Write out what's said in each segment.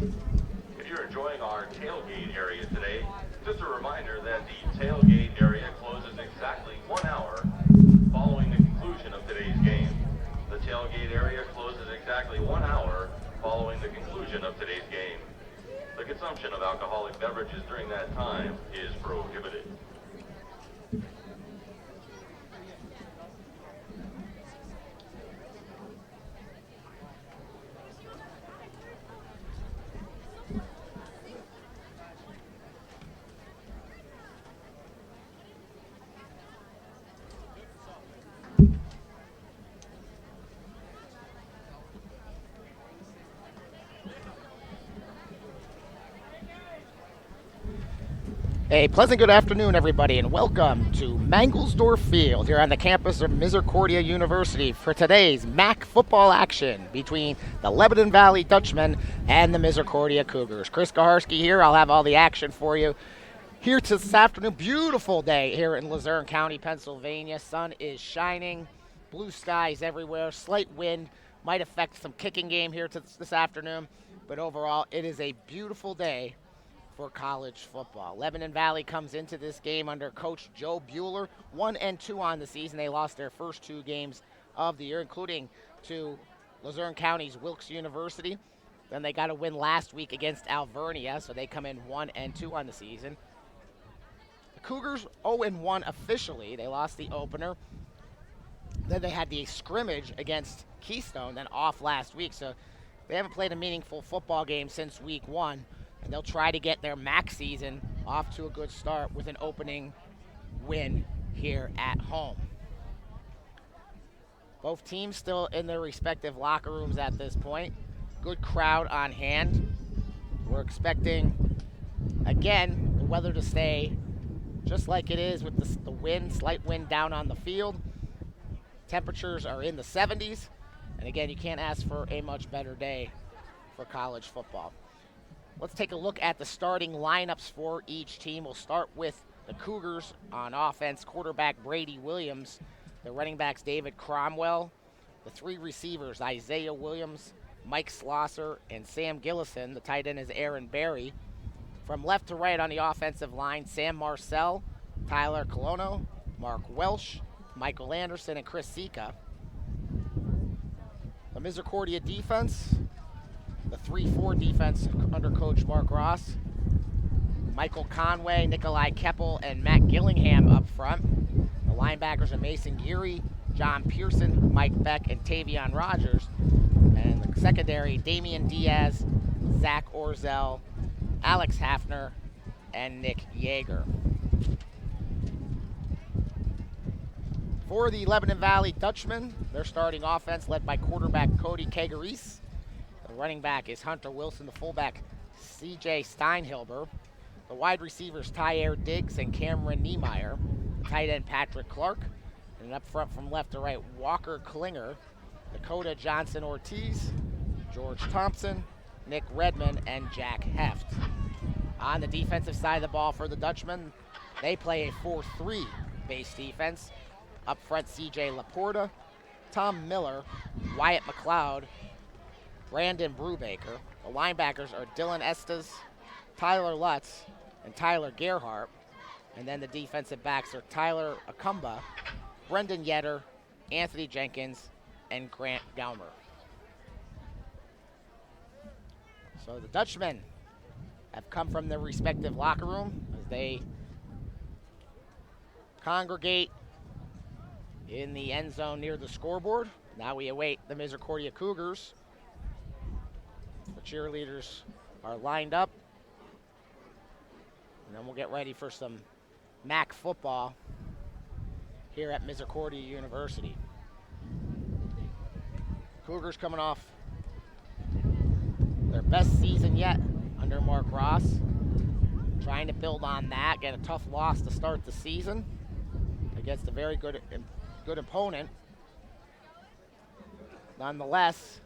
If you're enjoying our tailgate area today, just a reminder that the tailgate area closes exactly 1 hour following the conclusion of today's game. The tailgate area closes exactly 1 hour following the conclusion of today's game. The consumption of alcoholic beverages during that time is prohibited. A pleasant good afternoon, everybody, and welcome to Mangelsdorf Field here on the campus of Misericordia University for today's MAC football action between the Lebanon Valley Dutchmen and the Misericordia Cougars. Chris Gaharski here. I'll have all the action for you here this afternoon. Beautiful day here in Luzerne County, Pennsylvania. Sun is shining, blue skies everywhere, slight wind might affect some kicking game here this afternoon, but overall it is a beautiful day for college football. Lebanon Valley comes into this game under Coach Joe Bueller, 1-2 on the season. They lost their first 2 games of the year, including to Luzerne County's Wilkes University. Then they got a win last week against Alvernia, so they come in 1-2 on the season. The Cougars 0-1 officially. They lost the opener. Then they had the scrimmage against Keystone, then off last week, so they haven't played a meaningful football game since week 1. And they'll try to get their MAC season off to a good start with an opening win here at home. Both teams still in their respective locker rooms at this point. Good crowd on hand. We're expecting, again, the weather to stay just like it is with the wind, slight wind down on the field. Temperatures are in the 70s. And again, you can't ask for a much better day for college football. Let's take a look at the starting lineups for each team. We'll start with the Cougars on offense. Quarterback Brady Williams. The running backs David Cromwell. The 3 receivers Isaiah Williams, Mike Slosser, and Sam Gillison. The tight end is Aaron Berry. From left to right on the offensive line, Sam Marcel, Tyler Colono, Mark Welsh, Michael Anderson, and Chris Sika. The Misericordia defense. The 3-4 defense under Coach Mark Ross. Michael Conway, Nikolai Keppel, and Matt Gillingham up front. The linebackers are Mason Geary, John Pearson, Mike Beck, and Tavion Rogers. And the secondary, Damian Diaz, Zach Orzel, Alex Hafner, and Nick Yeager. For the Lebanon Valley Dutchmen, their starting offense led by quarterback Cody Kagaris. The running back is Hunter Wilson, the fullback C.J. Steinhilber. The wide receivers Tyer Diggs and Cameron Niemeyer. Tight end Patrick Clark. And up front from left to right, Walker Klinger, Dakota Johnson Ortiz, George Thompson, Nick Redmond, and Jack Heft. On the defensive side of the ball for the Dutchmen, they play a 4-3 base defense. Up front, C.J. Laporta, Tom Miller, Wyatt McLeod, Brandon Brubaker. The linebackers are Dylan Estes, Tyler Lutz, and Tyler Gerhardt. And then the defensive backs are Tyler Akumba, Brendan Yetter, Anthony Jenkins, and Grant Gaumer. So the Dutchmen have come from their respective locker room as they congregate in the end zone near the scoreboard. Now we await the Misericordia Cougars. The cheerleaders are lined up. And then we'll get ready for some MAC football here at Misericordia University. Cougars coming off their best season yet under Mark Ross. Trying to build on that, get a tough loss to start the season against a very good opponent. Nonetheless,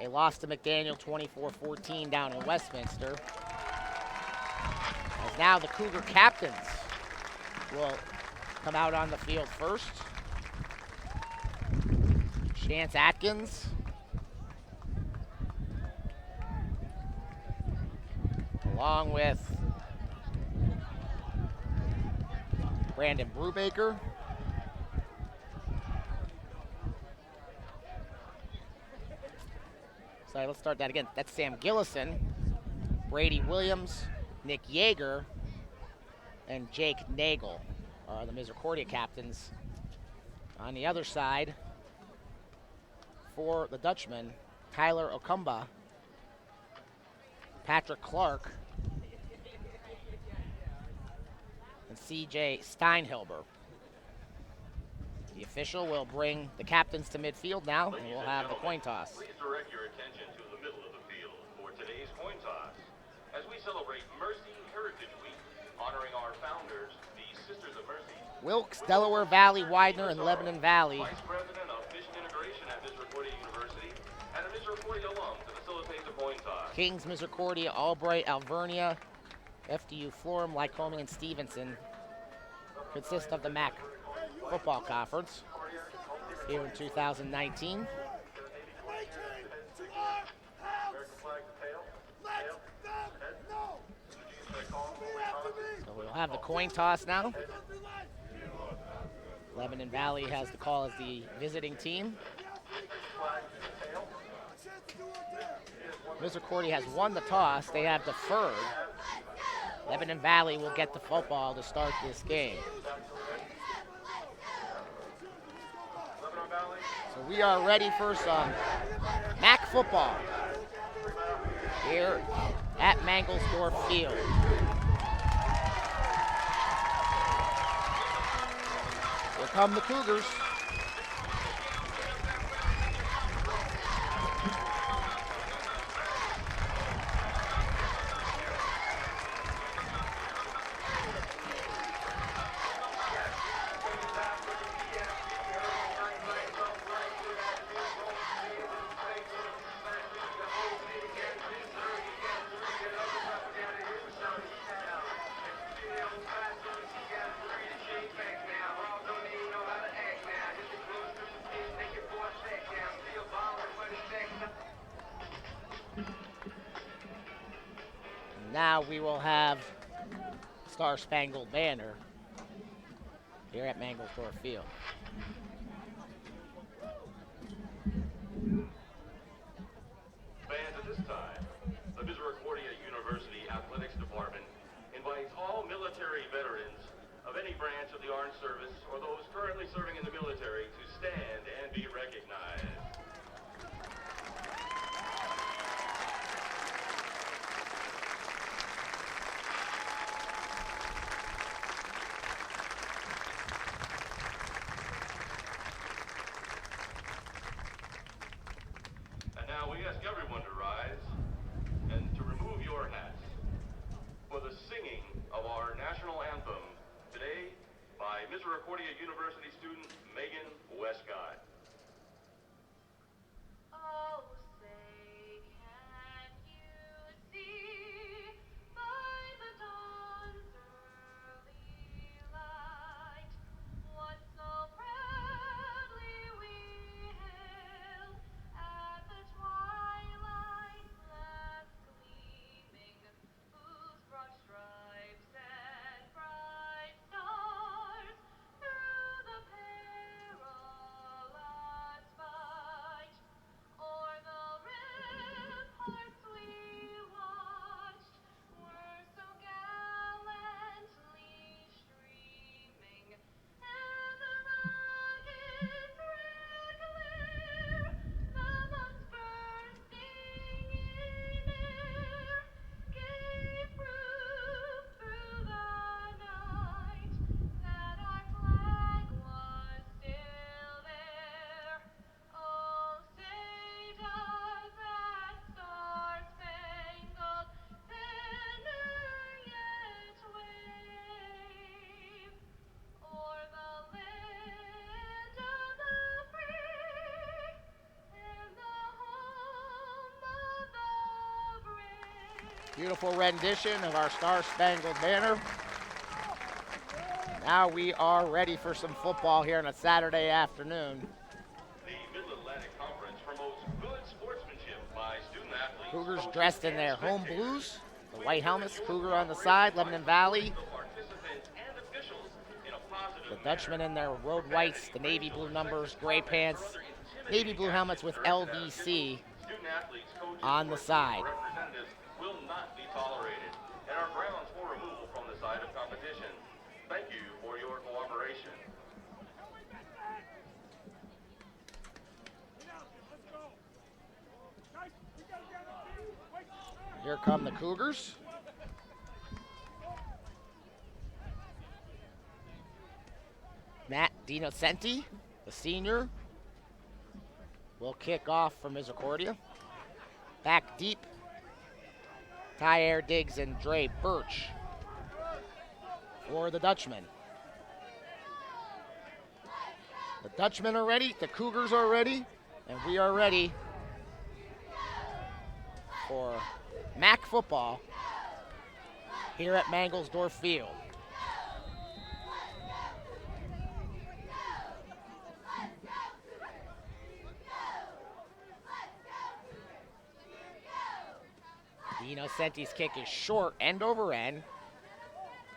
a loss to McDaniel 24-14 down in Westminster. As now the Cougar captains will come out on the field first. Chance Atkins, along with Brandon Brubaker. So let's start that again. That's Sam Gillison, Brady Williams, Nick Yeager, and Jake Nagel are the Misericordia captains. On the other side, for the Dutchman, Tyler Okumba, Patrick Clark, and CJ Steinhilber. The official will bring the captains to midfield now, and we'll have the coin toss. Please direct your attention to the middle of the field for today's coin toss. As we celebrate Mercy Heritage Week, honoring our founders, the Sisters of Mercy. Wilkes, Delaware Valley, Widener, and Lebanon Valley. Vice President of Mission Integration at Misericordia University and a Misericordia alum to facilitate the coin toss. Kings, Misericordia, Albright, Alvernia, FDU, Florham, Lycoming, and Stevenson consist of the MAC Football Conference here in 2019. So we'll have the coin toss now. Lebanon Valley has the call as the visiting team. Misericordia has won the toss. They have deferred. Lebanon Valley will get the football to start this game. So we are ready for some MAC football here at Mangelsdorf Field. Here come the Cougars. Now we will have Star Spangled Banner here at Mangelsdorf Field. Fans, at this time, the Misericordia University Athletics Department invites all military veterans of any branch of the Armed Service or those currently serving in the military to stand and be recognized. Now we ask everyone to rise and to remove your hats for the singing of our national anthem today by Misericordia University student Megan Westcott. Oh, say, can you see by the dawn's early light what so proudly we hailed at the twilight's last gleaming, whose broad stripes and bright stars through the perilous fight o'er the ramparts we watched were so gallantly streaming, and the rocket's red glare, the bombs bursting in air, gave proof through the night that our flag was still there. Oh, say does that star-spangled banner yet wave o'er the land of the free and the home of the brave? Beautiful rendition of our Star Spangled Banner. Now we are ready for some football here on a Saturday afternoon. The Mid-Atlantic Conference promotes good sportsmanship by student athletes. Cougars dressed in their home blues. The white helmets, Cougar on the side, Lebanon Valley. The Dutchmen in their road whites, the navy blue numbers, gray pants, navy blue helmets with LVC on the side. Representatives will not be tolerated and are grounds for removal from the side of competition. Thank you for your cooperation. Here come the Cougars. Matt Dinocenti, the senior, will kick off for Misericordia. Back deep, Tyer Diggs and Dre Birch for the Dutchmen. The Dutchmen are ready, the Cougars are ready, and we are ready for MAC football here at Mangelsdorf Field. Dinocenti's kick is short, end over end,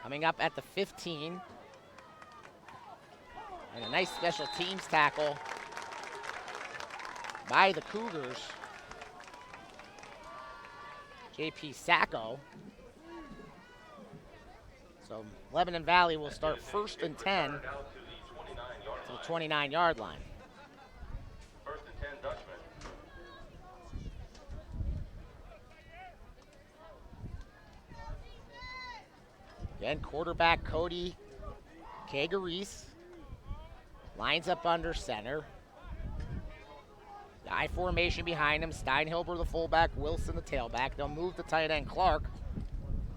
coming up at the 15. And a nice special teams tackle by the Cougars. JP Sacco. So Lebanon Valley will start 1st and 10 to the 29-yard line. 1st and 10 Dutchmen. Again, quarterback Cody Kagaris lines up under center. The I formation behind him. Steinhilber, the fullback, Wilson, the tailback. They'll move the tight end Clark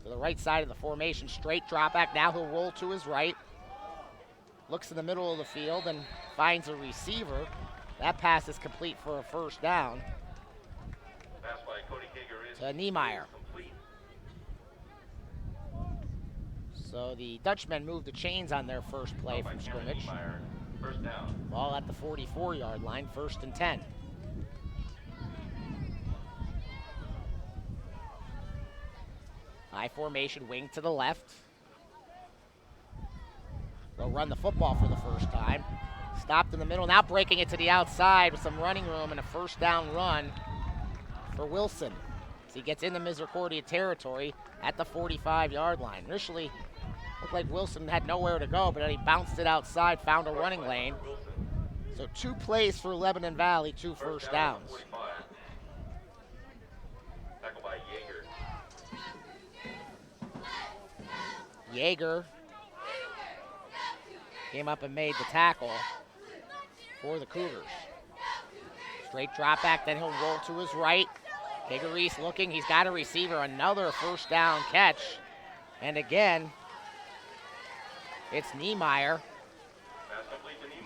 to the right side of the formation. Straight drop back. Now he'll roll to his right. Looks in the middle of the field and finds a receiver. That pass is complete for a first down. Pass by Cody Kagaris to Niemeyer. complete. So the Dutchmen move the chains on their first play from scrimmage. Niemeyer. First down. Ball at the 44-yard line, 1st and 10. I formation, wing to the left. They'll run the football for the first time. Stopped in the middle, now breaking it to the outside with some running room and a first down run for Wilson. As he gets into Misericordia territory at the 45-yard line. Initially, looked like Wilson had nowhere to go, but then he bounced it outside, found a running lane. So 2 plays for Lebanon Valley, 2 first downs. Tackled by Yeager. Yeager came up and made the tackle for the Cougars. Straight drop back, then he'll roll to his right. Kagaris looking, he's got a receiver, another first down catch. And again, it's Niemeyer.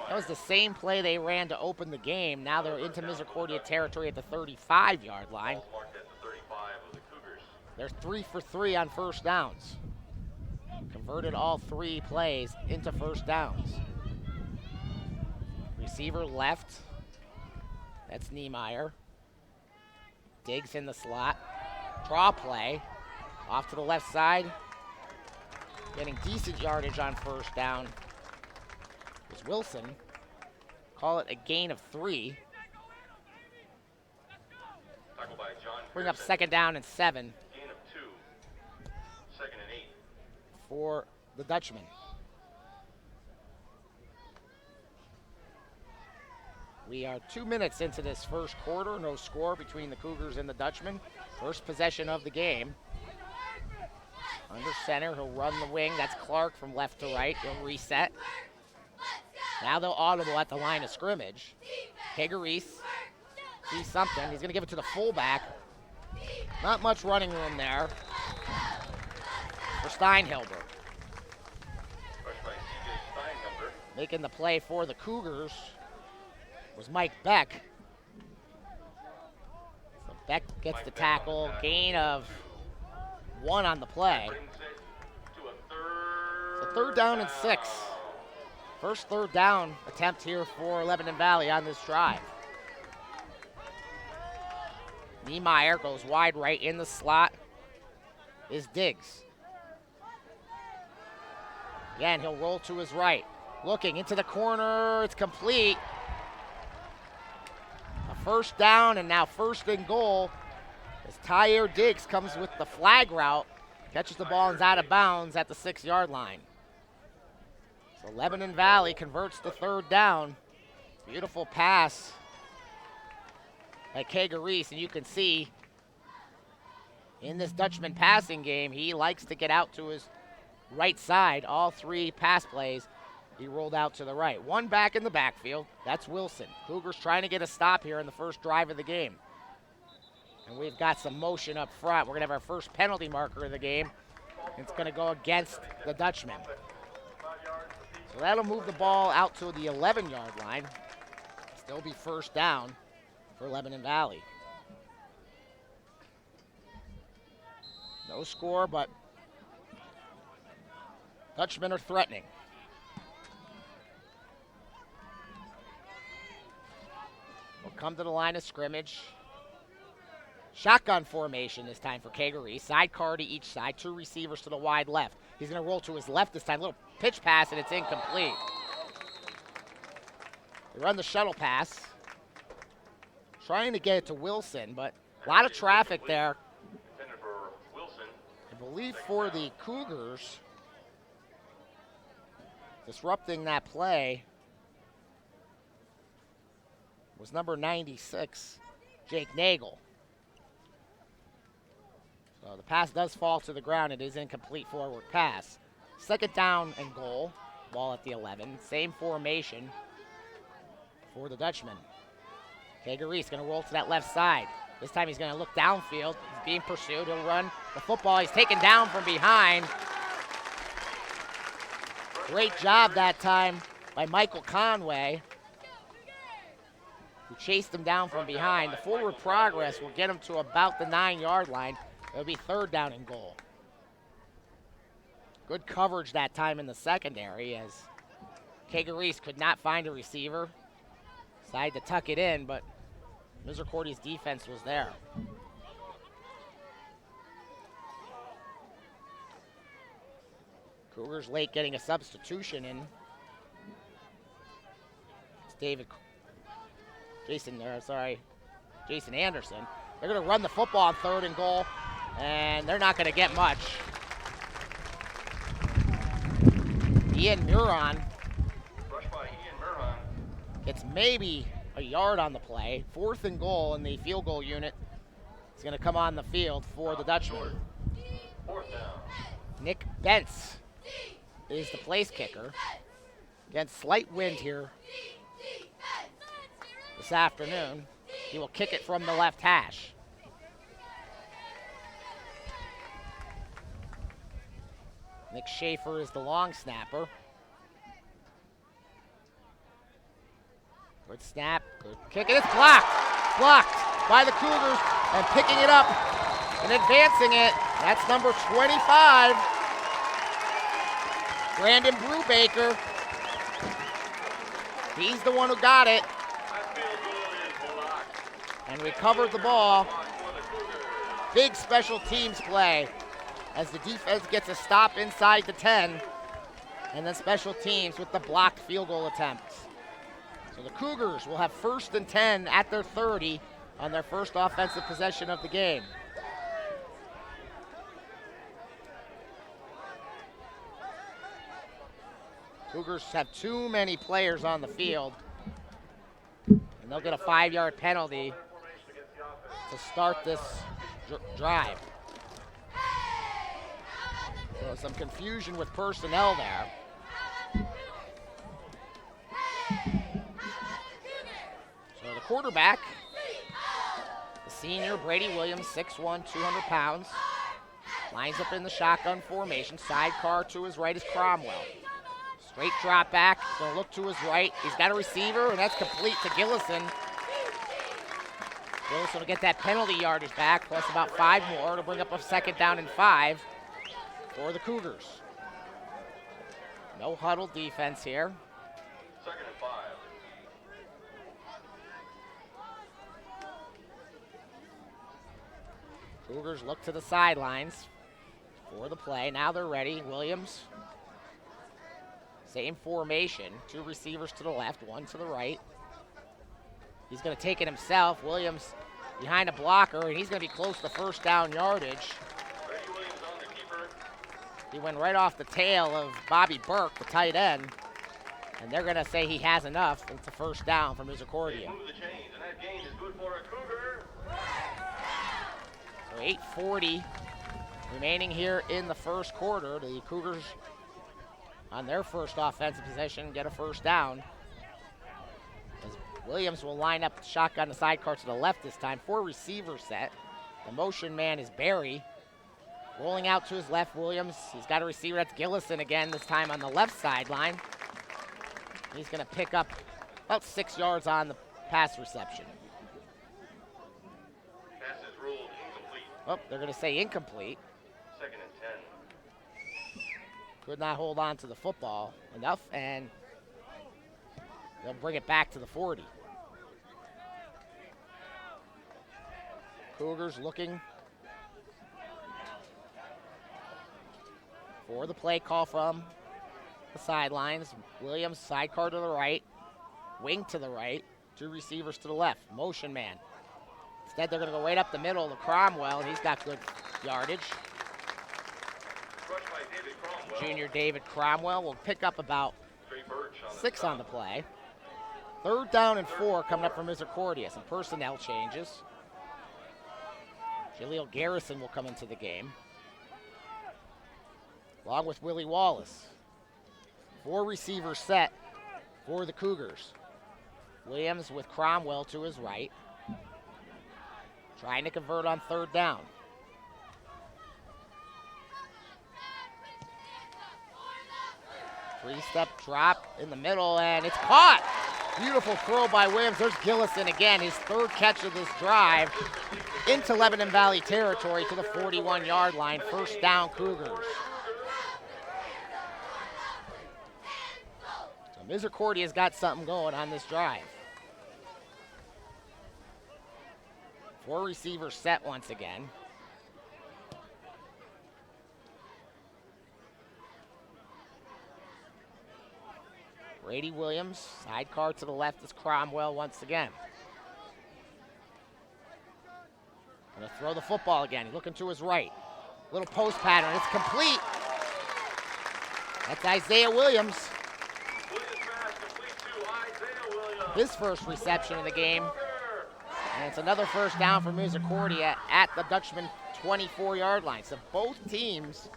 That was the same play they ran to open the game. Now they're into Misericordia territory at the 35-yard line. They're 3 for 3 on first downs. Converted all 3 plays into first downs. Receiver left. That's Niemeyer. Diggs in the slot. Draw play. Off to the left side. Getting decent yardage on first down was Wilson. Call it a gain of 3. Bring up 2nd down and 7. Gain of 2. 2nd and 8. For the Dutchman. We are 2 minutes into this first quarter. No score between the Cougars and the Dutchman. First possession of the game. Under center, he'll run the wing. That's Clark from left to right. He'll reset. Now they'll audible at the line of scrimmage. Kagaris sees something. He's going to give it to the fullback. Not much running room there for Steinhilber. Making the play for the Cougars was Mike Beck. So Beck gets the tackle. Gain of 1 on the play. So 3rd down and 6. First 3rd down attempt here for Lebanon Valley on this drive. Niemeyer goes wide right in the slot. is Diggs. Again, he'll roll to his right. Looking into the corner, it's complete. A first down and now first and goal as Tyre Diggs comes with the flag route, catches the ball and is out of bounds at the 6-yard line. So Lebanon Valley converts the third down. Beautiful pass by Kegaris, and you can see in this Dutchman passing game, he likes to get out to his right side. All 3 pass plays, he rolled out to the right. One back in the backfield, that's Wilson. Cougars trying to get a stop here in the first drive of the game. And we've got some motion up front. We're going to have our first penalty marker of the game. It's going to go against the Dutchman. So that'll move the ball out to the 11-yard line. Still be first down for Lebanon Valley. No score, but Dutchmen are threatening. We'll come to the line of scrimmage. Shotgun formation this time for Kegaris. Sidecar to each side, 2 receivers to the wide left. He's going to roll to his left this time. Little pitch pass, and it's incomplete. They run the shuttle pass. Trying to get it to Wilson, but a lot of traffic there. I believe for the Cougars, disrupting that play was number 96, Jake Nagel. So the pass does fall to the ground. It is incomplete forward pass. Second down and goal. Ball at the 11. Same formation for the Dutchman. Kegaris going to roll to that left side. This time he's going to look downfield. He's being pursued. He'll run the football. He's taken down from behind. Great job that time by Michael Conway, who chased him down from behind. The forward progress will get him to about the 9-yard line. It'll be third down and goal. Good coverage that time in the secondary as Kegaris could not find a receiver. Decided to tuck it in, but Misericordia's defense was there. Cougars late getting a substitution in. It's Jason Anderson. They're going to run the football on third and goal, and they're not going to get much. Ian Muron gets maybe a yard on the play. Fourth and goal, and the field goal unit is going to come on the field for the Dutchman. Fourth down. Nick Bentz is the place kicker. Again, slight wind here this afternoon. He will kick it from the left hash. Nick Schaefer is the long snapper. Good snap, good kick, and it's blocked. Blocked by the Cougars, and picking it up and advancing it. That's number 25, Brandon Brubaker. He's the one who got it and recovered the ball. Big special teams play as the defense gets a stop inside the 10, and then special teams with the blocked field goal attempts. So the Cougars will have first and 10 at their 30 on their first offensive possession of the game. Cougars have too many players on the field, and they'll get a 5-yard penalty to start this drive. So some confusion with personnel there. So the quarterback, the senior Brady Williams, 6'1", 200 pounds, lines up in the shotgun formation. Sidecar to his right is Cromwell. Straight drop back, going to look to his right. He's got a receiver, and that's complete to Gillison. Gillison will get that penalty yardage back, plus about 5 more to bring up a second down and 5 for the Cougars. No huddle defense here. Second and 5. Cougars look to the sidelines. For the play, now they're ready. Williams, same formation. 2 receivers to the left, 1 to the right. He's going to take it himself. Williams behind a blocker, and he's going to be close to first down yardage. Brady Williams on the keeper. He went right off the tail of Bobby Burke, the tight end, and they're going to say he has enough. It's a first down for They Misericordia. move the chains, and that gain is good for a Cougar. So 8:40 remaining here in the first quarter. The Cougars on their first offensive possession get a first down. As Williams will line up shotgun the sidecar to the left this time. 4 receiver set. The motion man is Barry. Rolling out to his left, Williams. He's got a receiver. That's Gillison again, this time on the left sideline. He's going to pick up about 6 yards on the pass reception. Pass is ruled incomplete. Oh, they're going to say incomplete. 2nd and 10. Could not hold on to the football enough, and they'll bring it back to the 40. Cougars looking for the play call from the sidelines. Williams, sidecar to the right, wing to the right, 2 receivers to the left, motion man. Instead, they're going to go right up the middle to Cromwell, and he's got good yardage. Rushed by David Cromwell. Junior David Cromwell will pick up about Trey Birch on the 6 stop. on the play. 3rd down and 4 coming up from Misericordia. Some personnel changes. Jaleel Garrison will come into the game, along with Willie Wallace. 4 receivers set for the Cougars. Williams with Cromwell to his right, trying to convert on 3rd down. Three-step drop in the middle, and it's caught. Beautiful throw by Williams. There's Gillison again, his 3rd catch of this drive into Lebanon Valley territory to the 41-yard line. First down, Cougars. So Misericordia's got something going on this drive. 4 receivers set once again. Brady Williams, sidecar to the left is Cromwell once again. Gonna throw the football again. He's looking to his right. Little post pattern. It's complete. That's Isaiah Williams. Williams pass complete to Isaiah Williams. His first reception of the game. And it's another first down for Misericordia at the Dutchman 24-yard line. So both teams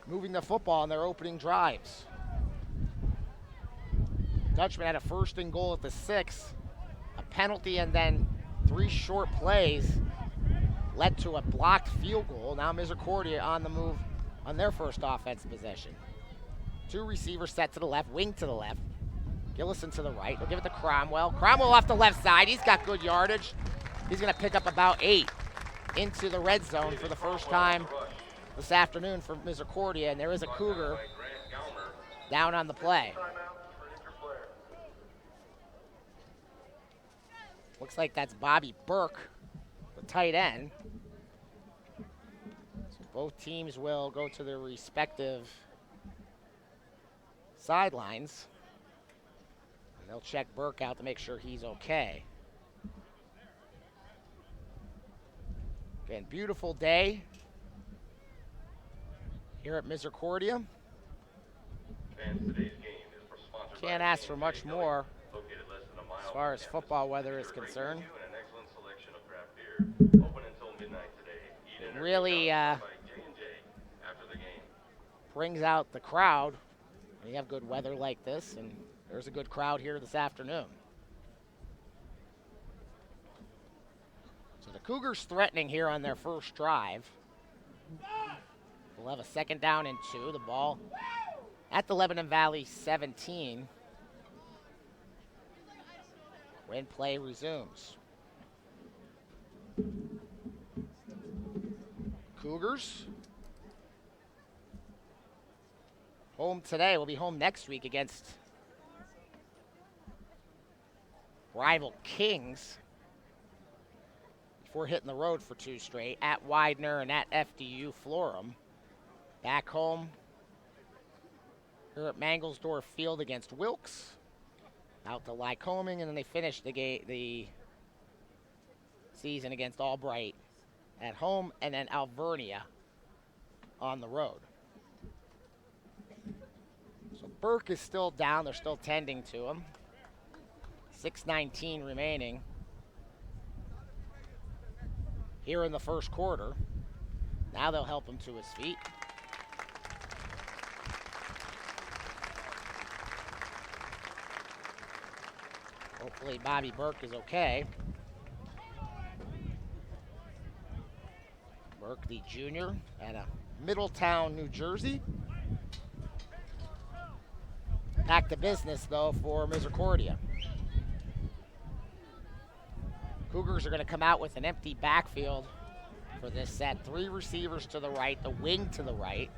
moving the football in their opening drives. Dutchman had a 1st and goal at the 6, a penalty, and then 3 short plays led to a blocked field goal. Now Misericordia on the move on their first offensive possession. 2 receivers set to the left, wing to the left. Gillison to the right. We'll give it to Cromwell. Cromwell off the left side. He's got good yardage. He's going to pick up about 8 into the red zone for the first time this afternoon for Misericordia, and there is a Cougar down on the play. Looks like that's Bobby Burke, the tight end. So both teams will go to their respective sidelines. And they'll check Burke out to make sure he's okay. Again, beautiful day here at Misericordia. Fans, today's game is sponsored by Can't ask for much more located less than a mile as far as from football campus. weather is Feature a great concerned. menu and an excellent selection of craft beer. Open until midnight today. Eat in or Really, take out by J&J after the game. brings out the crowd when you have good weather like this, and there's a good crowd here this afternoon. So the Cougars threatening here on their first drive. We'll have a 2nd down and 2. The ball at the Lebanon Valley 17. When play resumes. Cougars home today. We'll be home next week against rival Kings before hitting the road for 2 straight at Widener and at FDU Florham. Back home here at Mangelsdorf Field against Wilkes. Out to Lycoming, and then they finished the season against Albright at home, and then Alvernia on the road. So Burke is still down. They're still tending to him. 6:19 remaining here in the first quarter. Now they'll help him to his feet. Hopefully Bobby Burke is okay. Burke, the junior, at Middletown, New Jersey. Back to business, though, for Misericordia. Cougars are going to come out with an empty backfield for this set. 3 receivers to the right, the wing to the right.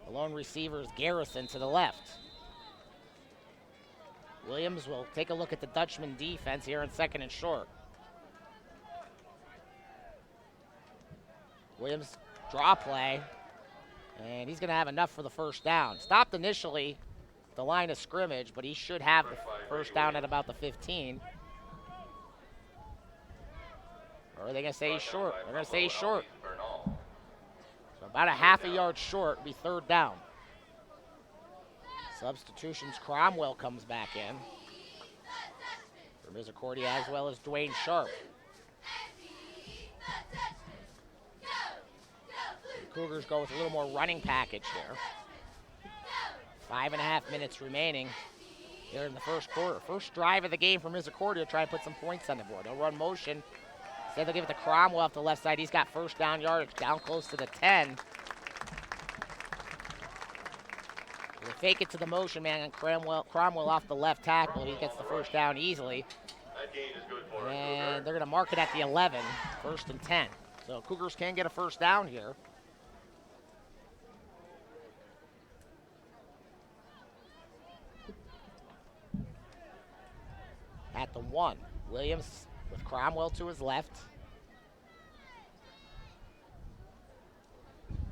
The lone receiver is Garrison to the left. Williams will take a look at the Dutchman defense here in 2nd and short. Williams draw play, and he's going to have enough for the first down. Stopped initially at the line of scrimmage, but he should have the first down at about the 15. Or are they going to say he's short? They're going to say he's short. So about a half a yard short, be 3rd down. Substitutions, Cromwell comes back in for Misericordia, as well as Dwayne Sharp. The Cougars go with a little more running package here. 5.5 minutes remaining here in the first quarter. First drive of the game for Misericordia to try and put some points on the board. They'll run motion. Instead, they'll give it to Cromwell off the left side. He's got first down yardage down close to the 10. They fake it to the motion man, and Cromwell off the left tackle. He gets the first down easily. That gain is good for And they're going to mark it at the 11, 1st and 10. So Cougars can get a first down here. At the 1, Williams with Cromwell to his left.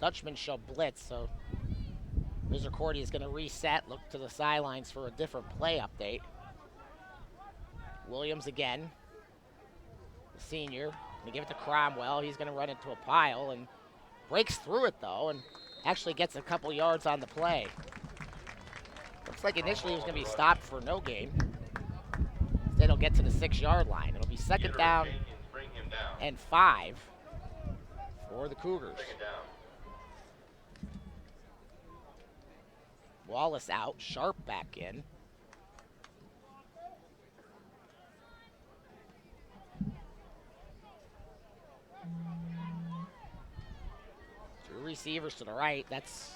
Dutchman show blitz, so Misericordia is going to reset, look to the sidelines for a different play update. Williams again, the senior, going to give it to Cromwell. He's going to run into a pile and breaks through it, though, and actually gets a couple yards on the play. Looks like initially he was going to be stopped for no gain. Instead, he'll get to the 6-yard line. It'll be 2nd down and 5 for the Cougars. Wallace out, Sharp back in. Two receivers to the right. That's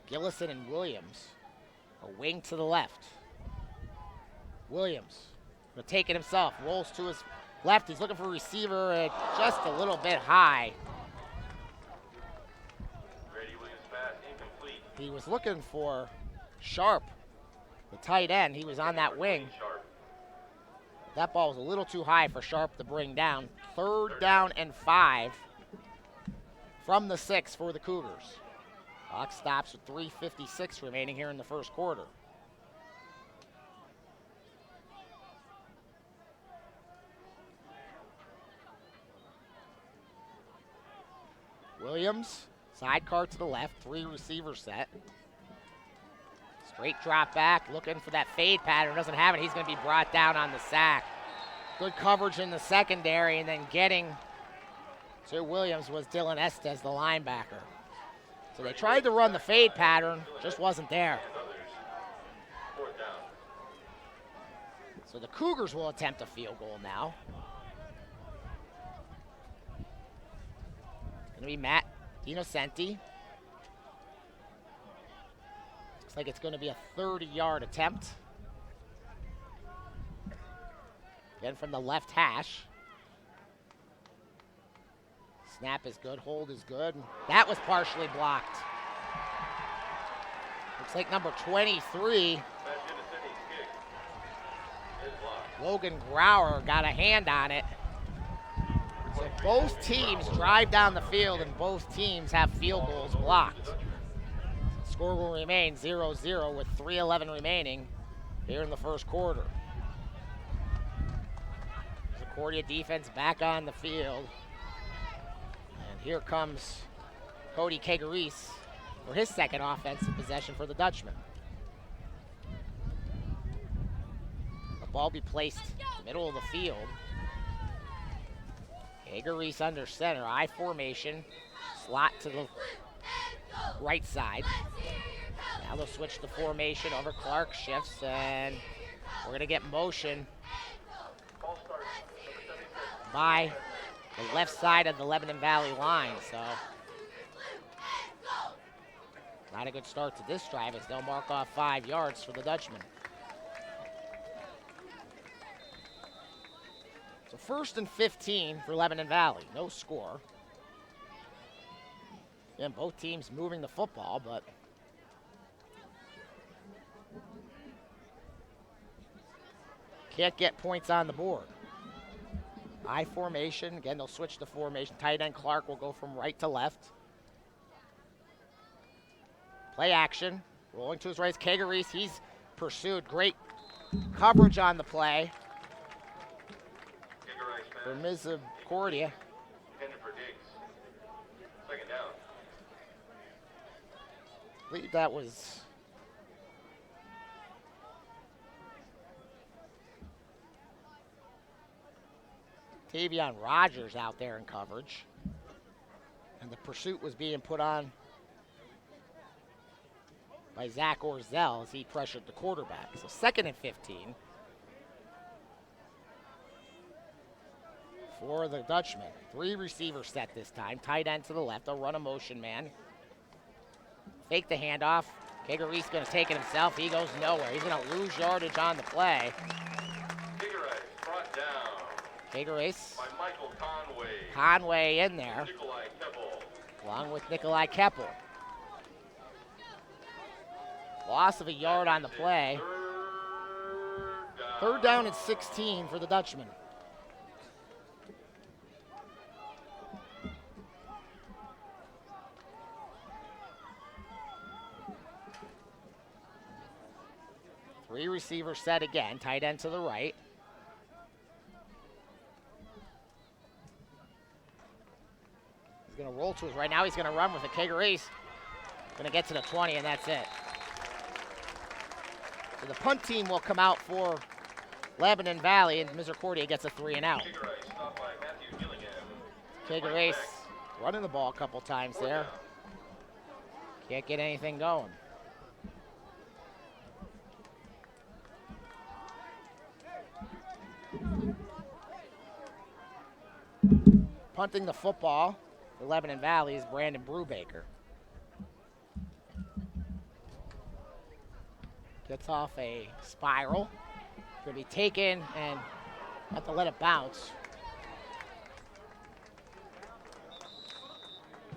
Gillison and Williams. A wing to the left. Williams going to take it himself. Rolls to his left. He's looking for a receiver just a little bit high. He was looking for Sharp, the tight end. He was on that wing. That ball was a little too high for Sharp to bring down. 3rd down and 5 from the 6 for the Cougars. Clock stops with 3:56 remaining here in the first quarter. Williams, sidecar to the left, 3 receiver set. Straight drop back, looking for that fade pattern, doesn't have it. He's going to be brought down on the sack. Good coverage in the secondary, and then getting to Williams was Dylan Estes, the linebacker. So they tried to run the fade pattern, just wasn't there. So the Cougars will attempt a field goal now. It's going to be Matt Innocenti. Looks like it's going to be a 30-yard attempt. Again from the left hash. Snap is good, hold is good. That was partially blocked. Looks like number 23, Logan Grauer, got a hand on it. So Both teams drive down the field and both teams have field goals blocked. Score will remain 0-0 with 3:11 remaining here in the first quarter. Misericordia defense back on the field. And here comes Cody Kegaris for his second offensive possession for the Dutchman. The ball be placed in the middle of the field. Kegaris under center, I formation, slot to the right side. Now they'll switch the formation over. Clark shifts, and we're going to get motion by the left side of the Lebanon Valley line. So not a good start to this drive as they'll mark off 5 yards for the Dutchman. So 1st and 15 for Lebanon Valley, no score. Again, both teams moving the football, but can't get points on the board. I formation, again, they'll switch the formation. Tight end Clark will go from right to left. Play action, rolling to his right. Kegaris, he's pursued. Great coverage on the play for Misericordia. Intended for Diggs. Second down. I believe that was Tavion Rogers out there in coverage. And the pursuit was being put on by Zach Orzel as he pressured the quarterback. So 2nd and 15 for the Dutchman. 3 receivers set this time. Tight end to the left. They'll run a motion man. Fake the handoff. Kegaris going to take it himself. He goes nowhere. He's going to lose yardage on the play. Kegaris brought down Kegaris. by Michael Conway. Conway in there, Nikolai Keppel. along with Nikolai Keppel. Loss of a yard on the play. Third down and 16 for the Dutchman. Three receivers set again, tight end to the right. He's going to roll to his right. Now he's going to run with a Kegaris. Going to get to the 20, and that's it. So the punt team will come out for Lebanon Valley, and Misericordia gets a 3 and out. Kegaris stopped by Matthew Gillingham. Kegaris running the ball a couple times there. Can't get anything going. Punting the football for Lebanon Valley is Brandon Brubaker. Gets off a spiral. Going to be taken and have to let it bounce.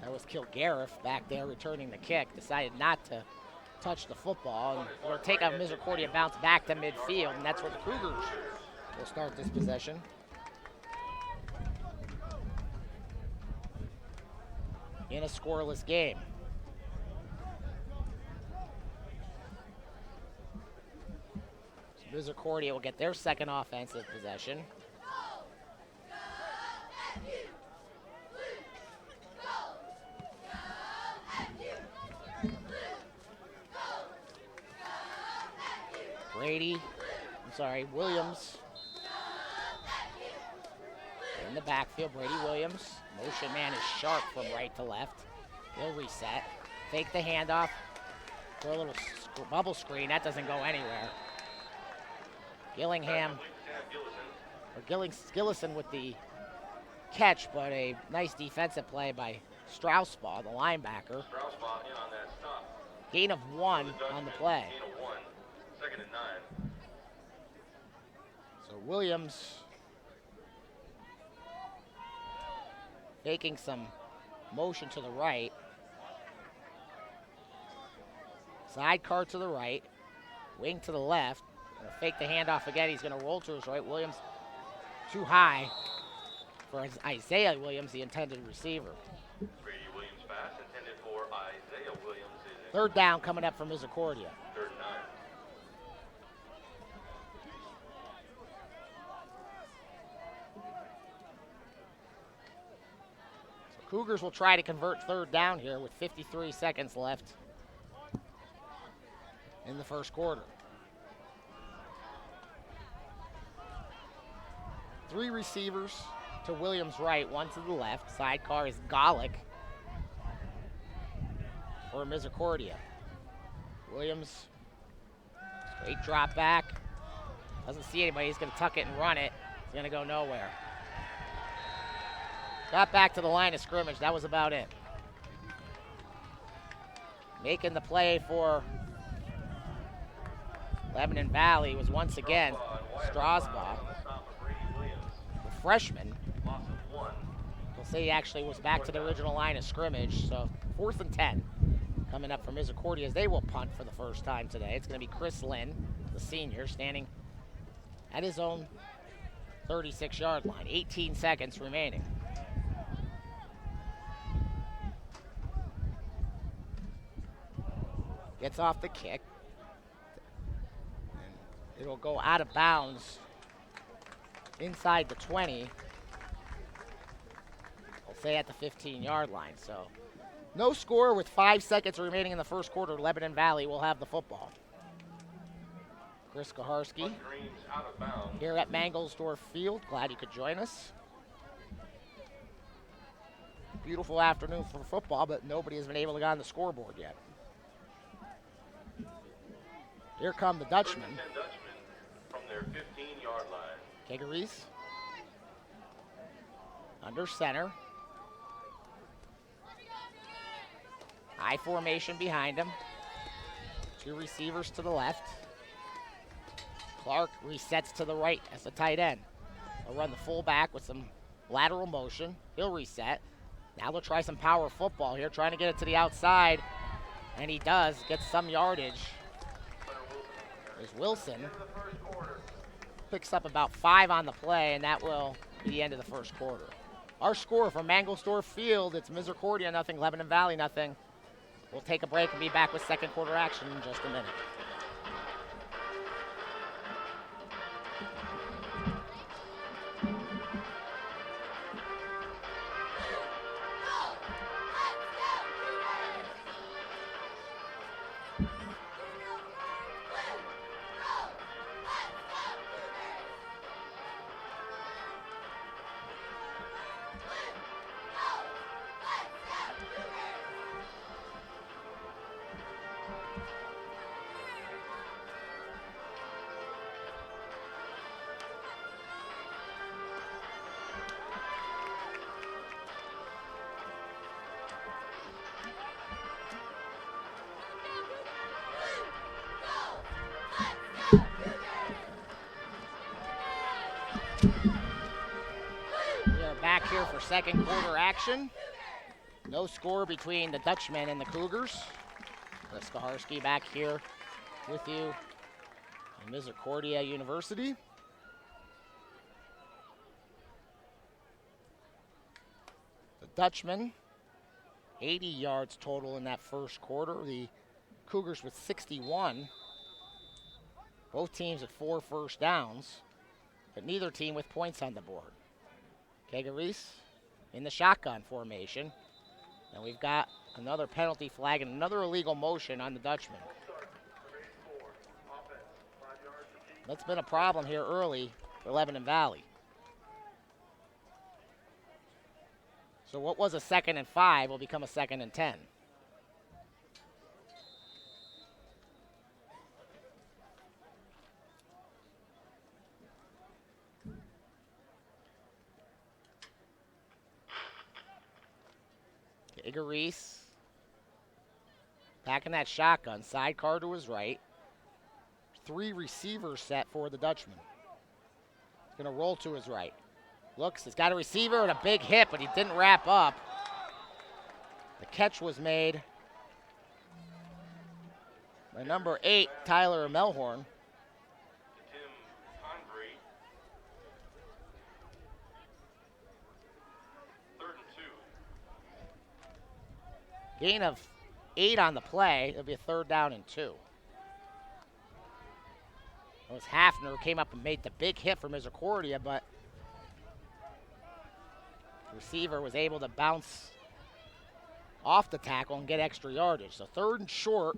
That was Kilgariff back there returning the kick. Decided not to touch the football. And we're going to take a Misericordia bounce back to midfield, and that's where the Cougars will start this possession. In a scoreless game. So Misericordia will get their second offensive possession. Williams in the backfield. Brady Williams. Motion man is sharp from right to left. He'll reset. Fake the handoff. Throw a little bubble screen. That doesn't go anywhere. Gillison with the catch, but a nice defensive play by Straussbaugh, the linebacker. Straussbaugh in on that stop. Gain of 1 on the play. Gain of 1. 2nd and 9. So Williams faking some motion to the right. Side card to the right. Wing to the left. Gonna fake the handoff again. He's going to roll to his right. Williams too high for Isaiah Williams, the intended receiver. Brady Williams pass intended for Isaiah Williams is Third down coming up for Misericordia. 3rd and 9. Cougars will try to convert third down here with 53 seconds left in the first quarter. 3 receivers to Williams' right, 1 to the left. Sidecar is Golick for Misericordia. Williams, straight drop back. Doesn't see anybody. He's going to tuck it and run it. It's going to go nowhere. Got back to the line of scrimmage. That was about it. Making the play for Lebanon Valley was once again Strasbaugh, the freshman. We'll say he actually was back to the original line of scrimmage. So 4th and 10 coming up for Misericordia as they will punt for the first time today. It's going to be Chris Lynn, the senior, standing at his own 36-yard line. 18 seconds remaining. Gets off the kick. And it'll go out of bounds inside the 20. I'll say at the 15-yard line. So no score with 5 seconds remaining in the first quarter. Lebanon Valley will have the football. Chris Kaharski here at Mangelsdorf Field. Glad you could join us. Beautiful afternoon for football, but nobody has been able to get on the scoreboard yet. Here come the Dutchmen. From their 15-yard line. Kegaris under center. High formation behind him. 2 receivers to the left. Clark resets to the right as a tight end. They'll run the fullback with some lateral motion. He'll reset. Now they'll try some power football here, trying to get it to the outside. And he does, gets some yardage. There's Wilson. Picks up about 5 on the play, and that will be the end of the first quarter. Our score from Mangelsdorf Field, it's Misericordia nothing, Lebanon Valley nothing. We'll take a break and be back with second quarter action in just a minute. We are back here for second quarter action. No score between the Dutchmen and the Cougars. Chris Kaharski back here with you in Misericordia University. The Dutchmen, 80 yards total in that first quarter. The Cougars with 61. Both teams at 4 first downs, but neither team with points on the board. Kegaris in the shotgun formation. And we've got another penalty flag and another illegal motion on the Dutchman. That's been a problem here early for Lebanon Valley. So what was a 2nd and 5 will become a 2nd and 10. Igaris back in that shotgun, sidecar to his right. 3 receivers set for the Dutchman. He's going to roll to his right. Looks, he's got a receiver and a big hit, but he didn't wrap up. The catch was made by number 8, Tyler Melhorn. Gain of 8 on the play. It'll be a 3rd down and 2. It was Hafner who came up and made the big hit for Misericordia, but the receiver was able to bounce off the tackle and get extra yardage. So 3rd and short.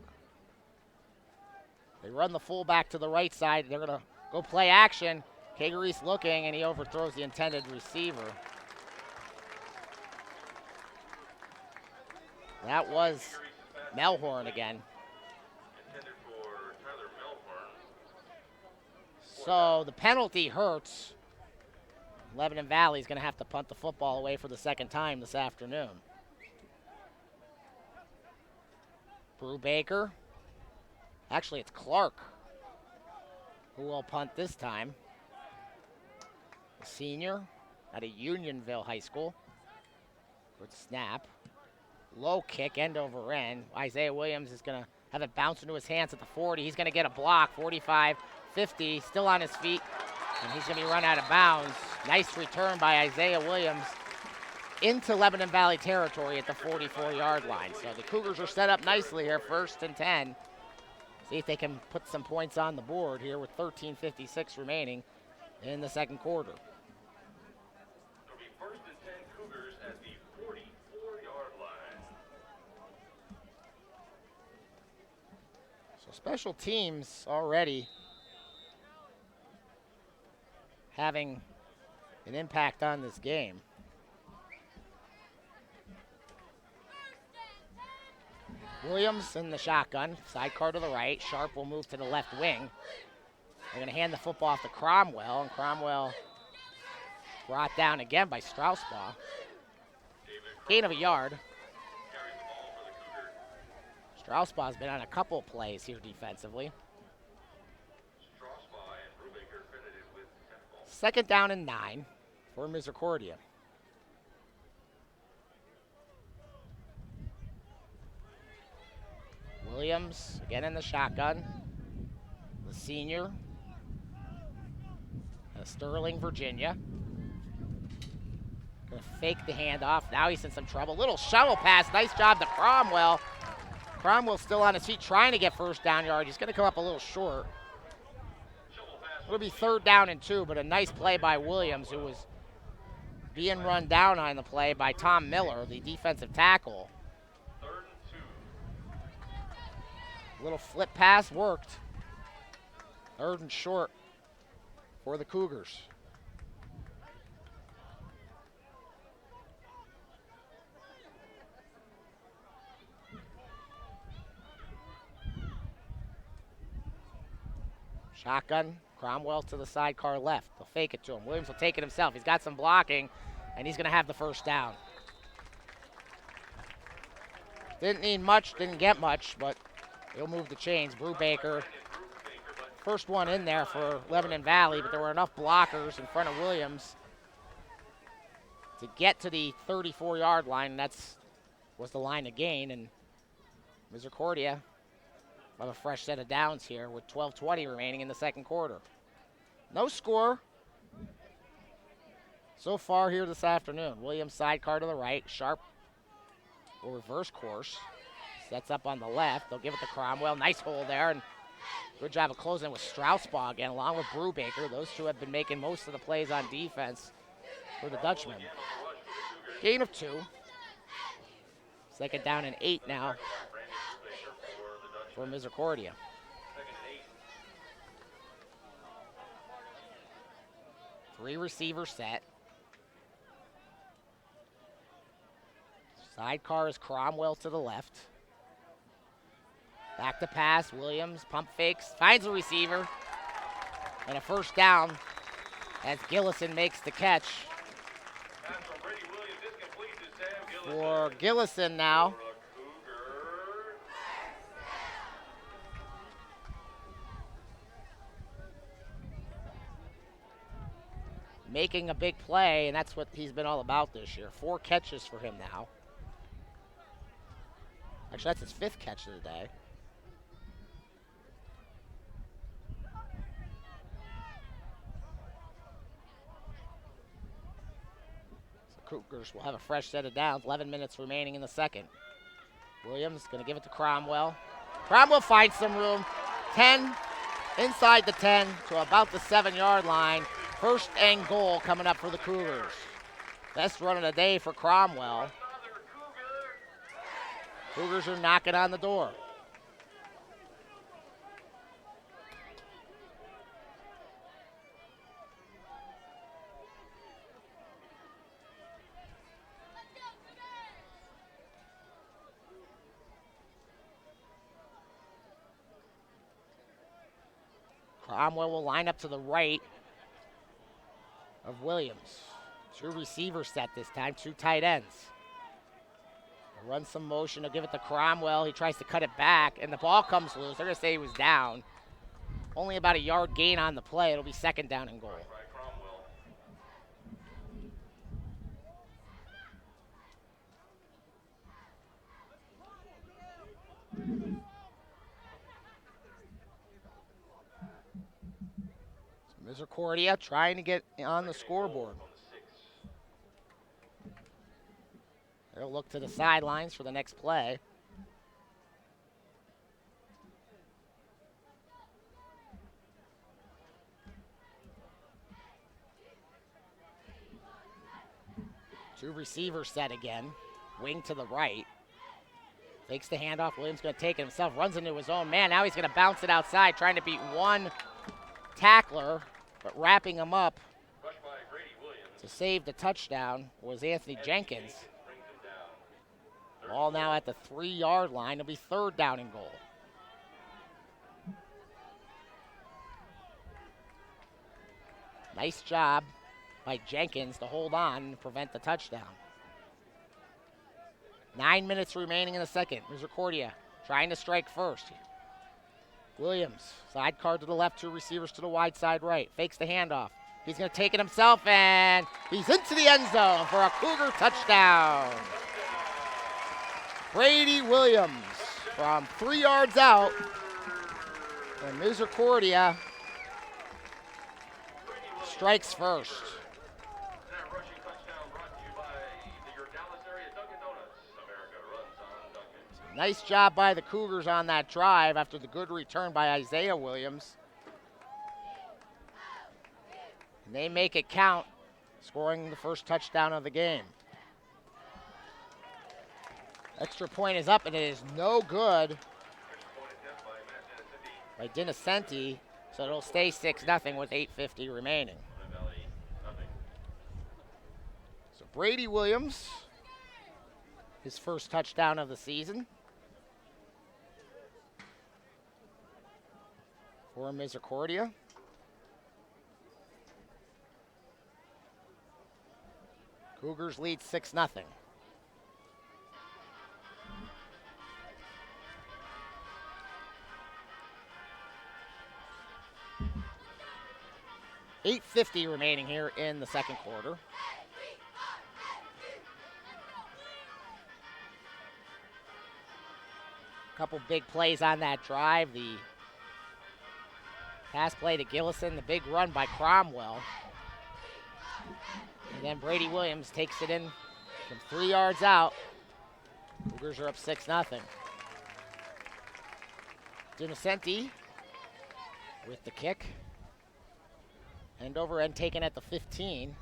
They run the fullback to the right side. They're going to go play action. Kagerese looking, and he overthrows the intended receiver. That was Melhorn again. Intended for Tyler Melhorn. So the penalty hurts. Lebanon Valley is going to have to punt the football away for the 2nd time this afternoon. Brubaker. Actually, it's Clark who will punt this time. A senior at a Unionville High School. Good snap. Low kick, end over end. Isaiah Williams is going to have it bounce into his hands at the 40. He's going to get a block, 45, 50, still on his feet, and he's going to be run out of bounds. Nice return by Isaiah Williams into Lebanon Valley territory at the 44-yard line. So the Cougars are set up nicely here, 1st and 10. See if they can put some points on the board here with 13:56 remaining in the 2nd quarter. It'll be 1st and 10 Cougars at the 44-yard line. So special teams already having an impact on this game. Williams in the shotgun, sidecar to the right. Sharp will move to the left wing. They're going to hand the football off to Cromwell, and Cromwell brought down again by Straussbaugh. Gain of a yard. Carries the ball for the Cougars. Straussbaugh's been on a couple plays here defensively. Straussbaugh and Brubaker credited with 10 balls. 2nd down and 9 for Misericordia. Williams again in the shotgun. The senior. Sterling, Virginia. Gonna fake the handoff. Now he's in some trouble. Little shuttle pass. Nice job to Cromwell. Cromwell's still on his feet trying to get 1st down yard. He's gonna come up a little short. It'll be 3rd down and 2, but a nice play by Williams, who was being run down on the play by Tom Miller, the defensive tackle. 3rd and 2. Little flip pass worked. 3rd and short for the Cougars. Shotgun, Cromwell to the sidecar left. They'll fake it to him. Williams will take it himself. He's got some blocking, and he's going to have the 1st down. Didn't need much, didn't get much, but he'll move the chains. Brubaker, first one in there for Lebanon Valley, but there were enough blockers in front of Williams to get to the 34-yard line, and was the line to gain. And Misericordia have a fresh set of downs here with 12:20 remaining in the 2nd quarter. No score so far here this afternoon. Williams sidecar to the right. Sharp will reverse course. Sets up on the left. They'll give it to Cromwell. Nice hole there, and good job of closing with Straussbaugh again, along with Brubaker. Those two have been making most of the plays on defense for the Dutchman. Gain of 2. 2nd down and 8 now for Misericordia. 2nd and 8. 3 receiver set. Sidecar is Cromwell to the left. Back to pass, Williams, pump fakes, finds a receiver. And a 1st down as Gillison makes the catch. Pass from Brady Williams incomplete to Sam For Gillison now. For a Cougar. Making a big play, and that's what he's been all about this year. 4 catches for him now. Actually, that's his 5th catch of the day. So Cougars will have a fresh set of downs. 11 minutes remaining in the 2nd. Williams going to give it to Cromwell. Cromwell finds some room. 10, inside the 10 to about the 7-yard line. First and goal coming up for the Cougars. Best run of the day for Cromwell. Cougars are knocking on the door. Cromwell will line up to the right of Williams. 2 receiver set this time, 2 tight ends. He'll run some motion, he'll give it to Cromwell. He tries to cut it back, and the ball comes loose. They're going to say he was down. Only about a yard gain on the play. It'll be second down and goal. Misericordia trying to get on the scoreboard. They'll look to the sidelines for the next play. Two receivers set again. Wing to the right. Takes the handoff. Williams going to take it himself. Runs into his own man. Now he's going to bounce it outside, trying to beat one tackler. But wrapping him up to save the touchdown was Anthony Jenkins. Ball now at the 3-yard line. It'll be third down and goal. Nice job by Jenkins to hold on and prevent the touchdown. 9 minutes remaining in the second. Misericordia trying to strike first. Williams, side card to the left, 2 receivers to the wide side right. Fakes the handoff. He's going to take it himself, and he's into the end zone for a Cougar touchdown. Brady Williams from 3 yards out. And Misericordia strikes first. Nice job by the Cougars on that drive after the good return by Isaiah Williams. And they make it count, scoring the first touchdown of the game. Extra point is up, and it is no good by Dinnicenti, so it'll stay 6-0 with 8:50 remaining. So Brady Williams, his first touchdown of the season. For Misericordia. Cougars lead 6-0. $8:50 remaining here in the second quarter. Couple big plays on that drive. The pass play to Gillison, the big run by Cromwell. And then Brady Williams takes it in from 3 yards out. Cougars are up 6-0. Dinnicenti with the kick. End over end taken at the 15.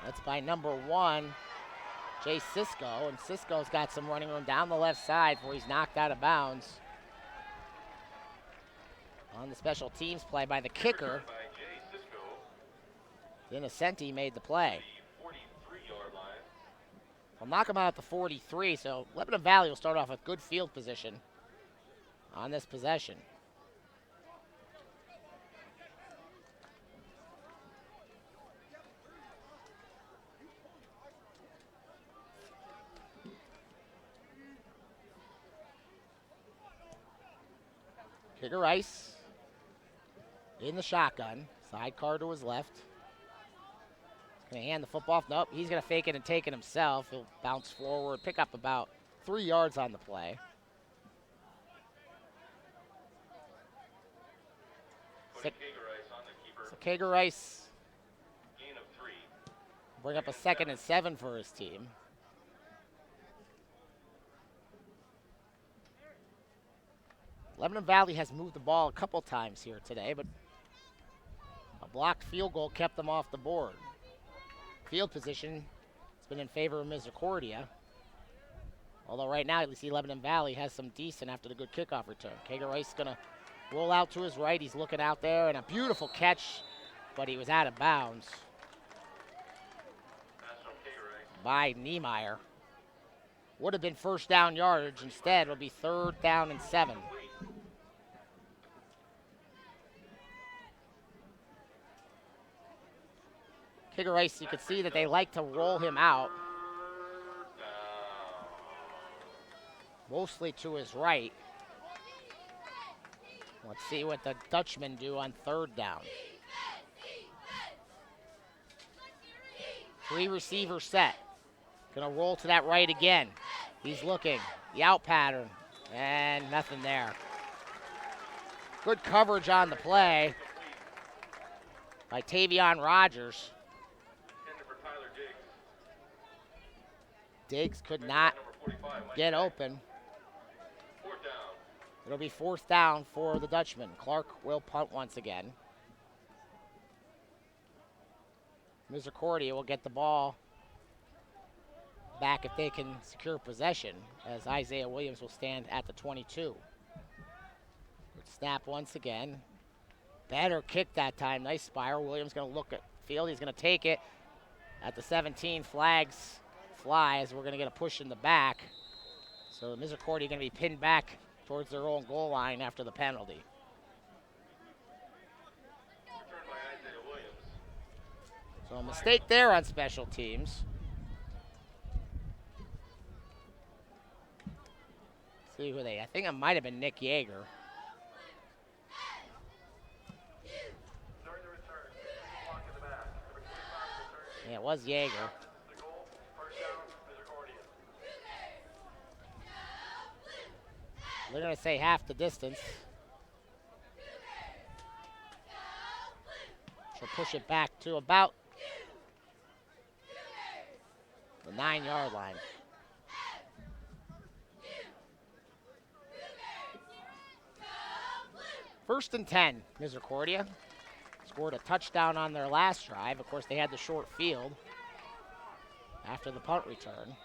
That's by number 1, Jay Cisco. And Cisco's got some running room down the left side before he's knocked out of bounds. On the special teams play by the kicker, Dinnicenti made the play. We'll knock him out at the 43, so Lebanon Valley will start off with good field position on this possession. Kicker Rice in the shotgun. Sidecar to his left. He's going to hand the football off. Nope, he's going to fake it and take it himself. He'll bounce forward, pick up about 3 yards on the play. So Kicker Rice bring up a 2nd and 7 for his team. Lebanon Valley has moved the ball a couple times here today, but a blocked field goal kept them off the board. Field position has been in favor of Misericordia. Although right now you see Lebanon Valley has some decent after the good kickoff return. Kager Rice is going to roll out to his right. He's looking out there, and a beautiful catch, but he was out of bounds by Niemeyer. Would have been first down yardage. Instead, it'll be 3rd down and 7. Kager Rice, you can see that they like to roll him out. Mostly to his right. Let's see what the Dutchmen do on 3rd down. 3 receiver set. Gonna roll to that right again. He's looking. The out pattern. And nothing there. Good coverage on the play by Tavion Rogers. Diggs could not get open. It'll be 4th down for the Dutchman. Clark will punt once again. Misericordia will get the ball back if they can secure possession, as Isaiah Williams will stand at the 22. Good snap once again. Better kick that time. Nice spiral. Williams going to look at field. He's going to take it at the 17. Flags fly as we're going to get a push in the back. So Misericordia going to be pinned back towards their own goal line after the penalty. So a mistake there on special teams. See who I think it might have been Nick Yeager. Yeah, it was Yeager. They're going to say half the distance. She'll push it back to about the 9-yard line. First and 10, Misericordia. Scored a touchdown on their last drive. Of course, they had the short field after the punt return.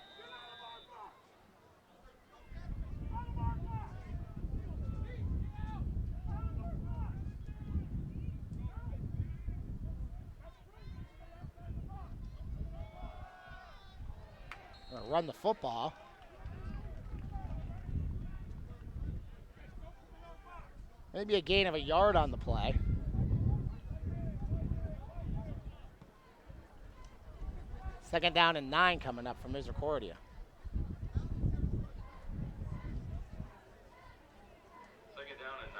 Gonna run the football. Maybe a gain of a yard on the play. Second down and 9 coming up for Misericordia. Second down and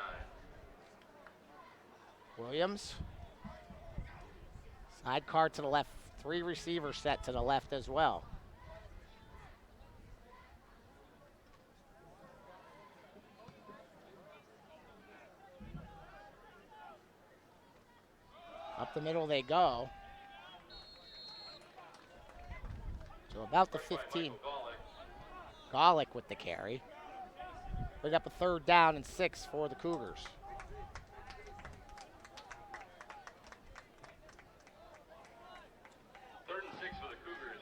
9. Williams. Sidecar to the left. 3 receivers set to the left as well. Up the middle they go. So about the 15. Golick with the carry. Bring up a 3rd down and 6 for the Cougars. Third and 6 for the Cougars.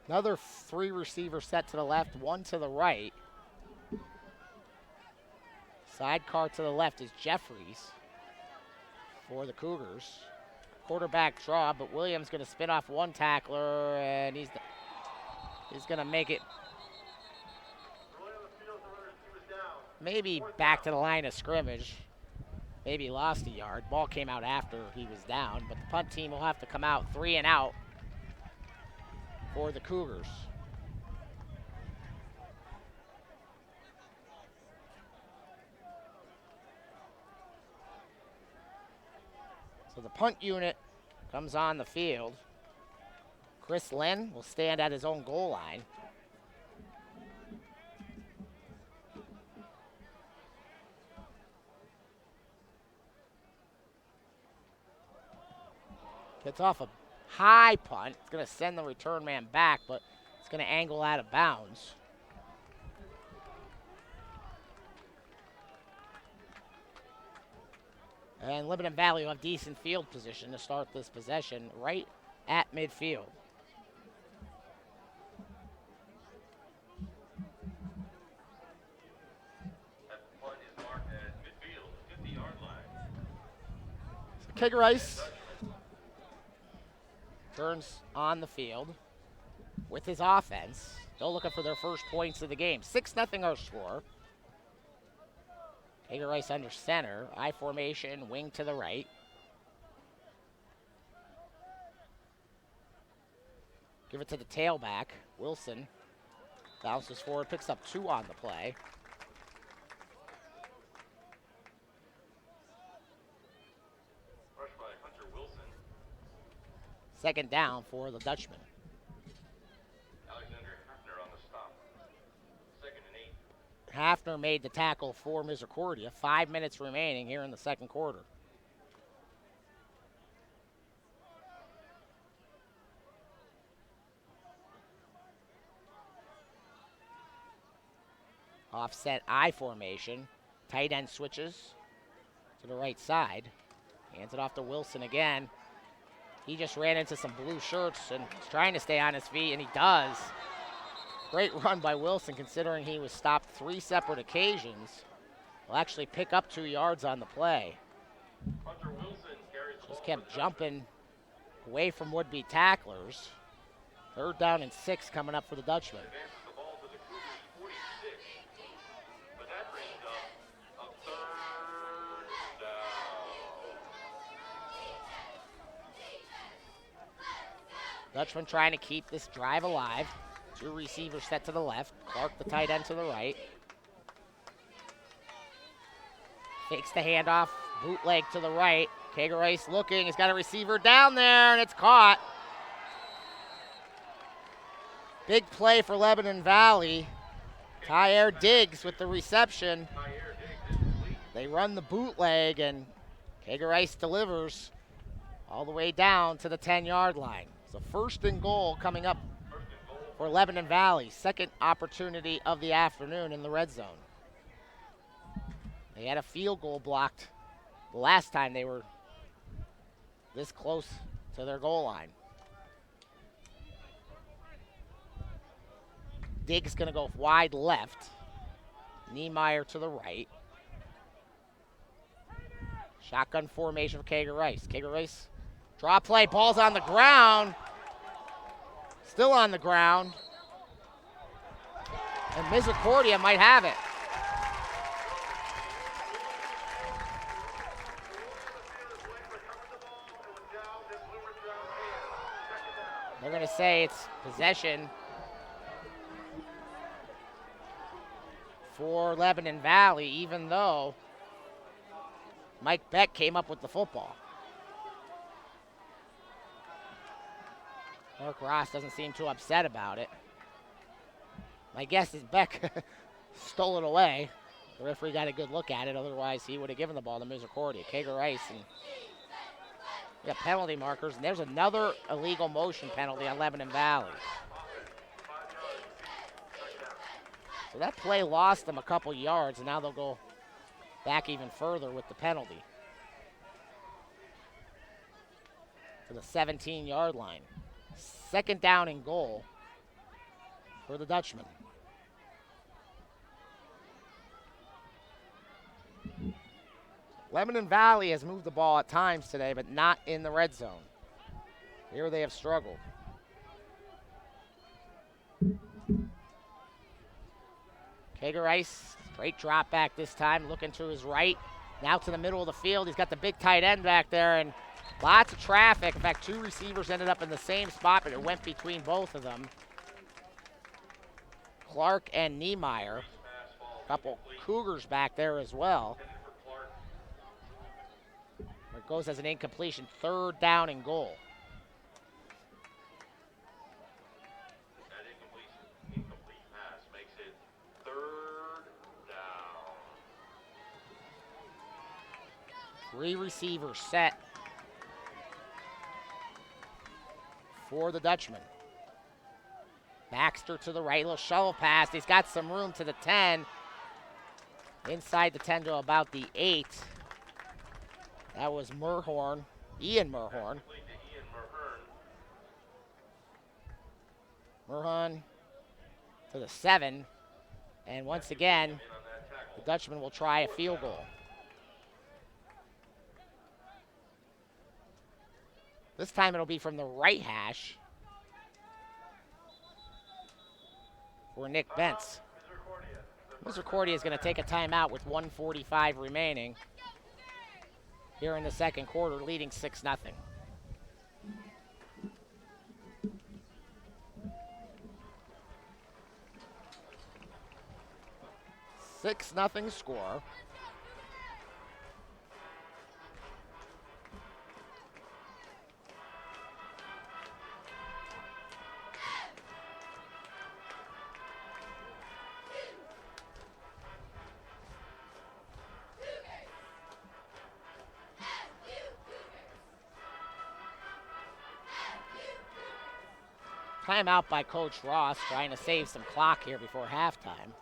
Another 3 receiver set to the left, 1 to the right. Sidecar to the left is Jeffries for the Cougars. Quarterback draw, but Williams going to spin off 1 tackler, and he's going to make it maybe back to the line of scrimmage. Maybe lost a yard. Ball came out after he was down, but the punt team will have to come out 3 and out for the Cougars. So the punt unit comes on the field. Chris Lynn will stand at his own goal line. Gets off a high punt. It's going to send the return man back, but it's going to angle out of bounds. And Lebanon Valley will have decent field position to start this possession right at midfield. That punt is marked at midfield, 50-yard line. Keg Rice turns on the field with his offense. Still looking for their first points of the game. 6-0 our score. Keg Rice under center. I formation, wing to the right. Give it to the tailback, Wilson. Bounces forward, picks up 2 on the play. Rushed by Hunter Wilson. Second down for the Dutchman. Alexander Hafner on the stop. 2nd and 8. Hafner made the tackle for Misericordia. 5 minutes remaining here in the second quarter. Offset I formation. Tight end switches to the right side. Hands it off to Wilson again. He just ran into some blue shirts and is trying to stay on his feet, and he does. Great run by Wilson considering he was stopped 3 separate occasions. Will actually pick up 2 yards on the play. Hunter Wilson carries the Just ball kept for jumping away from would-be tacklers. 3rd down and 6 coming up for the Dutchman. advances the ball to the Cougars, 46. But that brings up a 3rd down. Dutchman trying to keep this drive alive. 2 receivers set to the left. Clark, the tight end, to the right. Fakes the handoff. Bootleg to the right. Keg Rice looking. He's got a receiver down there, and it's caught. Big play for Lebanon Valley. Tyer Diggs with the reception. Tyer Diggs is complete. They run the bootleg, and Keg Rice delivers all the way down to the 10-yard line. So 1st and goal coming up First and goal. for Lebanon Valley. Second opportunity of the afternoon in the red zone. They had a field goal blocked the last time they were this close to their goal line. Diggs going to go wide left. Niemeyer to the right. Shotgun formation for Keg Rice. Keg Rice, draw play, ball's on the ground. Still on the ground. And Misericordia might have it. They're going to say it's possession for Lebanon Valley, even though Mike Beck came up with the football. Mark Ross doesn't seem too upset about it. My guess is Beck stole it away. The referee got a good look at it, otherwise he would have given the ball to Misericordia. Keg Rice, and we got penalty markers, and there's another illegal motion penalty on Lebanon Valley. So that play lost them a couple yards, and now they'll go back even further with the penalty to the 17-yard line. 2nd down and goal for the Dutchman. Lebanon Valley has moved the ball at times today, but not in the red zone. Here they have struggled. Keg Rice, straight drop back this time, looking to his right. Now to the middle of the field. He's got the big tight end back there, and lots of traffic. In fact, 2 receivers ended up in the same spot, but it went between both of them. Clark and Niemeyer. A couple Cougars back there as well. It goes as an incompletion. 3rd down and goal. That incomplete pass makes it 3rd down. 3 receivers set. for the Dutchman. Baxter to the right, little shovel pass. He's got some room to the 10. Inside the 10 to about the 8. That was Merhorn, Ian Merhorn. Merhorn to the 7. And once again, the Dutchman will try a field goal. This time it'll be from the right hash for Nick Bentz. Misericordia is going to take a timeout with 1:45 remaining here in the second quarter, leading 6-0. 6-0 score. Timeout by Coach Ross, trying to save some clock here before halftime.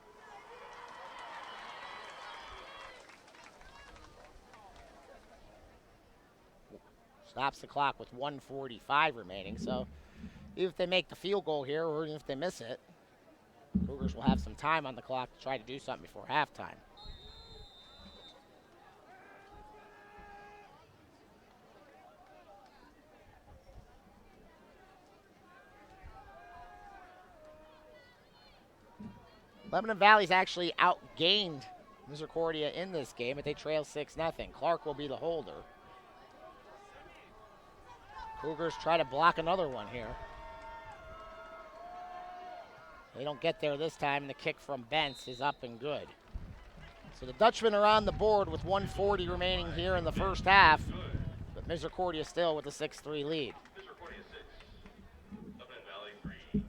Stops the clock with 1:45 remaining, so even if they make the field goal here, or even if they miss it, Cougars will have some time on the clock to try to do something before halftime. Lebanon Valley's actually outgained Misericordia in this game, but they trail 6-0. Clark will be the holder. Cougars try to block another one here. They don't get there this time, and the kick from Bentz is up and good. So the Dutchmen are on the board with 1:40 remaining here in the first half, but Misericordia still with a 6-3 lead. Misericordia 6, Lebanon Valley 3.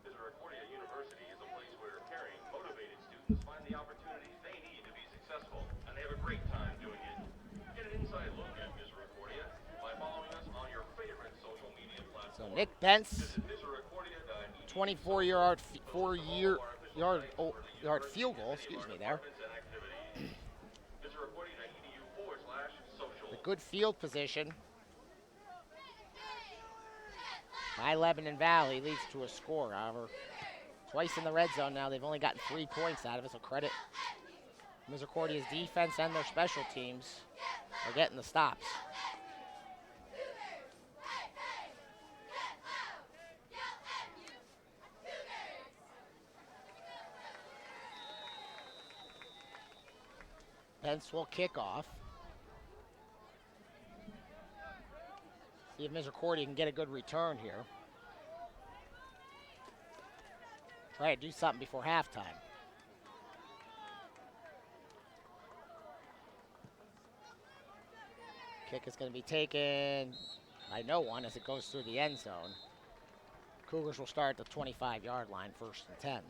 Misericordia University is a place where caring, motivated students find the opportunities they need to be successful, and they have a great time doing it. Get an inside look at Misericordia by following us on your favorite social media So platform. Nick Bentz, Visit misericordia.edu. 24-yard field goal, excuse me there. A good field position by Lebanon Valley leads to a score. However, twice in the red zone now, they've only gotten 3 points out of it, so credit Misericordia's defense and their special teams are getting the stops. Bentz will kick off. See if Misericordia can get a good return here. Try to do something before halftime. Kick is going to be taken by no one as it goes through the end zone. Cougars will start at the 25-yard line, 1st and 10.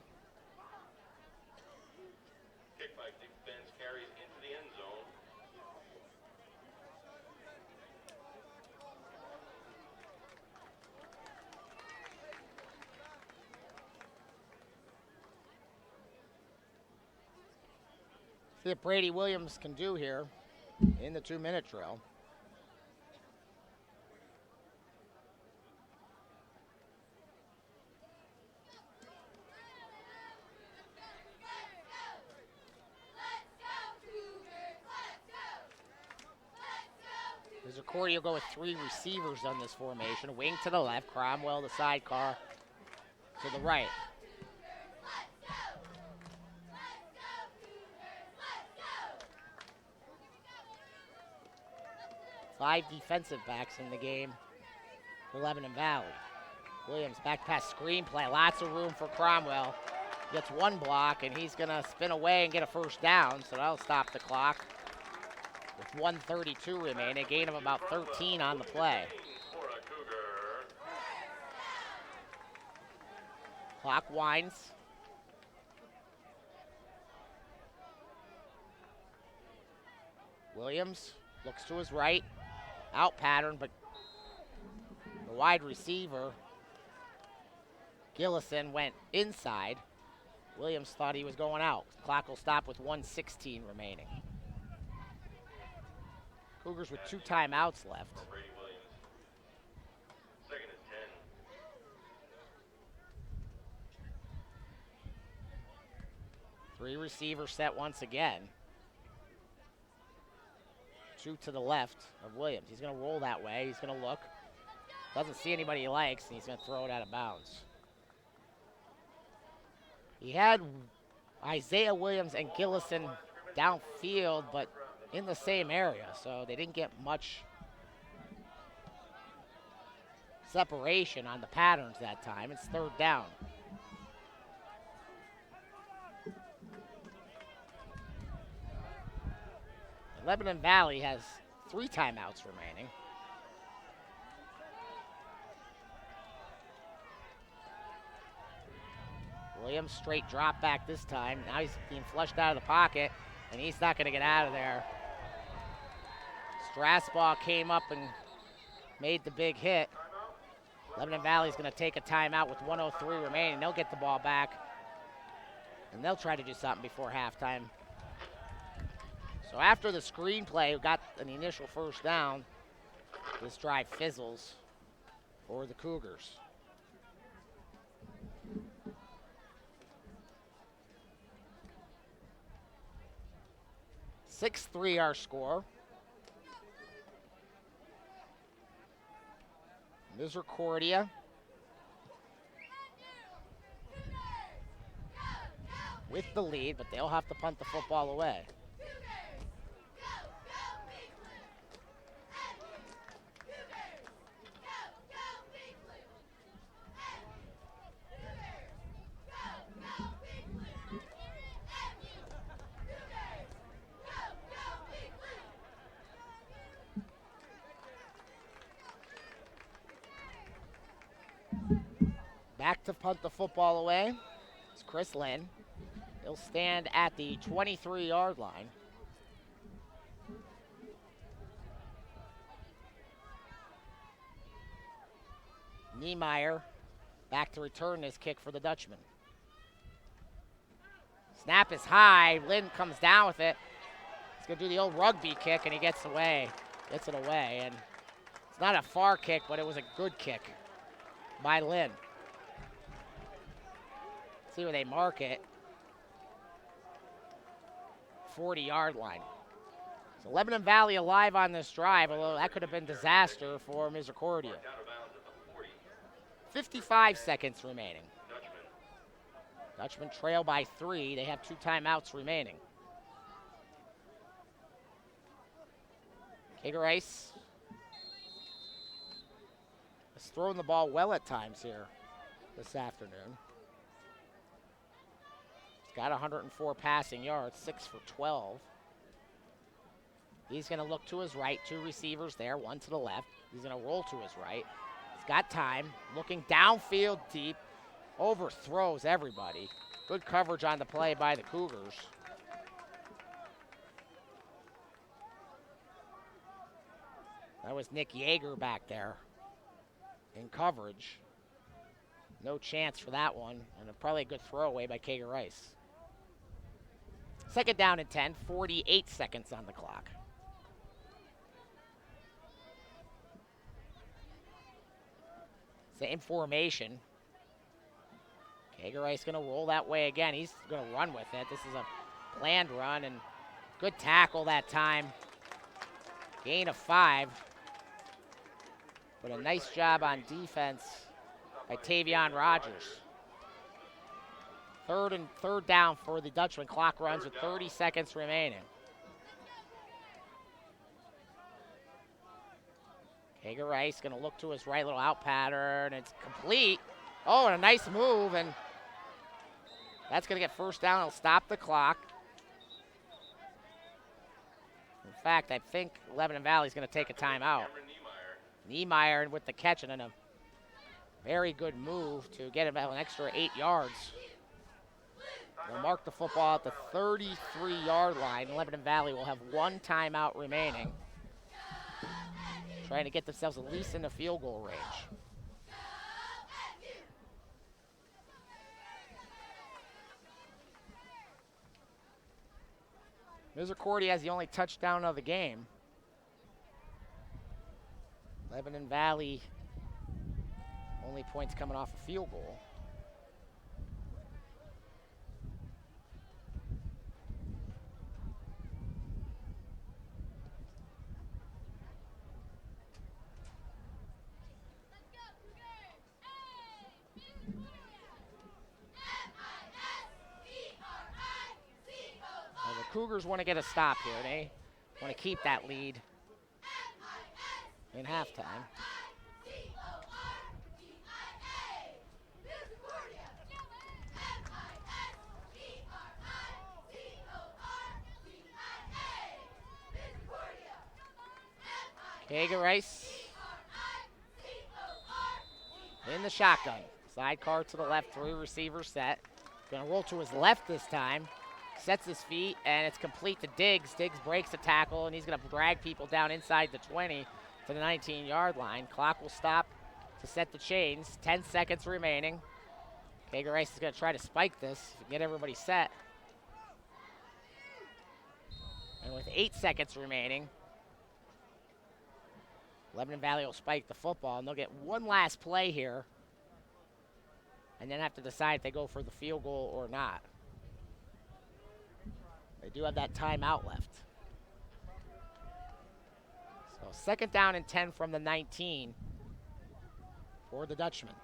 Kick by Nick Bentz carries into the end zone. See what Brady Williams can do here in the 2-minute drill. Misericordia will go with 3 receivers on this formation. Wing to the left, Cromwell the sidecar to the right. Five defensive backs in the game for Lebanon Valley. Williams back pass screenplay. Lots of room for Cromwell. Gets one block, and he's going to spin away and get a first down, so that'll stop the clock. With 1:32 remaining, a gain of about 13 on the play. For a Cougar. Clock winds. Williams looks to his right, out pattern, but the wide receiver, Gillison, went inside. Williams thought he was going out. Clock will stop with 1:16 remaining. Cougars with 2 timeouts left. For Brady Williams. Second and 10. 3 receiver set once again. 2 to the left of Williams. He's going to roll that way. He's going to look. Doesn't see anybody he likes, and he's going to throw it out of bounds. He had Isaiah Williams and Gillison downfield, but in the same area, so they didn't get much separation on the patterns that time. It's 3rd down. Lebanon Valley has 3 timeouts remaining. Williams straight drop back this time. Now he's being flushed out of the pocket, and he's not going to get out of there. Strasbaugh came up and made the big hit. Lebanon Valley's going to take a timeout with 1:03 remaining. They'll get the ball back, and they'll try to do something before halftime. So after the screenplay, we got an initial 1st down. This drive fizzles for the Cougars. 6-3 our score. Misericordia with the lead, but they'll have to punt the football away. Back to punt the football away. It's Chris Lynn. He'll stand at the 23-yard line. Niemeyer back to return this kick for the Dutchman. Snap is high. Lynn comes down with it. He's going to do the old rugby kick, and he gets away. Gets it away. And it's not a far kick, but it was a good kick by Lynn. See where they mark it. 40-yard line. So Lebanon Valley alive on this drive, although that could have been disaster for Misericordia. Down of bounds at the 40. 55 seconds remaining. Dutchman. Dutchman trail by 3. They have 2 timeouts remaining. Kagerice has thrown the ball well at times here this afternoon. Got 104 passing yards, 6 for 12. He's going to look to his right, 2 receivers there, 1 to the left. He's going to roll to his right. He's got time, looking downfield deep, overthrows everybody. Good coverage on the play by the Cougars. That was Nick Yeager back there in coverage. No chance for that one, and probably a good throwaway by Kagerice. 2nd down and 10, 48 seconds on the clock. Same formation. Kagerice going to roll that way again. He's going to run with it. This is a planned run, and good tackle that time. Gain of 5. But a nice job on defense by Tavion Rogers. Third down for the Dutchman. Clock runs with 30 seconds remaining. Kagerice going to look to his right, little out pattern. It's complete. Oh, and a nice move, and that's going to get 1st down. It'll stop the clock. In fact, I think Lebanon Valley is going to take a timeout. Niemeyer with the catch, and a very good move to get him an extra 8 yards. They'll mark the football at the 33-yard line. Lebanon Valley will have one timeout remaining, trying to get themselves at least in the field goal range. Misericordia has the only touchdown of the game. Lebanon Valley, only points coming off a field goal. Well, the Cougars want to get a stop here. They want to keep that lead in halftime. Kaga Rice in the shotgun. Sidecar to the left, 3 receivers set. Gonna roll to his left this time. Sets his feet, and it's complete to Diggs. Diggs breaks the tackle, and he's gonna drag people down inside the 20 to the 19-yard line. Clock will stop to set the chains. 10 seconds remaining. Kaga Rice is gonna try to spike this, get everybody set. And with 8 seconds remaining, Lebanon Valley will spike the football, and they'll get one last play here and then have to decide if they go for the field goal or not. They do have that timeout left. So 2nd down and 10 from the 19 for the Dutchman.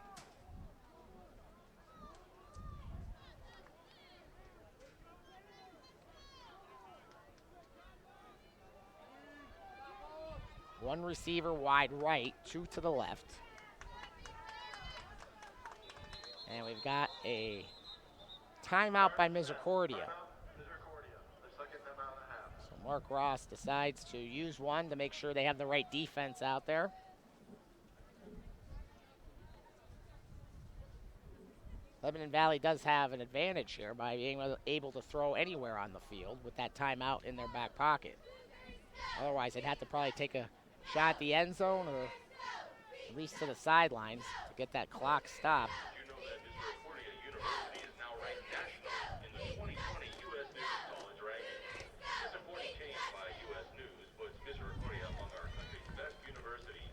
One receiver wide right, 2 to the left. And we've got a timeout by Misericordia. So Mark Ross decides to use one to make sure they have the right defense out there. Lebanon Valley does have an advantage here by being able to throw anywhere on the field with that timeout in their back pocket. Otherwise, they'd have to probably take a shot at the end zone or at least to the sidelines to get that clock stopped. You know that Misericordia University is now ranked national in the 2020 U.S. News College ranking. This important change by U.S. News puts Misericordia among our country's best universities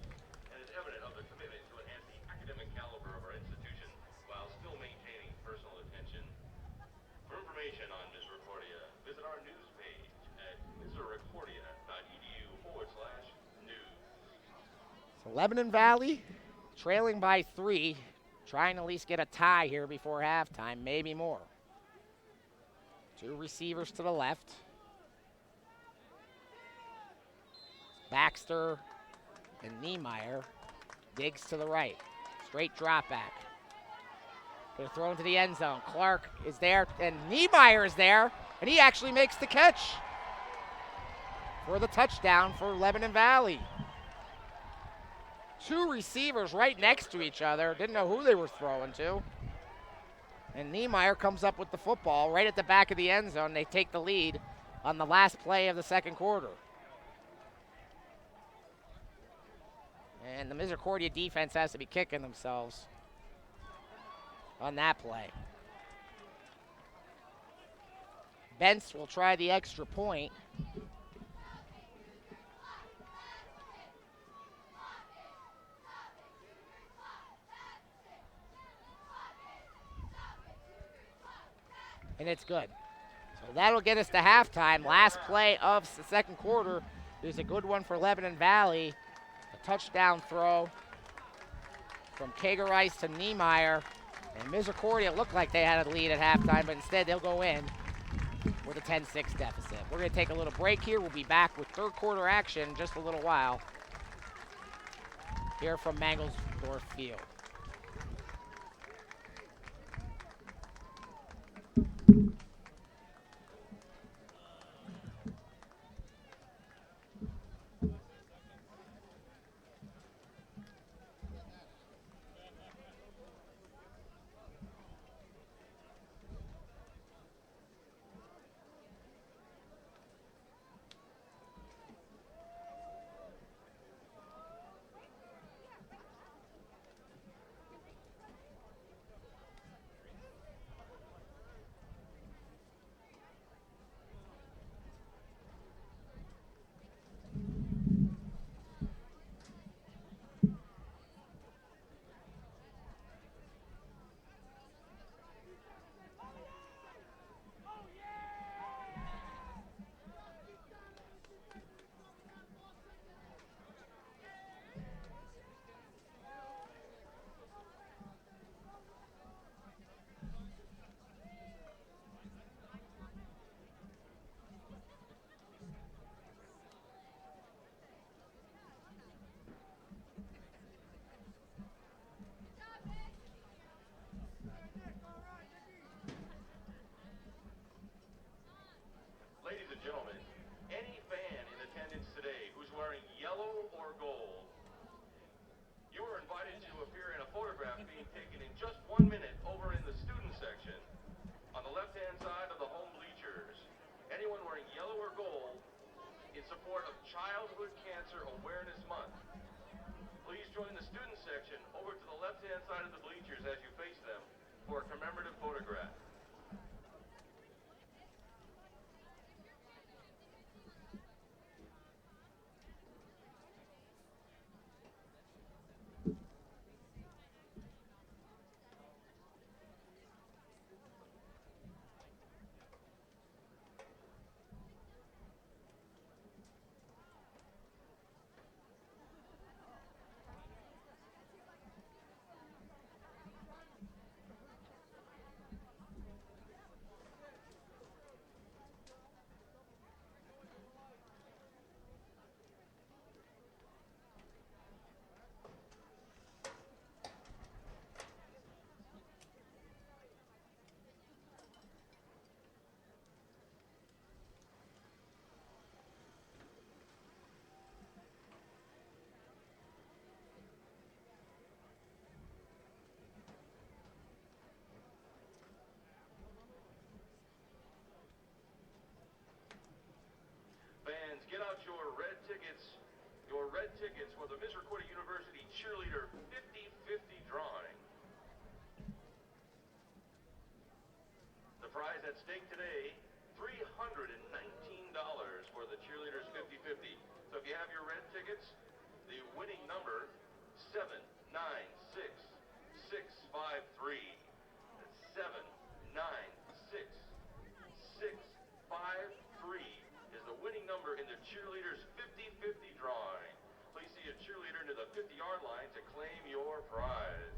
and is evident of the commitment to enhance the academic caliber of our institution while still maintaining personal attention. For information on Misericordia, visit our news page at misericordia.edu/news. So Lebanon Valley trailing by 3, trying to at least get a tie here before halftime, maybe more. 2 receivers to the left. Baxter and Niemeyer. Diggs to the right. Straight drop back. Gonna throw into the end zone. Clark is there, and Niemeyer is there, and he actually makes the catch for the touchdown for Lebanon Valley. 2 receivers right next to each other. Didn't know who they were throwing to. And Niemeyer comes up with the football right at the back of the end zone. They take the lead on the last play of the second quarter. And the Misericordia defense has to be kicking themselves on that play. Bentz will try the extra point. And it's good. So that'll get us to halftime. Last play of the second quarter is a good one for Lebanon Valley. A touchdown throw from Kaga Rice to Niemeyer. And Misericordia looked like they had a lead at halftime, but instead they'll go in with a 10-6 deficit. We're going to take a little break here. We'll be back with third quarter action in just a little while here from Mangelsdorf Field. Childhood Cancer Awareness Month. Please join the student section over to the left-hand side of the bleachers as you face them for a commemorative photograph. Fans, get out your red tickets for the Misericordia University Cheerleader 50-50 drawing. The prize at stake today, $319 for the Cheerleaders 50-50. So if you have your red tickets, the winning number, 796653. That's 796653 is the winning number in the Cheerleaders 50-50 drawing. Please see a cheerleader near the 50-yard line to claim your prize.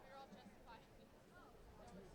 You're all justified. Number 6.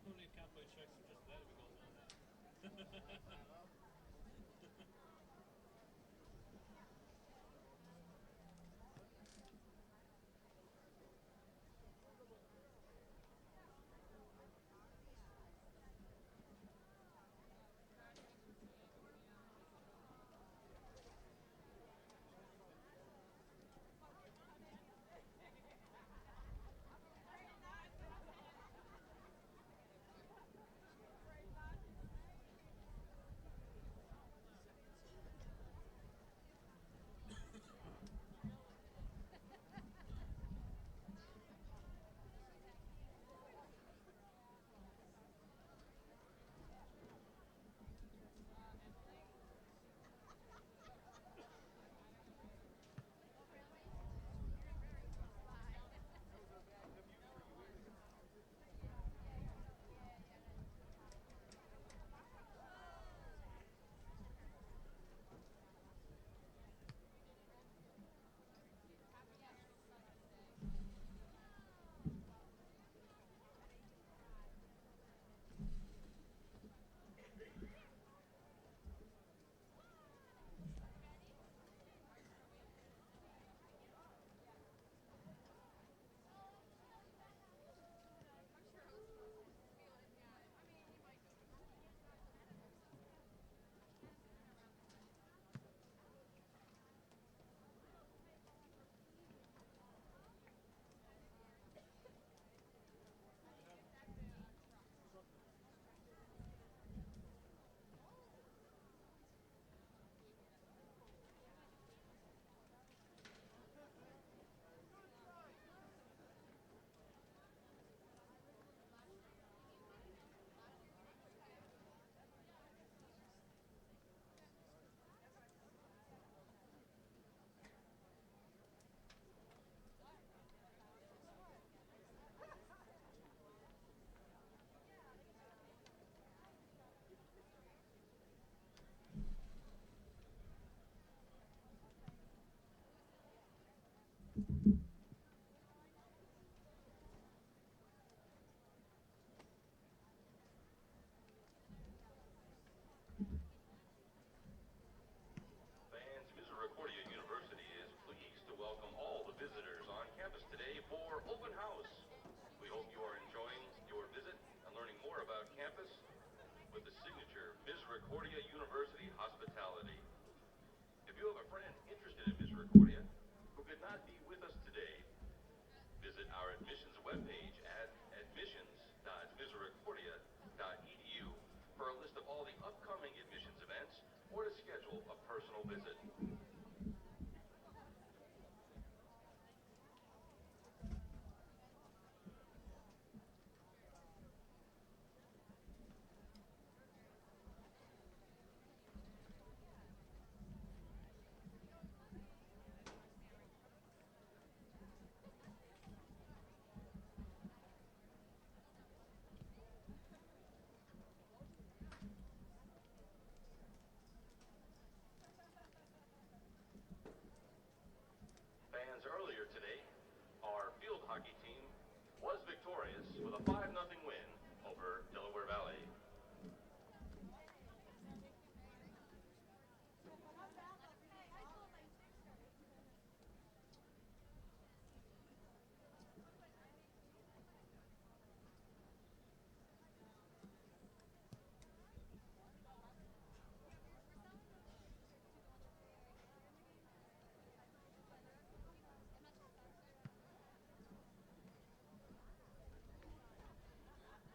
Who need cowboy checks for just that if it goes on that? Misericordia University Hospitality. If you have a friend interested in Misericordia who could not be with us today, visit our admissions webpage at admissions.misericordia.edu for a list of all the upcoming admissions events or to schedule a personal visit. Fans, earlier today, our field hockey team was victorious with a 5-0 win over Delaware Valley.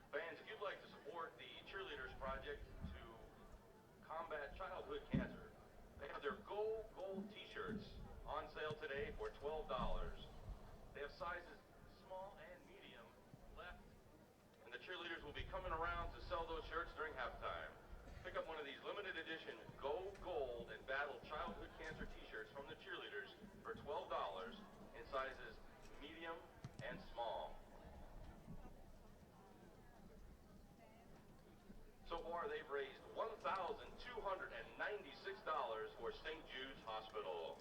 Fans, if you'd like to support the Cheerleaders Project to combat childhood cancer, they have their Go Gold t-shirts on sale today for $12. They have sizes small and medium left, and the cheerleaders will be coming around to sell those shirts during halftime. Pick up one of these limited edition Go Gold and Battle Childhood Cancer t-shirts from the cheerleaders for $12 in sizes medium and small. So far, they've raised $1,296 for St. Jude's Hospital.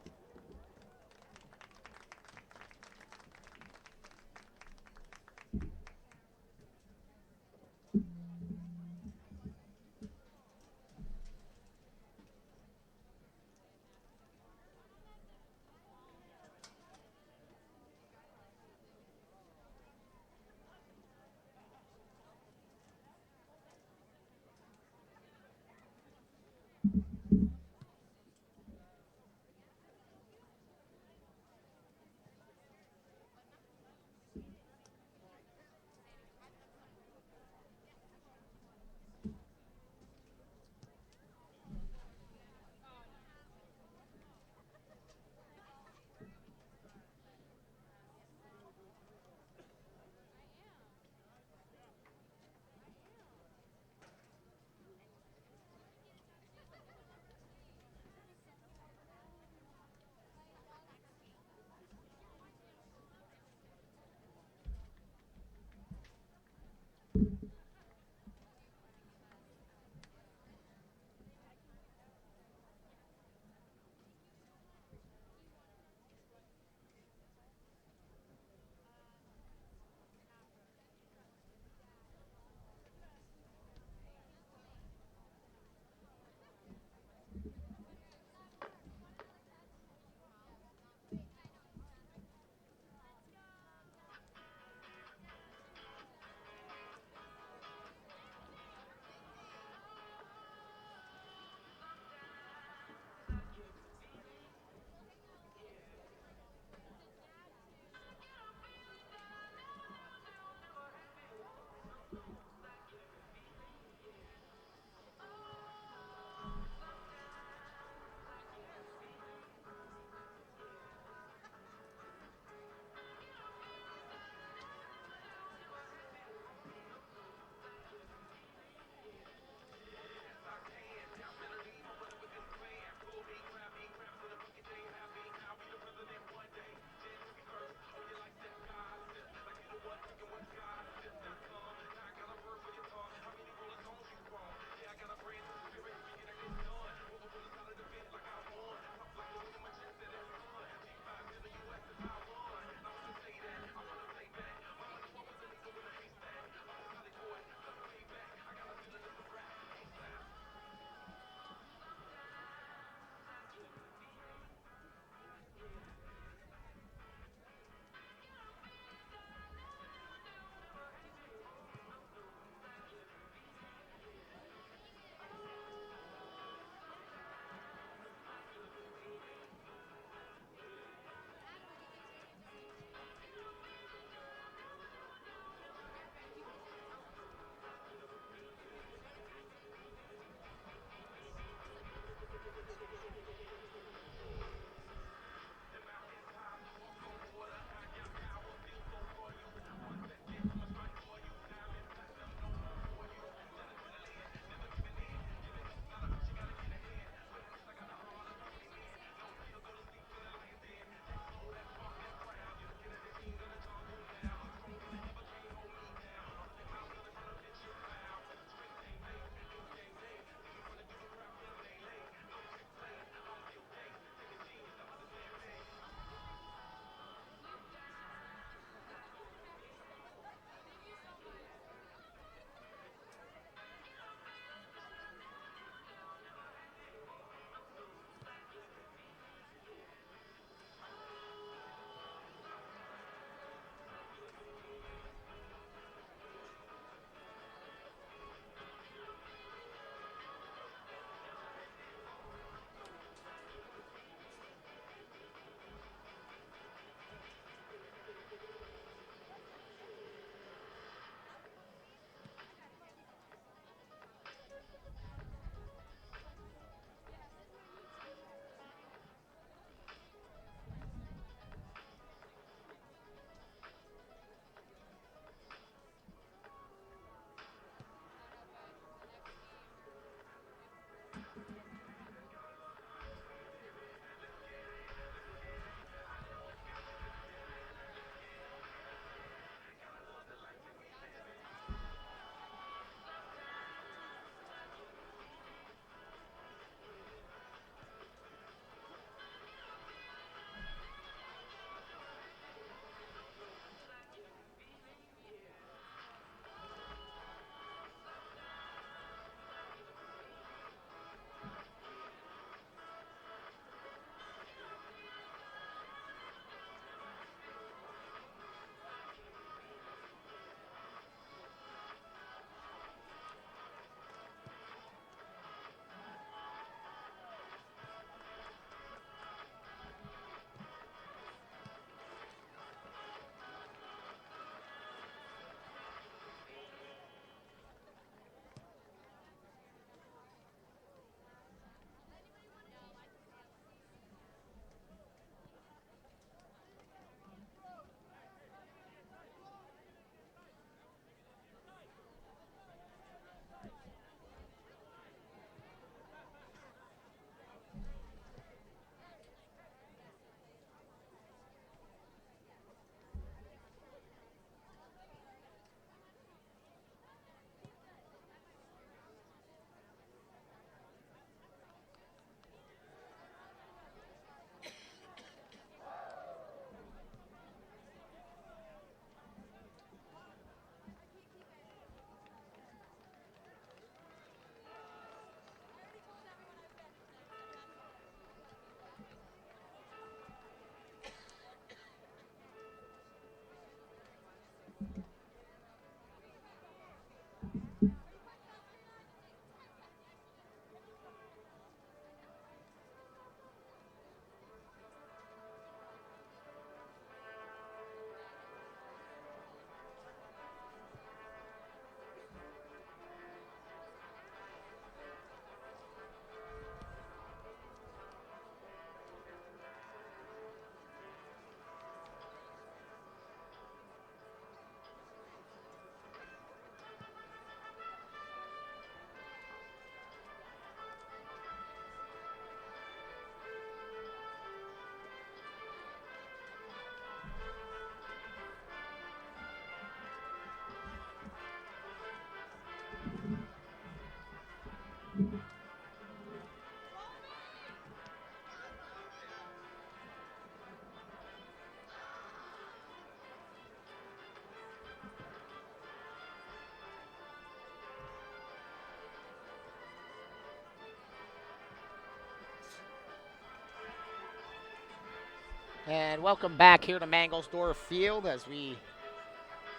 And welcome back here to Mangelsdorf Field as we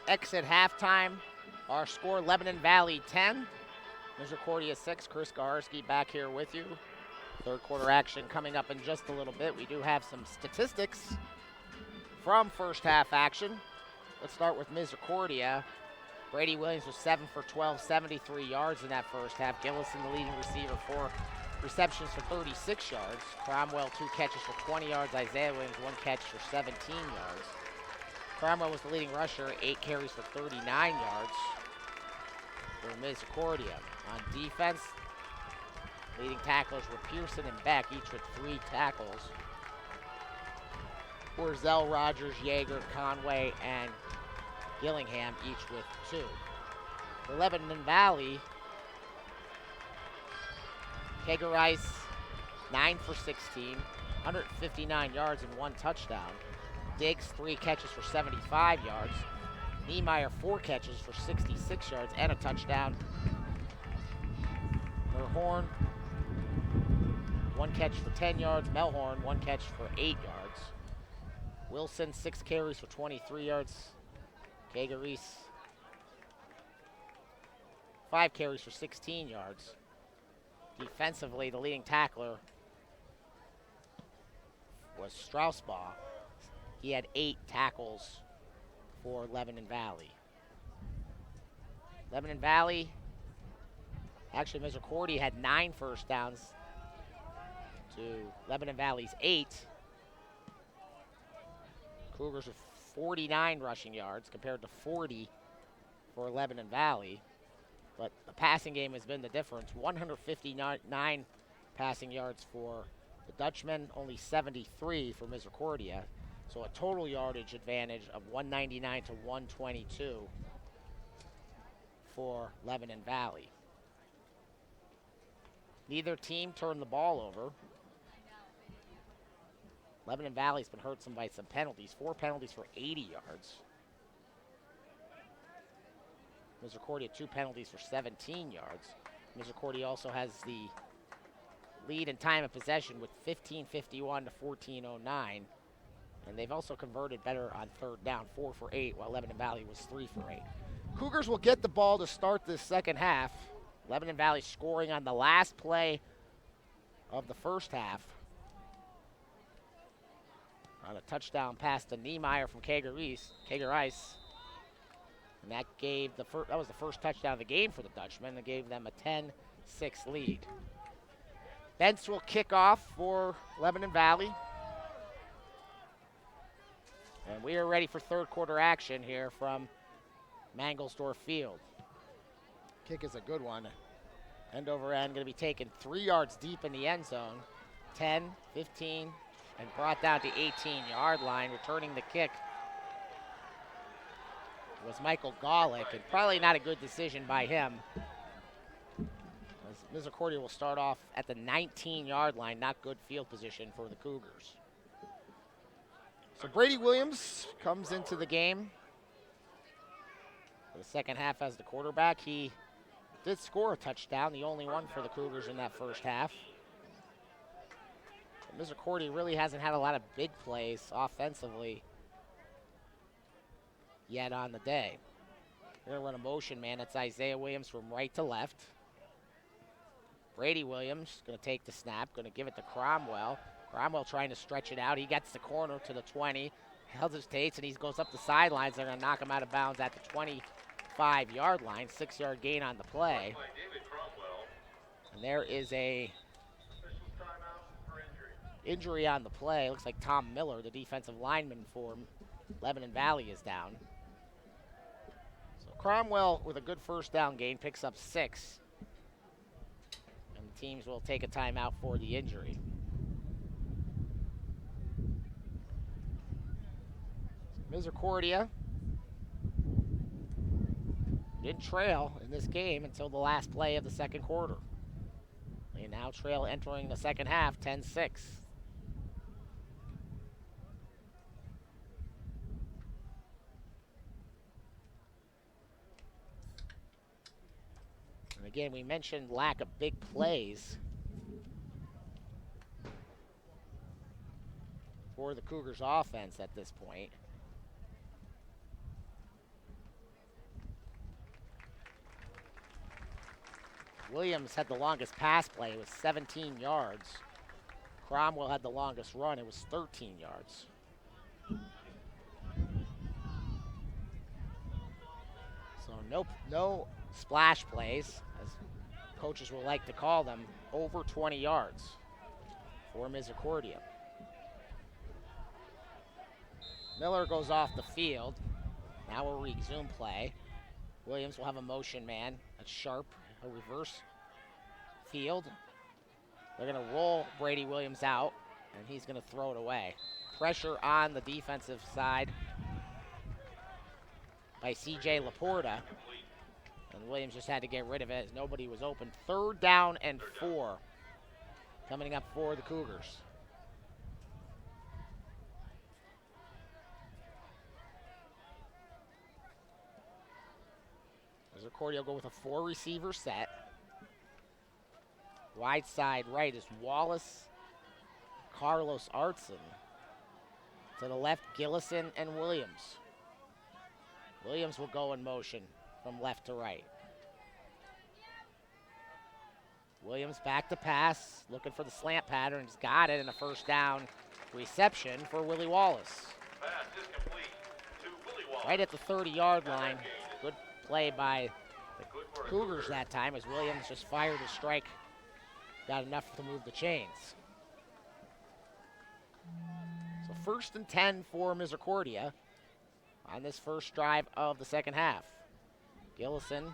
exit halftime. Our score, Lebanon Valley 10, Misericordia 6. Chris Gaharski back here with you. Third quarter action coming up in just a little bit. We do have some statistics from first half action. Let's start with Misericordia. Brady Williams was 7 for 12, 73 yards in that first half. Gillison, the leading receiver, 4 receptions for 36 yards. Cromwell, 2 catches for 20 yards. Isaiah Williams, 1 catch for 17 yards. Cromwell was the leading rusher, 8 carries for 39 yards for Misericordia. On defense, leading tacklers were Pearson and Beck, each with 3 tackles. Orzel, Rogers, Yeager, Conway, and Gillingham, each with 2. For Lebanon Valley, Kager Rice, 9 for 16, 159 yards and 1 touchdown. Diggs, 3 catches for 75 yards. Niemeyer, 4 catches for 66 yards and a touchdown. Merhorn, 1 catch for 10 yards. Melhorn, 1 catch for 8 yards. Wilson, 6 carries for 23 yards. Kager Rice, 5 carries for 16 yards. Defensively, the leading tackler was Strausbaugh. He had 8 tackles for Lebanon Valley. Lebanon Valley, actually Misericordia had 9 first downs to Lebanon Valley's 8. Cougars with 49 rushing yards compared to 40 for Lebanon Valley. But the passing game has been the difference. 159 passing yards for the Dutchmen, only 73 for Misericordia. So a total yardage advantage of 199 to 122 for Lebanon Valley. Neither team turned the ball over. Lebanon Valley's been hurt by some penalties. 4 penalties for 80 yards. Misericordia, 2 penalties for 17 yards. Misericordia also has the lead in time of possession with 15:51 to 14:09. And they've also converted better on third down, 4 for 8, while Lebanon Valley was 3 for 8. Cougars will get the ball to start this second half. Lebanon Valley scoring on the last play of the first half on a touchdown pass to Niemeyer from Kager Rice. And that was the first touchdown of the game for the Dutchmen. It gave them a 10-6 lead. Bentz will kick off for Lebanon Valley. And we are ready for third quarter action here from Mangelsdorf Field. Kick is a good one. End over end, going to be taken 3 yards deep in the end zone. 10, 15, and brought down to 18-yard line. Returning the kick was Michael Golick, and probably not a good decision by him. As Misericordia will start off at the 19-yard line, not good field position for the Cougars. So Brady Williams comes into the game for the second half as the quarterback. He did score a touchdown, the only one for the Cougars in that first half. But Misericordia really hasn't had a lot of big plays offensively yet on the day. They're going to run a motion man. It's Isaiah Williams from right to left. Brady Williams going to take the snap, going to give it to Cromwell. Cromwell trying to stretch it out. He gets the corner to the 20, hesitates, and he goes up the sidelines. They're going to knock him out of bounds at the 25-yard line. 6-yard gain on the play. And there is a injury on the play. Looks like Tom Miller, the defensive lineman for Lebanon Valley, is down. So Cromwell, with a good first down gain, picks up 6. And the teams will take a timeout for the injury. Misericordia did trail in this game until the last play of the second quarter. They now trail entering the second half, 10-6. And again, we mentioned lack of big plays for the Cougars offense at this point. Williams had the longest pass play. It was 17 yards. Cromwell had the longest run. It was 13 yards. So no splash plays, as coaches will like to call them, over 20 yards for Misericordia. Miller goes off the field. Now we'll resume play. Williams will have a motion man. That's sharp, a reverse field. They're going to roll Brady Williams out, and he's going to throw it away. Pressure on the defensive side by C.J. Laporta. And Williams just had to get rid of it as nobody was open. 3rd down and 4 coming up for the Cougars. Misericordia will go with a 4-receiver set. Wide side right is Wallace, Carlos Artson. To the left, Gillison and Williams. Williams will go in motion from left to right. Williams back to pass, looking for the slant pattern. He's got it, and a 1st down reception for Willie Wallace. Pass is complete to Willie Wallace. Right at the 30-yard line. Good play by the Cougars that time as Williams just fired a strike. Got enough to move the chains. So 1st and 10 for Misericordia on this first drive of the second half. Gillison,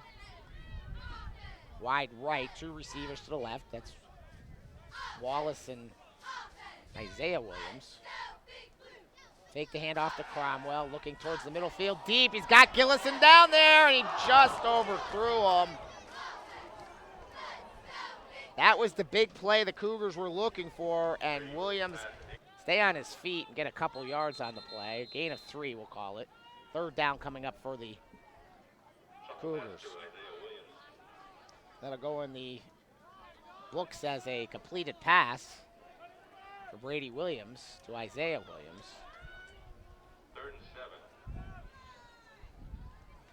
wide right, 2 receivers to the left. That's Wallace and Isaiah Williams. Fake the handoff to Cromwell, looking towards the middle field, deep. He's got Gillison down there, and he just overthrew him. That was the big play the Cougars were looking for, and Williams stay on his feet and get a couple yards on the play. Gain of 3, we'll call it. 3rd down coming up for the Cougars. That'll go in the books as a completed pass for Brady Williams to Isaiah Williams. 3rd and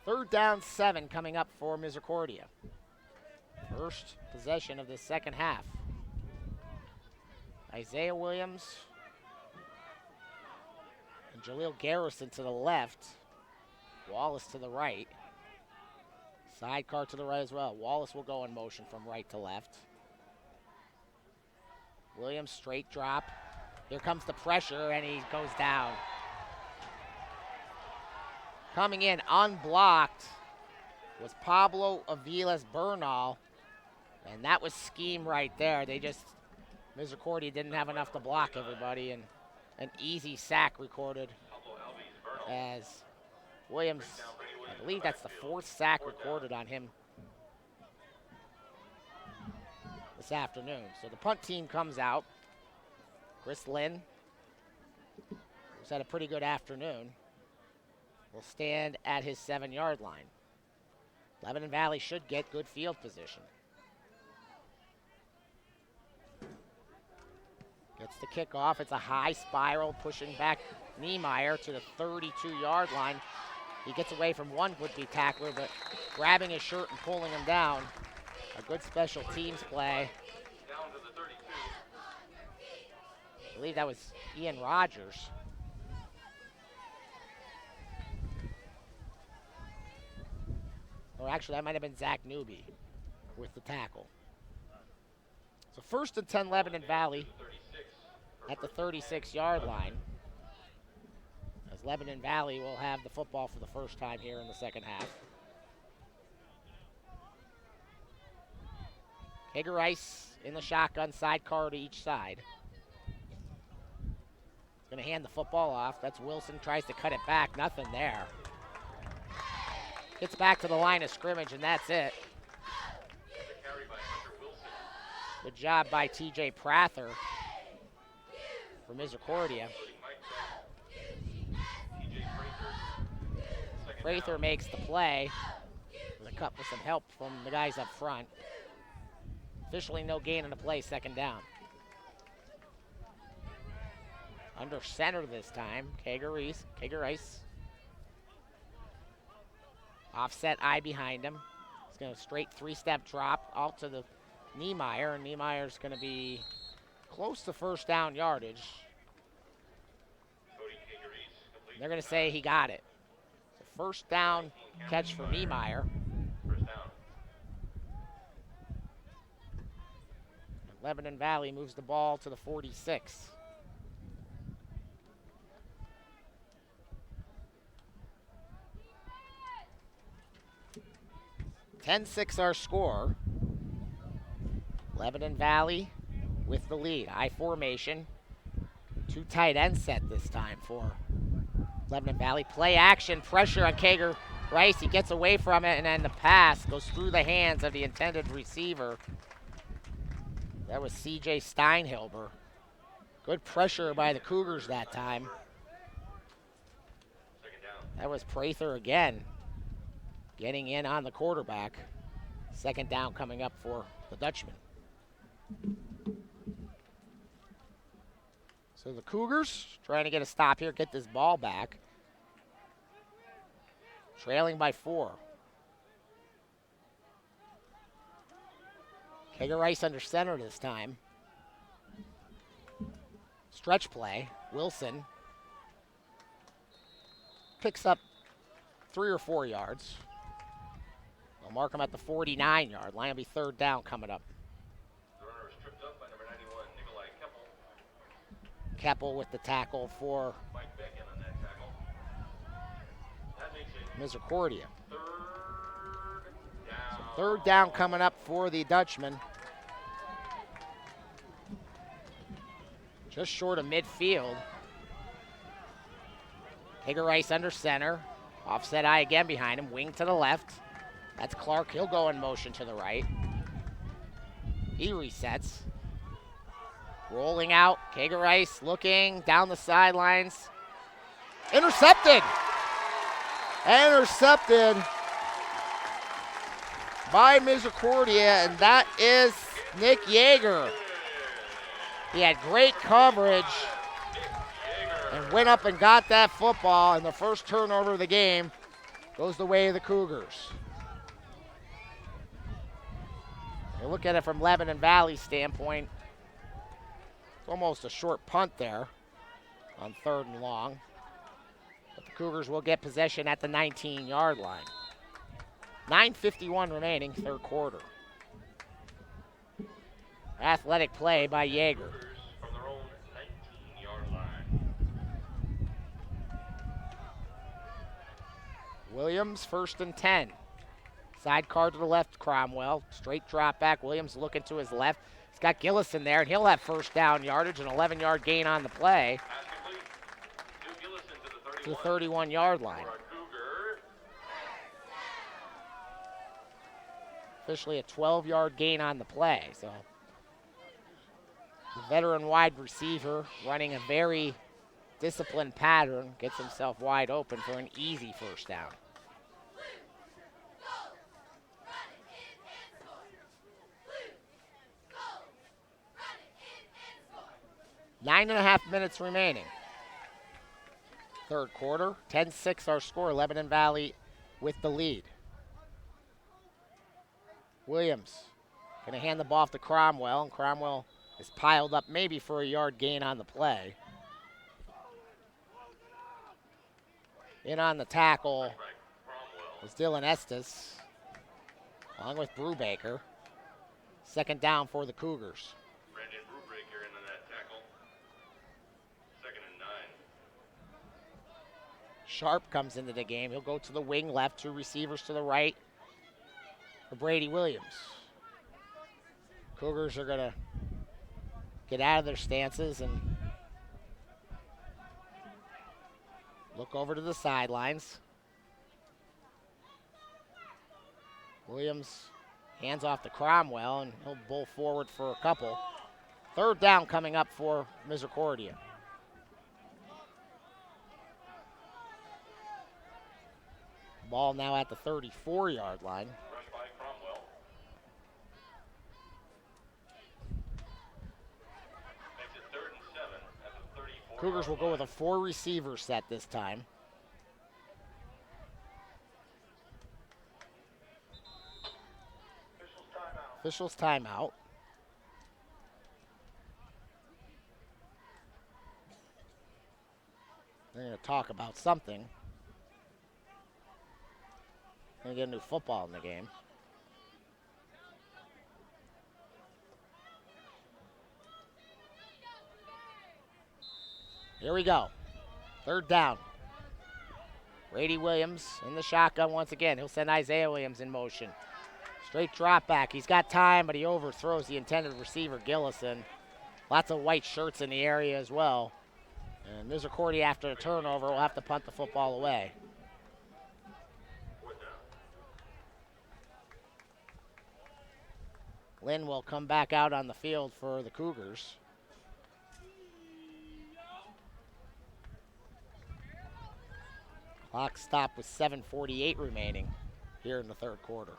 7. 3rd down 7 coming up for Misericordia. First possession of the second half. Isaiah Williams and Jaleel Garrison to the left. Wallace to the right. Sidecar to the right as well. Wallace will go in motion from right to left. Williams straight drop. Here comes the pressure, and he goes down. Coming in unblocked was Pablo Aviles Bernal. And that was scheme right there. Misericordia didn't have enough to block everybody, and an easy sack recorded as Williams, I believe that's the 4th sack recorded on him this afternoon. So the punt team comes out. Chris Lynn, who's had a pretty good afternoon, will stand at his 7-yard line. Lebanon Valley should get good field position. Gets the kickoff. It's a high spiral pushing back Niemeyer to the 32-yard line. He gets away from one would-be tackler, but grabbing his shirt and pulling him down. A good special teams play. Down to the 32. I believe that was Ian Rogers. Or actually, that might have been Zach Newby with the tackle. So 1st and 10 Lebanon Valley at the 36-yard line. As Lebanon Valley will have the football for the first time here in the second half. Hager Rice in the shotgun, sidecar to each side. Going to hand the football off. That's Wilson, tries to cut it back. Nothing there. Gets back to the line of scrimmage, and that's it. Good job by T.J. Prather for Misericordia. Prather makes the play with some help from the guys up front. Officially no gain on the play, 2nd down. Under center this time. Kegerice. Offset eye behind him. He's going to straight 3-step drop out to the Niemeyer, and Niemeyer's going to be close to first down yardage. They're going to say he got it. So first down catch for Niemeyer. First down. Lebanon Valley moves the ball to the 46. (10-6) our score. Lebanon Valley with the lead. I formation. 2 tight end set this time for Lebanon Valley. Play action, pressure on Kager Rice. He gets away from it, and then the pass goes through the hands of the intended receiver. That was C.J. Steinhilber. Good pressure by the Cougars that time. Second down. That was Prather again, getting in on the quarterback. Second down coming up for the Dutchman. So the Cougars trying to get a stop here, get this ball back. Trailing by 4. Kager Rice under center this time. Stretch play. Wilson picks up 3 or 4 yards. They'll mark him at the 49-yard line. It'll be third down coming up. The runner is tripped up by number 91, Nikolai Keppel. Keppel with the tackle for Mike Beckett on that tackle. That makes it Misericordia. third down. Third down coming up for the Dutchman. Just short of midfield. Kager Rice under center. Offset eye again behind him. Wing to the left. That's Clark. He'll go in motion to the right. He resets. Rolling out. Kager Rice looking down the sidelines. Intercepted. Intercepted by Misericordia, and that is Nick Yeager. He had great coverage and went up and got that football, and the first turnover of the game goes the way of the Cougars. You look at it from Lebanon Valley standpoint, it's almost a short punt there on 3rd and long. But the Cougars will get possession at the 19-yard line. 9:51 remaining, third quarter. Athletic play by Yeager. From their own 19-yard line. Williams, 1st and 10. Sidecar to the left, Cromwell. Straight drop back. Williams looking to his left. He's got Gillison there, and he'll have first down yardage, an 11-yard gain on the play Pass complete to Gillison to the 31-yard line. For a Cougar. Officially a 12-yard gain on the play. So the veteran wide receiver running a very disciplined pattern gets himself wide open for an easy first down. Nine and a half minutes remaining. Third quarter, 10-6 our score. Lebanon Valley with the lead. Williams going to hand the ball off to Cromwell, and Cromwell is piled up maybe for a yard gain on the play. In on the tackle was Dylan Estes, along with Brubaker. Second down for the Cougars. Brandon Brubaker into that tackle. 2nd and 9. Sharp comes into the game. He'll go to the wing left, 2 receivers to the right for Brady Williams. Cougars are going to get out of their stances and look over to the sidelines. Williams hands off to Cromwell, and he'll bowl forward for a couple. Third down coming up for Misericordia. Ball now at the 34-yard line. Rush by Cromwell. Makes it 3rd and 7 at the 34-yard Cougars will go with a 4-receiver set this time. Officials timeout. They're going to talk about something. Going to get a new football in the game. Here we go. 3rd down. Brady Williams in the shotgun once again. He'll send Isaiah Williams in motion. Straight drop back. He's got time, but he overthrows the intended receiver, Gillison. Lots of white shirts in the area as well. And Misericordia, after a turnover, will have to punt the football away. Lynn will come back out on the field for the Cougars. Clock stopped with 7:48 remaining here in the 3rd quarter.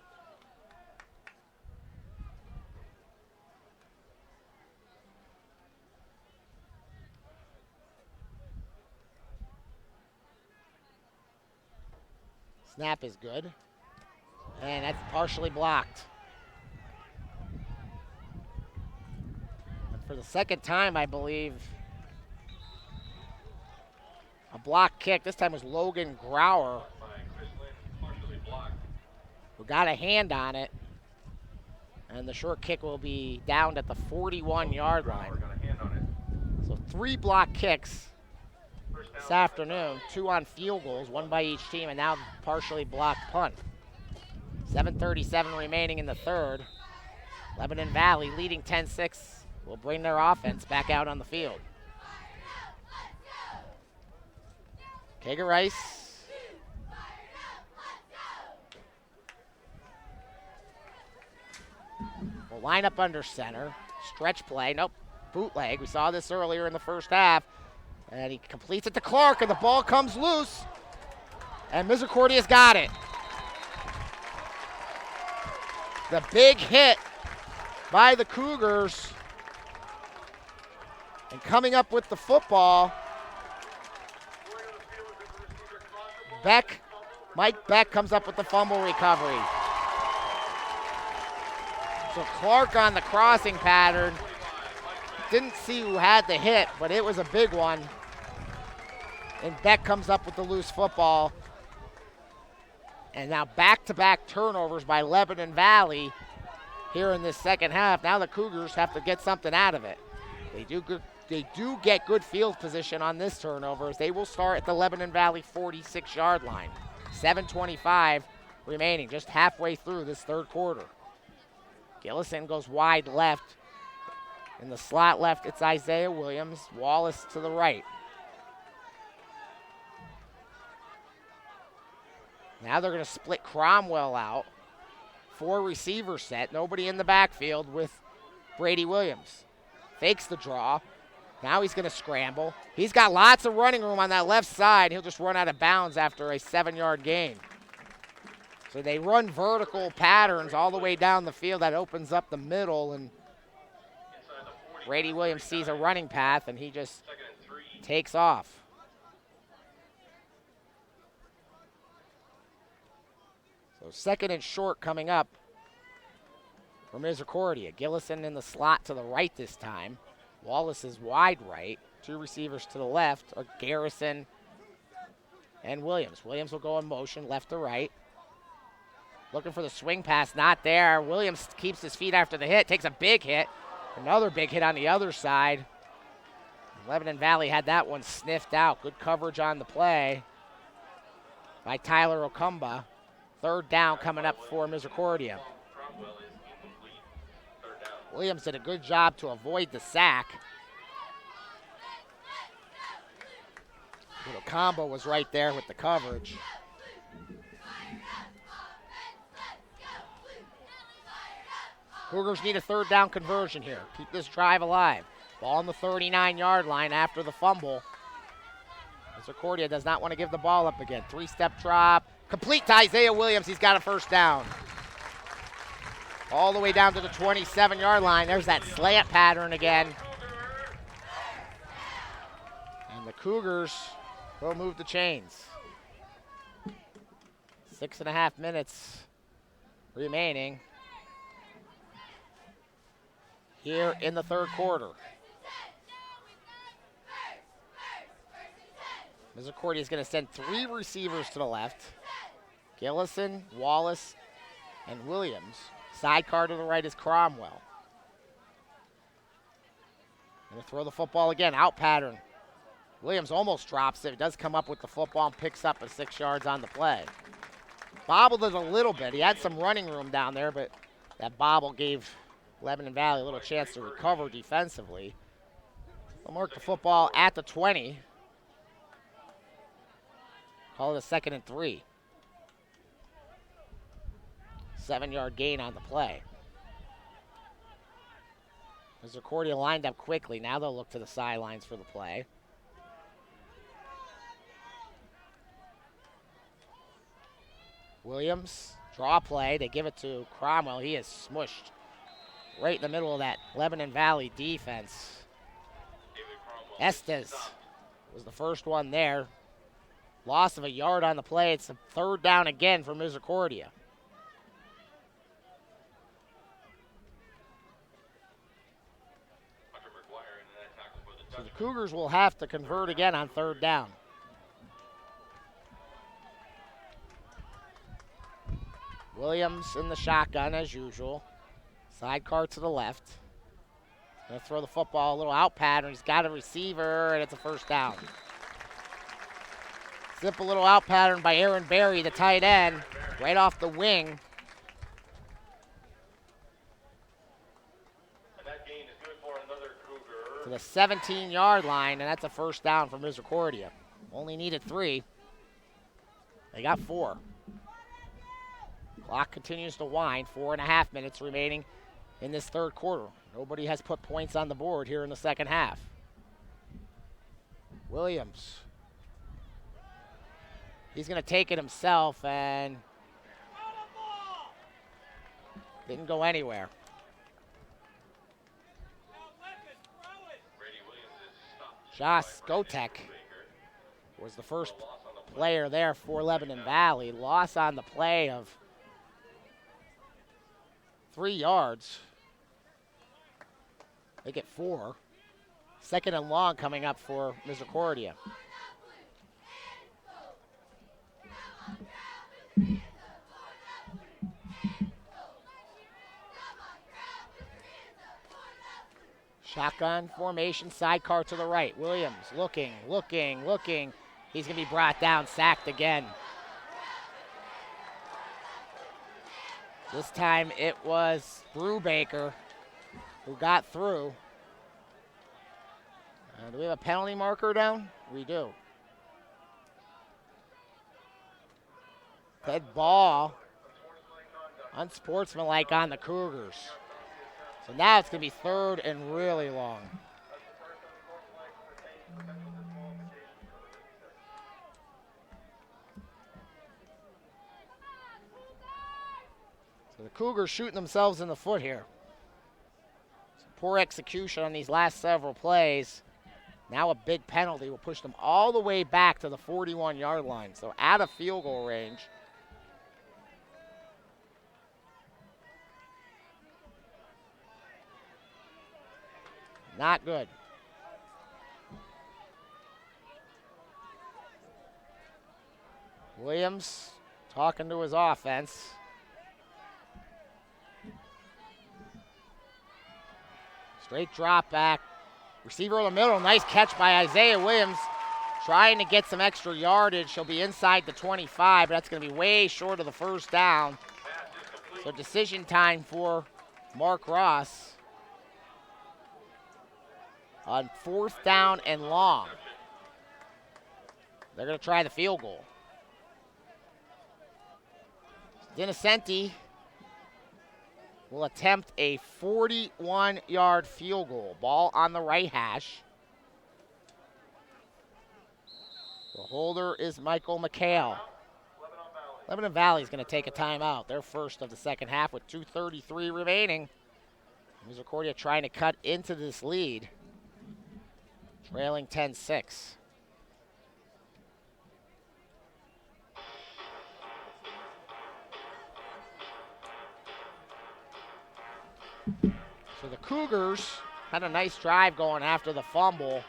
Snap is good. And that's partially blocked. And for the second time, I believe, a block kick. This time was Logan Grauer, who got a hand on it. And the short kick will be downed at the 41-yard line. So 3 block kicks this afternoon, 2 on field goals, 1 by each team, and now partially blocked punt. 7:37 remaining in the 3rd. Lebanon Valley leading 10-6 will bring their offense back out on the field. Kager Rice. Will line up under center. Stretch play. Nope. Bootleg. We saw this earlier in the first half. And he completes it to Clark, and the ball comes loose. And Misericordia's got it. The big hit by the Cougars. And coming up with the football, Mike Beck comes up with the fumble recovery. So Clark on the crossing pattern. Didn't see who had the hit, but it was a big one. And Beck comes up with the loose football. And now back-to-back turnovers by Lebanon Valley here in this second half. Now the Cougars have to get something out of it. They do get good field position on this turnover, as they will start at the Lebanon Valley 46-yard line. 7:25 remaining, just halfway through this 3rd quarter. Gillison goes wide left. In the slot left, it's Isaiah Williams. Wallace to the right. Now they're going to split Cromwell out. 4-receiver set. Nobody in the backfield with Brady Williams. Fakes the draw. Now he's going to scramble. He's got lots of running room on that left side. He'll just run out of bounds after a 7-yard gain. So they run vertical patterns all the way down the field. That opens up the middle, and Brady Williams sees a running path, and he just takes off. So 2nd and short coming up for Misericordia. Gillison in the slot to the right this time. Wallace is wide right. 2 receivers to the left are Garrison and Williams. Williams will go in motion left to right. Looking for the swing pass, not there. Williams keeps his feet after the hit, takes a big hit. Another big hit on the other side. Lebanon Valley had that one sniffed out. Good coverage on the play by Tyler Okumba. 3rd down coming up for Misericordia. Williams did a good job to avoid the sack. Little combo was right there with the coverage. Cougars need a 3rd down conversion here. Keep this drive alive. Ball on the 39-yard line after the fumble. Misericordia does not want to give the ball up again. 3-step drop. Complete to Isaiah Williams. He's got a 1st down. All the way down to the 27-yard line. There's that slant pattern again. And Cougars will move the chains. 6.5 minutes remaining here in the third quarter. Misericordia is going to send 3 receivers to the left. Gillison, Wallace, and Williams. Sidecar to the right is Cromwell. Going to throw the football again, out pattern. Williams almost drops it. He does come up with the football and picks up a 6 yards on the play. Bobbled it a little bit. He had some running room down there, but that bobble gave Lebanon Valley a little chance to recover defensively. They'll mark the football at the 20. Call it a 2nd and 3. 7-yard gain on the play. Misericordia lined up quickly. Now they'll look to the sidelines for the play. Williams, draw play. They give it to Cromwell. He is smushed right in the middle of that Lebanon Valley defense. Estes was the first one there. Loss of a yard on the play. It's a 3rd down again for Misericordia. So the Cougars will have to convert again on 3rd down. Williams in the shotgun as usual. Sidecar to the left. Going to throw the football, a little out pattern. He's got a receiver, and it's a 1st down. Simple little out pattern by Aaron Berry, the tight end, right off the wing. And that gain is good for another Cougar. To the 17-yard line, and that's a 1st down for Misericordia. Only needed 3. They got 4. Clock continues to wind. 4.5 minutes remaining in this third quarter. Nobody has put points on the board here in the second half. Williams. He's going to take it himself and didn't go anywhere. Josh Gotek was the first player there for Lebanon Valley. Loss on the play of 3 yards. They get 4. 2nd and long coming up for Misericordia. Shotgun formation, sidecar to the right. Williams looking. He's going to be brought down, sacked again. This time it was Brubaker who got through. Do we have a penalty marker down? We do. Dead ball. Unsportsmanlike on the Cougars. So now it's going to be 3rd and really long. So the Cougars shooting themselves in the foot here. Poor execution on these last several plays. Now a big penalty will push them all the way back to the 41-yard line. So out of field goal range. Not good. Williams talking to his offense. Straight drop back. Receiver in the middle. Nice catch by Isaiah Williams. Trying to get some extra yardage. He'll be inside the 25, but that's going to be way short of the 1st down. So decision time for Mark Ross on 4th down and long. They're going to try the field goal. Dinacenti will attempt a 41-yard field goal. Ball on the right hash. The holder is Michael McHale. Lebanon Valley is going to take a timeout. Their first of the second half with 2:33 remaining. Misericordia trying to cut into this lead. Trailing 10-6. So the Cougars had a nice drive going after the fumble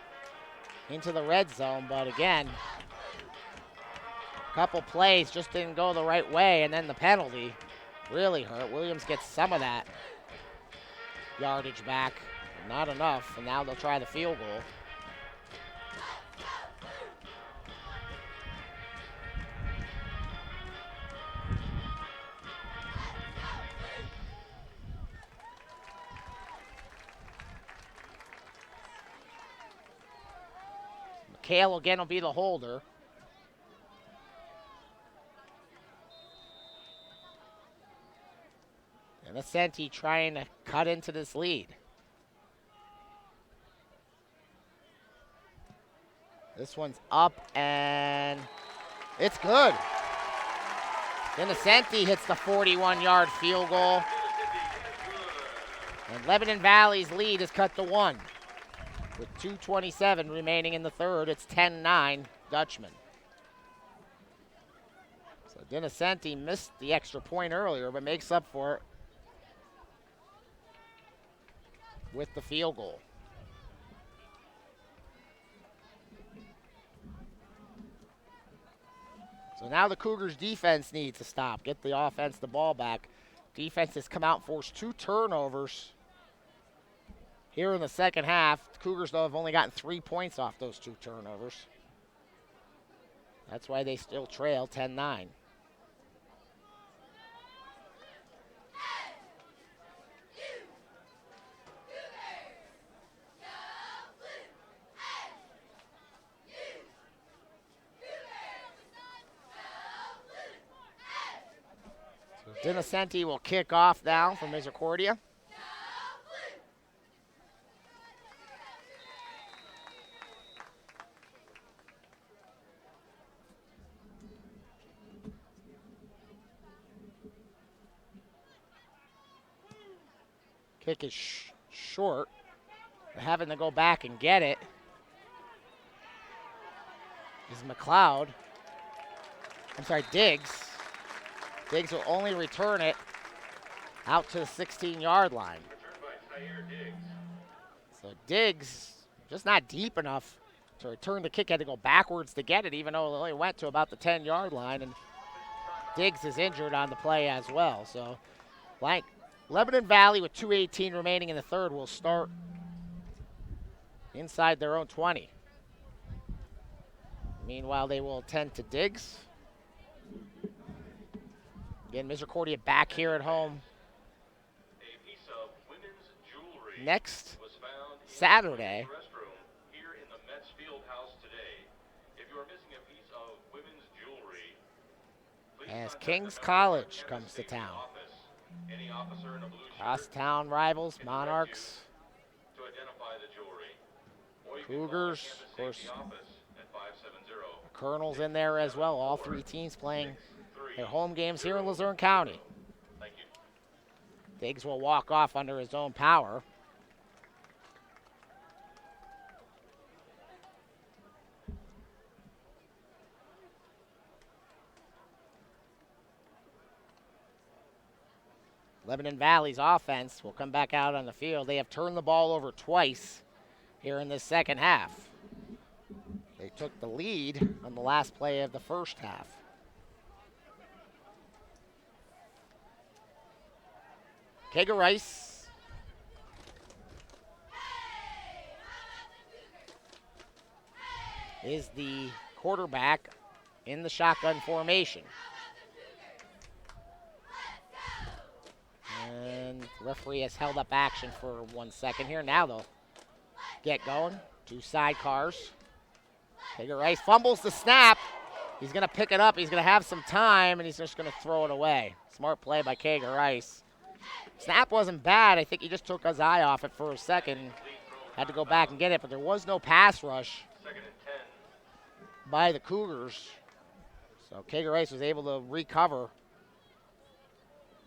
into the red zone, but again, a couple plays just didn't go the right way, and then the penalty really hurt. Williams gets some of that yardage back, not enough, and now they'll try the field goal. McHale again will be the holder. And Ascenti trying to cut into this lead. This one's up and it's good. Ascenti hits the 41-yard field goal. And Lebanon Valley's lead is cut to 1. With 2:27 remaining in the third, it's 10-9 Dutchman. So Ascenti missed the extra point earlier, but makes up for it with the field goal. So now the Cougars defense needs to stop, get the offense the ball back. Defense has come out, forced 2 turnovers here in the second half. The Cougars, though, have only gotten 3 points off those 2 turnovers. That's why they still trail 10-9. Ascenti will kick off now for Misericordia. Kick is short. They're having to go back and get it. Is McLeod. I'm sorry, Diggs. Diggs will only return it out to the 16-yard line. So Diggs just not deep enough to return the kick. Had to go backwards to get it, even though it only went to about the 10-yard line. And Diggs is injured on the play as well. So like Lebanon Valley with 2:18 remaining in the third will start inside their own 20. Meanwhile, they will attend to Diggs. Again, Misericordia back here at home A piece of women's jewelry next was found in Saturday. the restroom here in the Mets field house today. If you are missing a piece of women's jewelry, please As contact King's the College Campus comes to Safety town. Office. Any officer in a blue shirt Crosstown rivals, can direct Monarchs, you to identify the jewelry. Or you can Cougars, call the of course. Campus Safety Office at 570 Colonel's in there as well. All 3 teams playing 3. their home games here in Luzerne County. Thank you. Diggs will walk off under his own power. Lebanon Valley's offense will come back out on the field. They have turned the ball over twice here in the second half. They took the lead on the last play of the first half. Kager Rice is the quarterback in the shotgun formation. And the referee has held up action for 1 second here. Now they'll get going. 2 sidecars. Kager Rice fumbles the snap. He's going to pick it up. He's going to have some time, and he's just going to throw it away. Smart play by Kager Rice. Snap wasn't bad. I think he just took his eye off it for a second. Had to go back and get it, but there was no pass rush by the Cougars. So Kager Rice was able to recover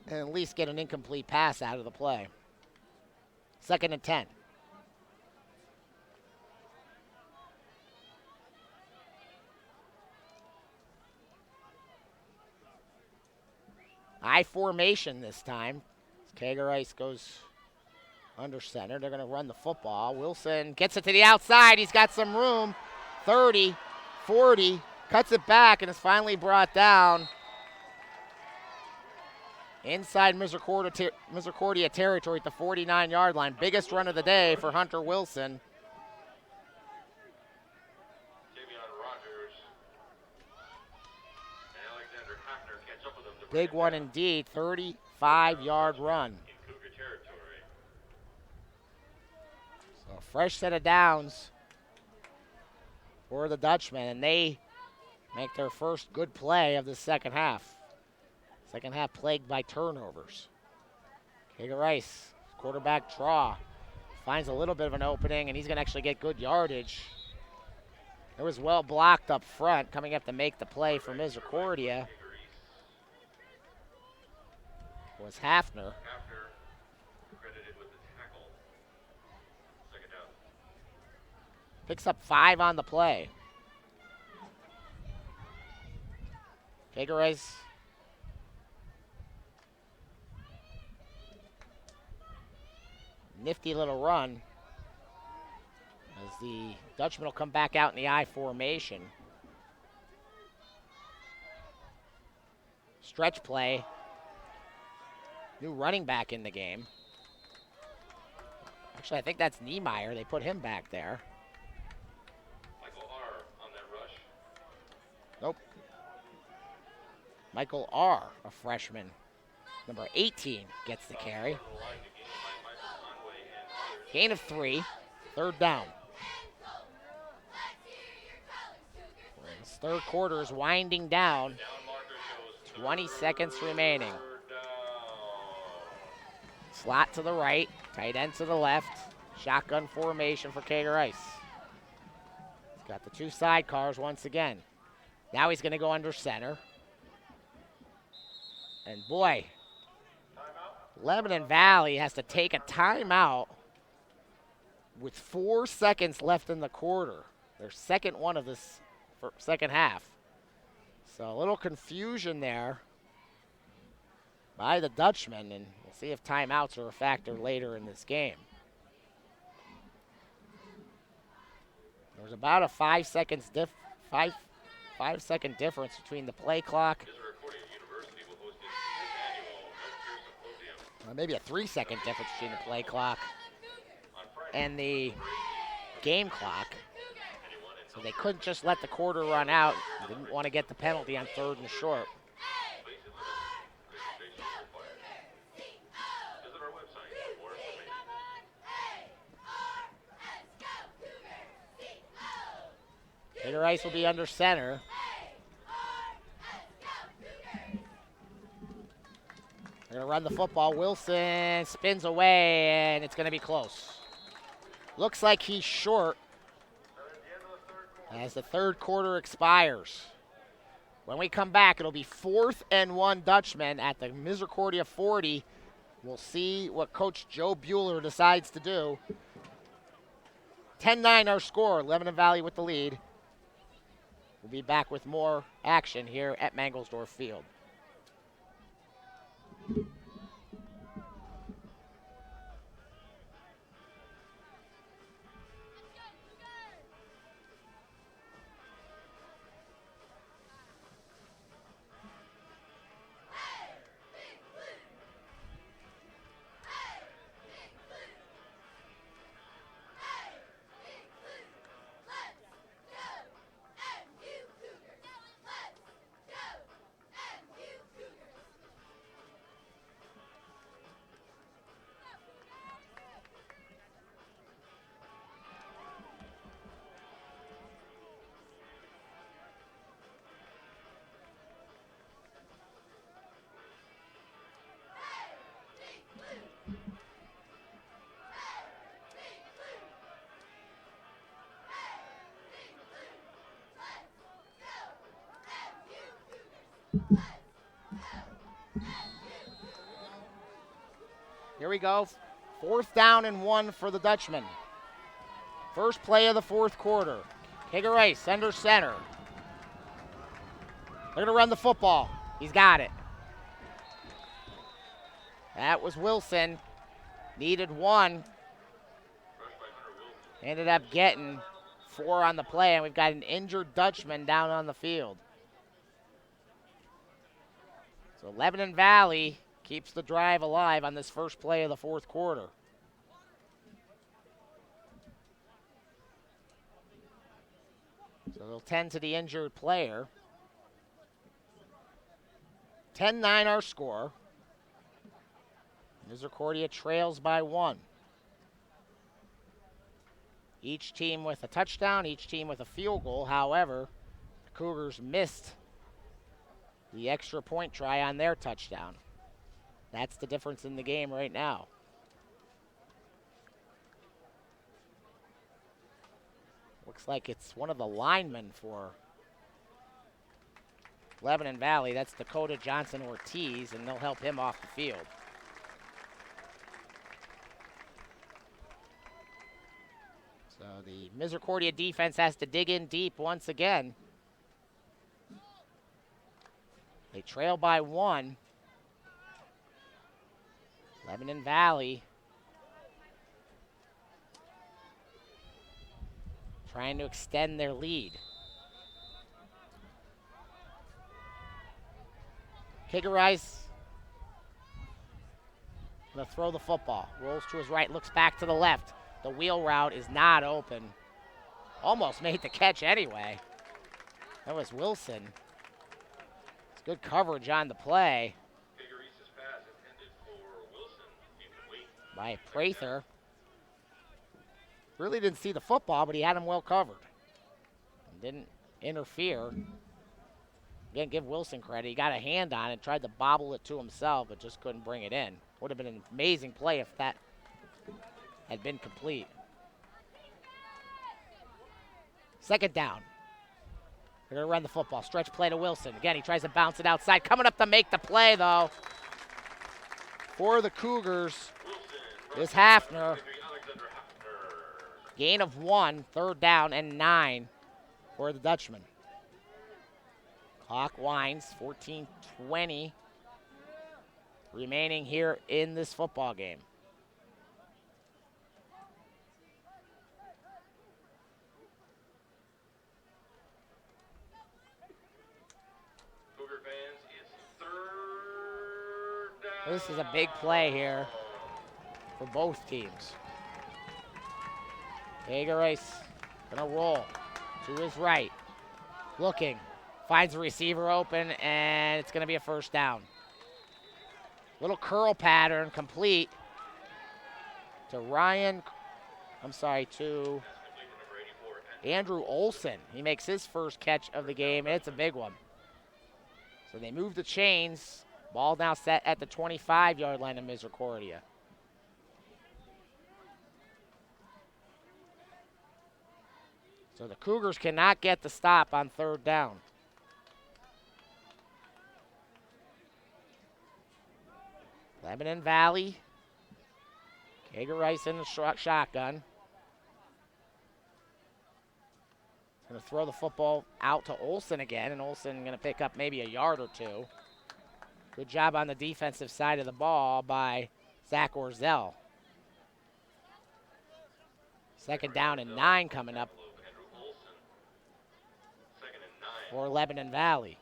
and at least get an incomplete pass out of the play. 2nd and 10. I formation this time. Kager Rice goes under center. They're going to run the football. Wilson gets it to the outside. He's got some room. 30, 40, cuts it back, and is finally brought down inside Misericordia territory at the 49-yard line. Biggest run of the day for Hunter Wilson. Big one indeed, 35-yard run. So a fresh set of downs for the Dutchmen, and they make their first good play of the second half. Second half plagued by turnovers. Kager Rice, quarterback draw, finds a little bit of an opening, and he's going to actually get good yardage. It was well blocked up front, coming up to make the play for Misericordia was Hafner. Credited with the tackle. Second down. Picks up 5 on the play. Kager Rice. Nifty little run as the Dutchman will come back out in the I formation. Stretch play. New running back in the game. Actually, I think that's Niemeyer. They put him back there. Michael R. on that rush. Nope. Michael R., a freshman. Number 18 gets the carry. Gain of 3. Third down. This third quarter is winding down. 20 seconds remaining. Slot to the right, tight end to the left. Shotgun formation for Kager Rice. He's got the 2 sidecars once again. Now he's going to go under center. And boy, Lebanon Valley has to take a timeout with 4 seconds left in the quarter. Their second one of this second half. So a little confusion there by the Dutchmen, and we'll see if timeouts are a factor later in this game. There's about a 5 second difference between the play clock. Maybe a 3 second difference between the play clock and the game clock. So they couldn't just let the quarter run out. They didn't want to get the penalty on 3rd and short. Kager Rice will be under center. They're going to run the football. Wilson spins away, and it's going to be close. Looks like he's short as the third quarter expires. When we come back, it'll be 4th and 1 Dutchmen at the Misericordia 40. We'll see what Coach Joe Bueller decides to do. 10-9 our score. Lebanon Valley with the lead. We'll be back with more action here at Mangelsdorf Field. Here we go. 4th down and 1 for the Dutchmen. First play of the 4th quarter. Kager Rice under center. They're going to run the football. He's got it. That was Wilson. Needed 1. Ended up getting 4 on the play, and we've got an injured Dutchman down on the field. So Lebanon Valley keeps the drive alive on this first play of the fourth quarter. So they'll tend to the injured player. 10-9 our score. Misericordia trails by 1. Each team with a touchdown, each team with a field goal. However, the Cougars missed the extra point try on their touchdown. That's the difference in the game right now. Looks like it's one of the linemen for Lebanon Valley. That's Dakota Johnson Ortiz, and they'll help him off the field. So the Misericordia defense has to dig in deep once again. They trail by 1. Lebanon Valley trying to extend their lead. Kiggerais gonna throw the football. Rolls to his right, looks back to the left. The wheel route is not open. Almost made the catch anyway. That was Wilson. It's good coverage on the play by Prather. Really didn't see the football, but he had him well covered. And didn't interfere. Again, give Wilson credit. He got a hand on it, tried to bobble it to himself, but just couldn't bring it in. Would have been an amazing play if that had been complete. Second down. They're going to run the football. Stretch play to Wilson. Again, he tries to bounce it outside. Coming up to make the play, though, for the Cougars is Hafner. Gain of 1, 3rd down and 9 for the Dutchman. Clock winds, 14:20 remaining here in this football game. Cougar fans, it's 3rd down. This is a big play here for both teams. Kiggerais gonna roll to his right. Looking. Finds the receiver open, and it's going to be a 1st down. Little curl pattern complete to to Andrew Olson. He makes his first catch of the game, and it's a big one. So they move the chains. Ball now set at the 25-yard line of Misericordia. So the Cougars cannot get the stop on 3rd down. Lebanon Valley. Kiggerais in the shotgun. Going to throw the football out to Olson again, and Olson going to pick up maybe a yard or 2. Good job on the defensive side of the ball by Zach Orzel. 2nd down and 9 coming up for Lebanon Valley.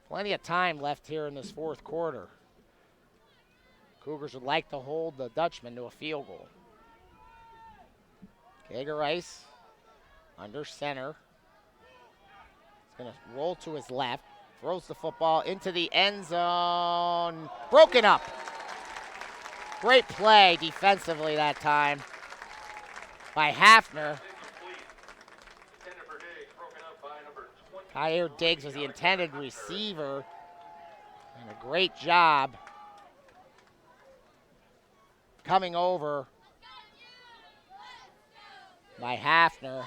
Plenty of time left here in this 4th quarter. Cougars would like to hold the Dutchman to a field goal. Kiggerais under center. He's going to roll to his left. Throws the football into the end zone. Broken up. Great play defensively that time by Hafner. Kyer Diggs was the intended receiver. And a great job coming over by Hafner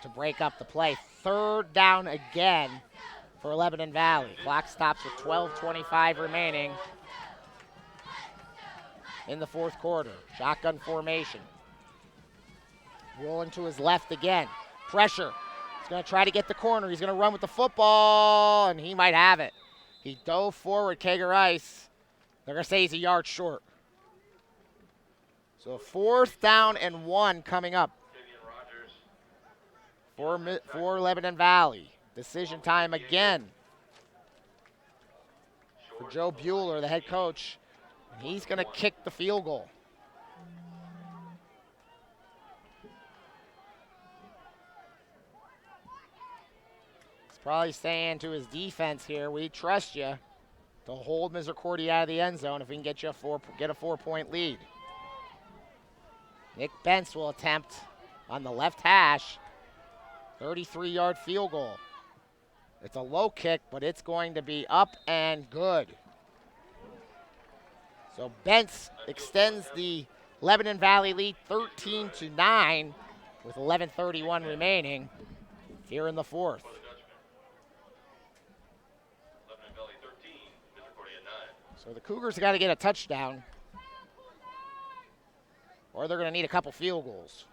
to break up the play. 3rd down again for Lebanon Valley. Clock stops with 12:25 remaining in the 4th quarter. Shotgun formation. Rolling to his left again. Pressure. He's going to try to get the corner. He's going to run with the football, and he might have it. He dove forward, Kager Ice. They're going to say he's a yard short. So 4th down and 1 coming up for Lebanon Valley. Decision time again for Joe Bueller, the head coach. And he's going to kick the field goal. He's probably saying to his defense here, we trust you to hold Misericordia out of the end zone if we can get you a 4-point lead. Nick Bentz will attempt on the left hash, 33-yard field goal. It's a low kick, but it's going to be up and good. So Bentz extends the Lebanon Valley lead 13-9 with 11:31 remaining here in the 4th. So the Cougars got to get a touchdown, or they're going to need a couple field goals.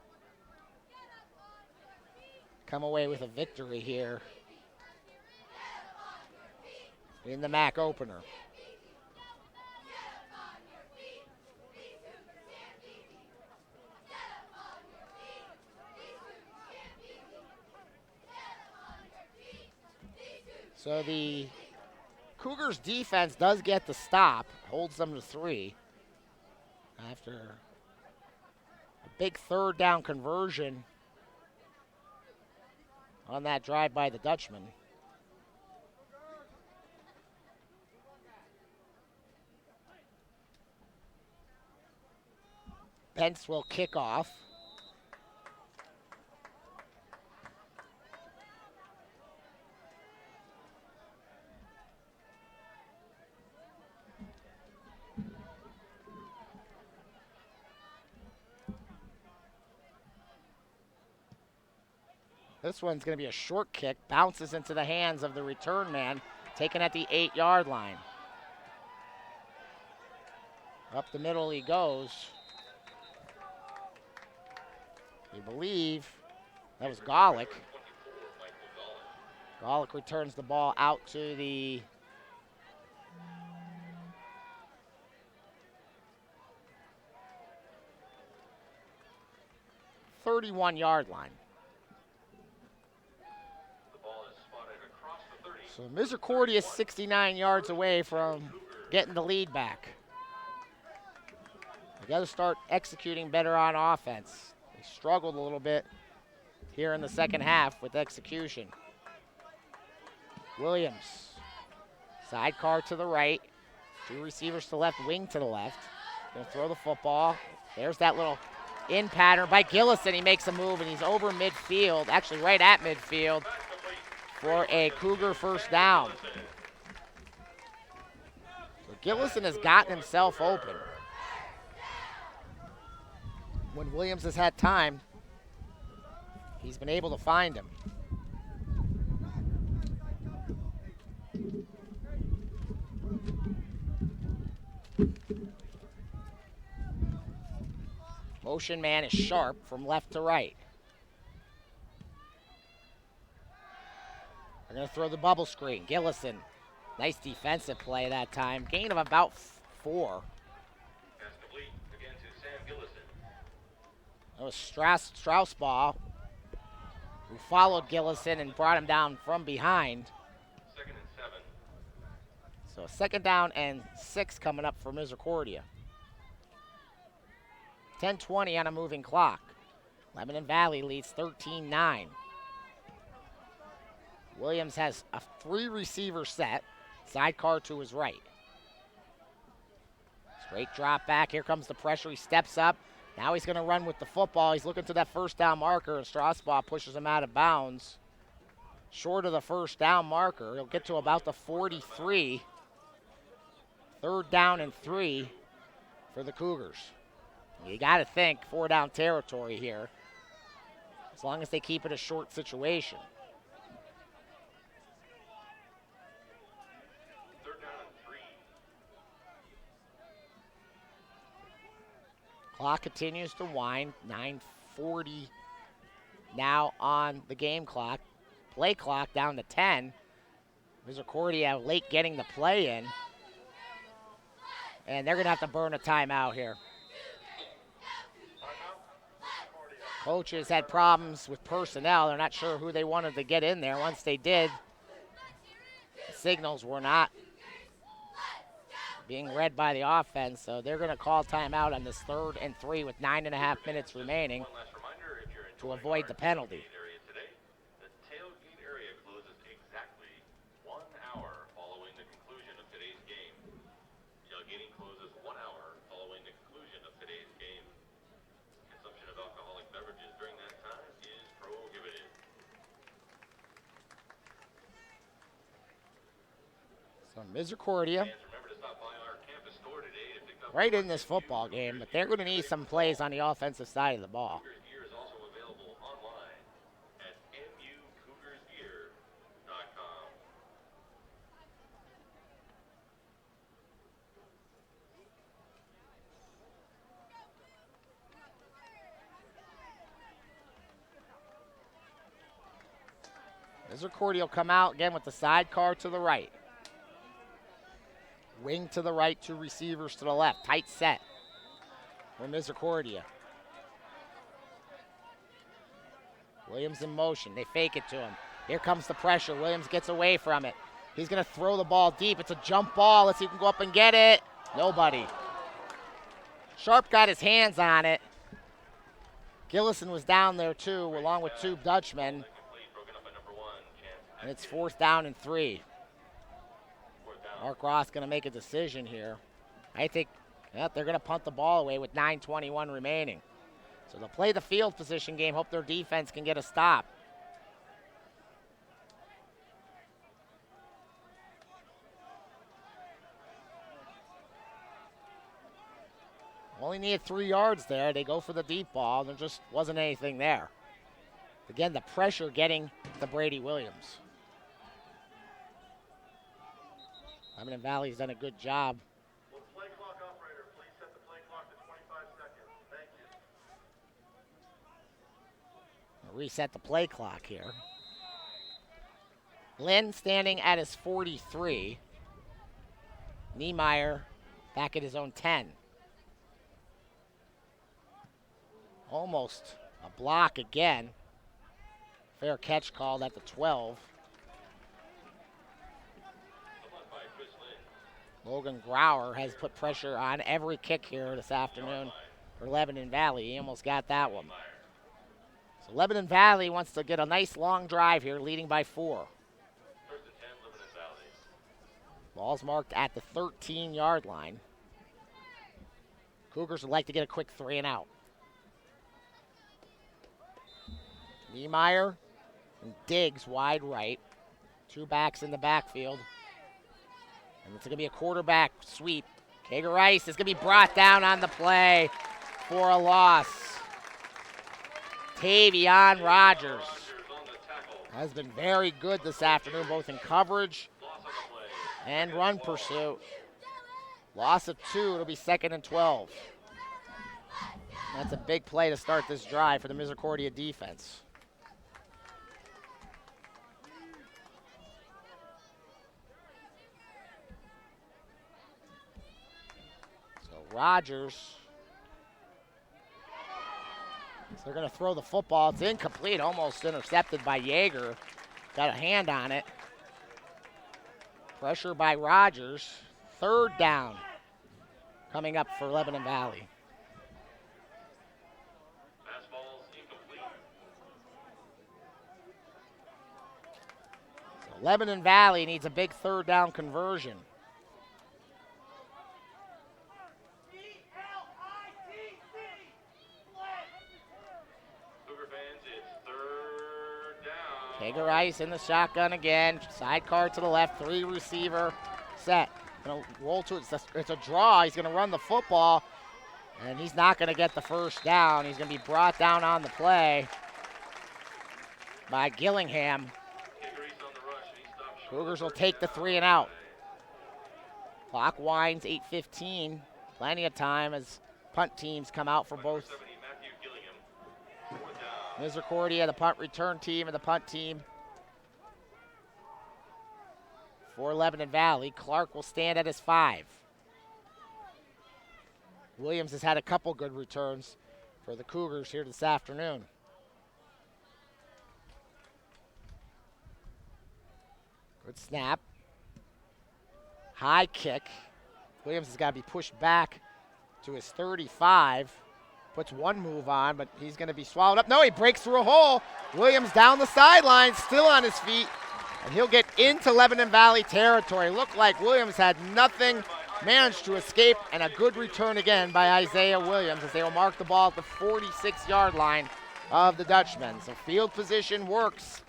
Come away with a victory here in the MAC opener. So the Cougars defense does get the stop, holds them to 3 after a big 3rd down conversion on that drive by the Dutchman. Bentz will kick off. This one's going to be a short kick, bounces into the hands of the return man, taken at the 8-yard line. Up the middle he goes. We believe that was Golick. Golick returns the ball out to the .31-yard line. So Misericordia is 69 yards away from getting the lead back. They got to start executing better on offense. They struggled a little bit here in the second half with execution. Williams, sidecar to the right, 2 receivers to left, wing to the left. Gonna throw the football. There's that little in pattern by Gillison. He makes a move and he's over midfield, actually right at midfield, for a Cougar first down. So Gillison has gotten himself open. When Williams has had time, he's been able to find him. Motion man is sharp from left to right. They're going to throw the bubble screen. Gillison, nice defensive play that time. Gain of about 4. That was Straussbaugh, who followed Gillison and brought him down from behind. 2nd and 7. So 2nd down and 6 coming up for Misericordia. 10:20 on a moving clock. Lebanon Valley leads 13-9. Williams has a 3-receiver set, sidecar to his right. Straight drop back. Here comes the pressure. He steps up. Now he's going to run with the football. He's looking to that first down marker, and Straussbaugh pushes him out of bounds. Short of the first down marker. He'll get to about the 43. 3rd down and 3 for the Cougars. You got to think 4-down territory here, as long as they keep it a short situation. 3rd down and 3. Clock continues to wind. 9:40 now on the game clock. play clock down to 10. Misericordia late getting the play in. And they're going to have to burn a timeout here. Coaches had problems with personnel. They're not sure who they wanted to get in there. Once they did, the signals were not being read by the offense, so they're going to call timeout on this 3rd and 3 with 9.5 minutes remaining to avoid the penalty. The tailgate area closes exactly 1 hour following the conclusion of today's game. Tailgating closes 1 hour following the conclusion of today's game. Consumption of alcoholic beverages during that time is prohibited. So Misericordia Fans, remember to stop by our campus store today to pick up right in this football game, but they're going to need some plays on the offensive side of the ball. Cougars Gear is also available online at mucougarsgear.com. Misericordia will come out again with the sidecar to the right. Wing to the right, 2 receivers to the left. Tight set for Misericordia. Williams in motion. They fake it to him. Here comes the pressure. Williams gets away from it. He's going to throw the ball deep. It's a jump ball. Let's see if he can go up and get it. Nobody. Sharp got his hands on it. Gillison was down there too, along with 2 Dutchmen. And it's 4th down and 3. Mark Ross going to make a decision here. I think they're going to punt the ball away with 9:21 remaining. So they'll play the field position game, hope their defense can get a stop. Only needed 3 yards there. They go for the deep ball. There just wasn't anything there. Again, the pressure getting to Brady Williams. Lebanon Valley's done a good job. Will the play clock operator please set the play clock to 25 seconds? Thank you. We'll reset the play clock here. Lynn standing at his 43. Niemeyer back at his own 10. Almost a block again. Fair catch called at the 12. Logan Grauer has put pressure on every kick here this afternoon for Lebanon Valley. He almost got that one. So Lebanon Valley wants to get a nice long drive here, leading by 4. First and 10, Lebanon Valley. Ball's marked at the 13-yard line. Cougars would like to get a quick 3 and out. Niemeyer and Diggs wide right. 2 backs in the backfield. And it's going to be a quarterback sweep. Kager Rice is going to be brought down on the play for a loss. Tavion Rogers has been very good this afternoon, both in coverage and run pursuit. Loss of 2. It'll be 2nd and 12. That's a big play to start this drive for the Misericordia defense. Rogers. So they're going to throw the football. It's incomplete, almost intercepted by Yeager. Got a hand on it. Pressure by Rogers. 3rd down coming up for Lebanon Valley. Fastball's incomplete. So Lebanon Valley needs a big 3rd down conversion. Kager Rice in the shotgun again. Sidecar to the left. 3 receiver set. Gonna roll to it. It's a draw. He's going to run the football. And he's not going to get the 1st down. He's going to be brought down on the play by Gillingham. Cougars will take the 3 and out. Clock winds, 8:15. Plenty of time as punt teams come out for both. Misericordia, the punt return team, and the punt team for Lebanon Valley. Clark will stand at his 5. Williams has had a couple good returns for the Cougars here this afternoon. Good snap. High kick. Williams has got to be pushed back to his 35. Puts one move on, but he's going to be swallowed up. No, he breaks through a hole. Williams down the sideline, still on his feet, and he'll get into Lebanon Valley territory. Looked like Williams had nothing, managed to escape, and a good return again by Isaiah Williams as they will mark the ball at the 46-yard line of the Dutchmen. So field position works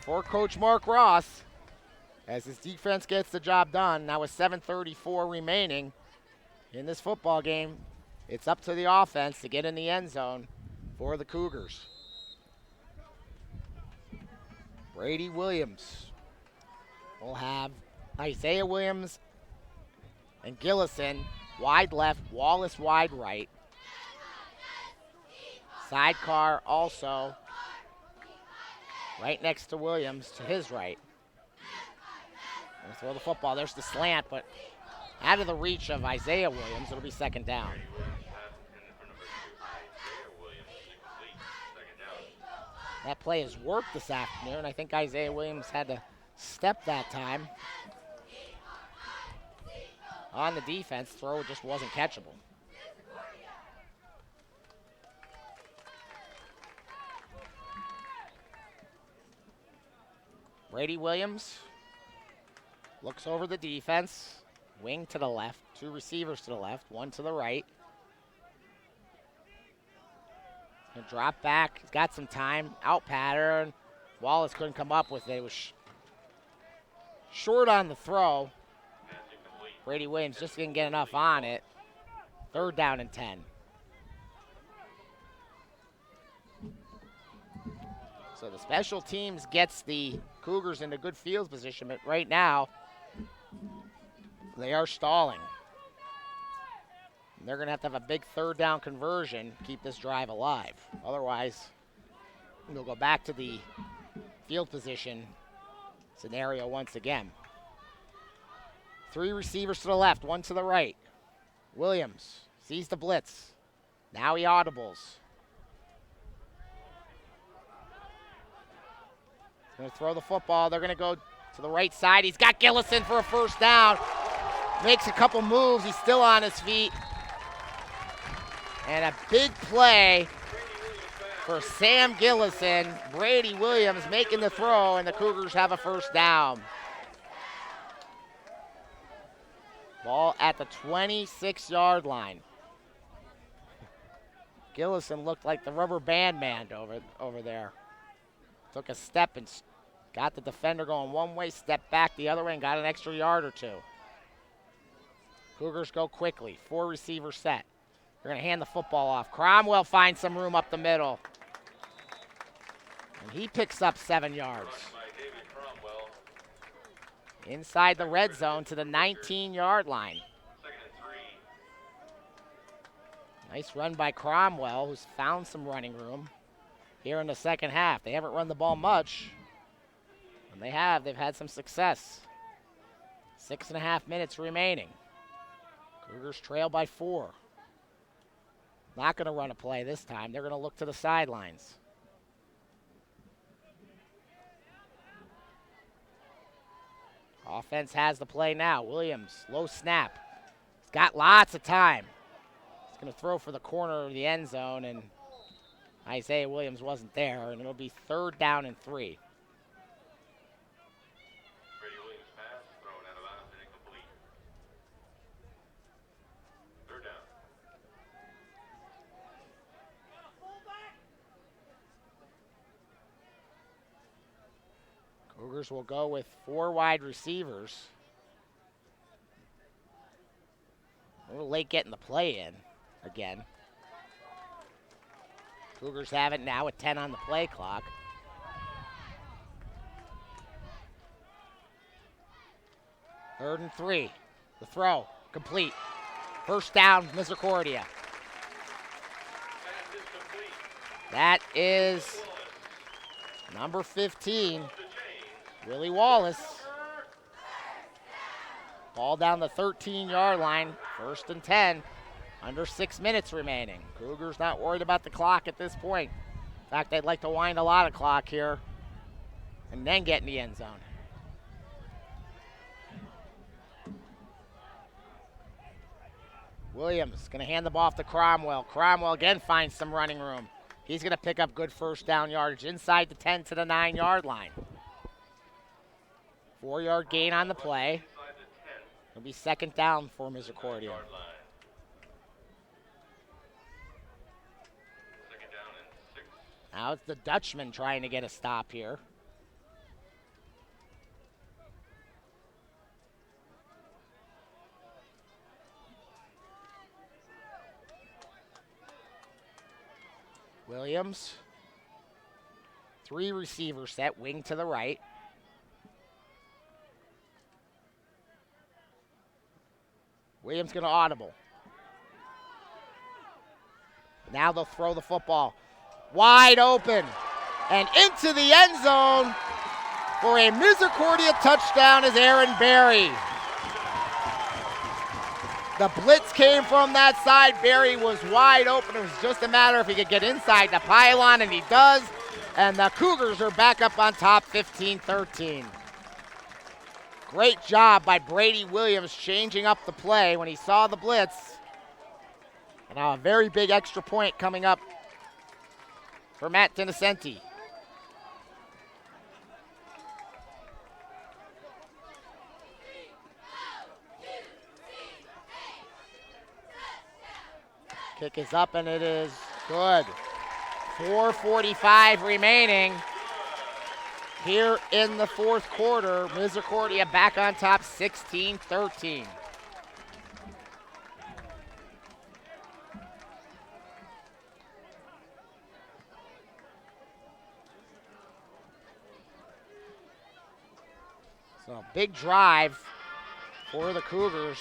for Coach Mark Ross as his defense gets the job done. Now with 7:34 remaining in this football game, it's up to the offense to get in the end zone for the Cougars. Brady Williams will have Isaiah Williams and Gillison wide left, Wallace wide right. Sidecar also right next to Williams to his right. Gonna throw the football. There's the slant, but out of the reach of Isaiah Williams, it'll be second down. That play has worked this afternoon. I think Isaiah Williams had to step that time on the defense. Throw just wasn't catchable. Brady Williams looks over the defense. Wing to the left, 2 receivers to the left, 1 to the right. He'll drop back. He's got some time. Out pattern. Wallace couldn't come up with it. It was short on the throw. Brady Williams just didn't get enough on it. 3rd down and 10. So the special teams gets the Cougars into good field position, but right now they are stalling. They're going to have a big 3rd down conversion to keep this drive alive. Otherwise, we'll go back to the field position scenario once again. 3 receivers to the left, 1 to the right. Williams sees the blitz. Now he audibles. He's going to throw the football. They're going to go to the right side. He's got Gillison for a 1st down. Makes a couple moves. He's still on his feet. And a big play for Sam Gillison. Brady Williams making the throw, and the Cougars have a 1st down. Ball at the 26-yard line. Gillison looked like the rubber band man over there. Took a step and got the defender going one way, stepped back the other way, and got an extra yard or 2. Cougars go quickly. 4 receiver set. They're going to hand the football off. Cromwell finds some room up the middle. And he picks up 7 yards. Inside the red zone to the 19-yard line. Nice run by Cromwell, who's found some running room here in the second half. They haven't run the ball much. And they have. They've had some success. 6.5 minutes remaining. Cougars trail by 4. Not going to run a play this time. They're going to look to the sidelines. Offense has the play now. Williams, low snap. He's got lots of time. He's going to throw for the corner of the end zone, and Isaiah Williams wasn't there, and it'll be 3rd down and 3. Brady Williams pass, thrown out of bounds and incomplete. 3rd down. Cougars will go with 4 wide receivers. A little late getting the play in again. Cougars have it now with 10 on the play clock. Third and 3. The throw, complete. 1st down, Misericordia. That is number 15, Willie Wallace. Ball down the 13-yard line. 1st and 10. Under 6 minutes remaining. Cougars not worried about the clock at this point. In fact, they'd like to wind a lot of clock here and then get in the end zone. Williams going to hand the ball off to Cromwell. Cromwell again finds some running room. He's going to pick up good first down yardage inside the 10 to the 9-yard line. 4-yard gain on the play. It'll be 2nd down for Misericordia. Now it's the Dutchman trying to get a stop here. Williams. 3 receiver set, wing to the right. Williams going to audible. Now they'll throw the football. Wide open and into the end zone for a Misericordia touchdown is Aaron Berry. The blitz came from that side. Berry was wide open. It was just a matter if he could get inside the pylon, and he does. And the Cougars are back up on top 15-13. Great job by Brady Williams changing up the play when he saw the blitz. And now a very big extra point coming up for Matt Dinnicenti. Kick is up and it is good. 4:45 remaining here in the 4th quarter. Misericordia back on top 16-13. So big drive for the Cougars,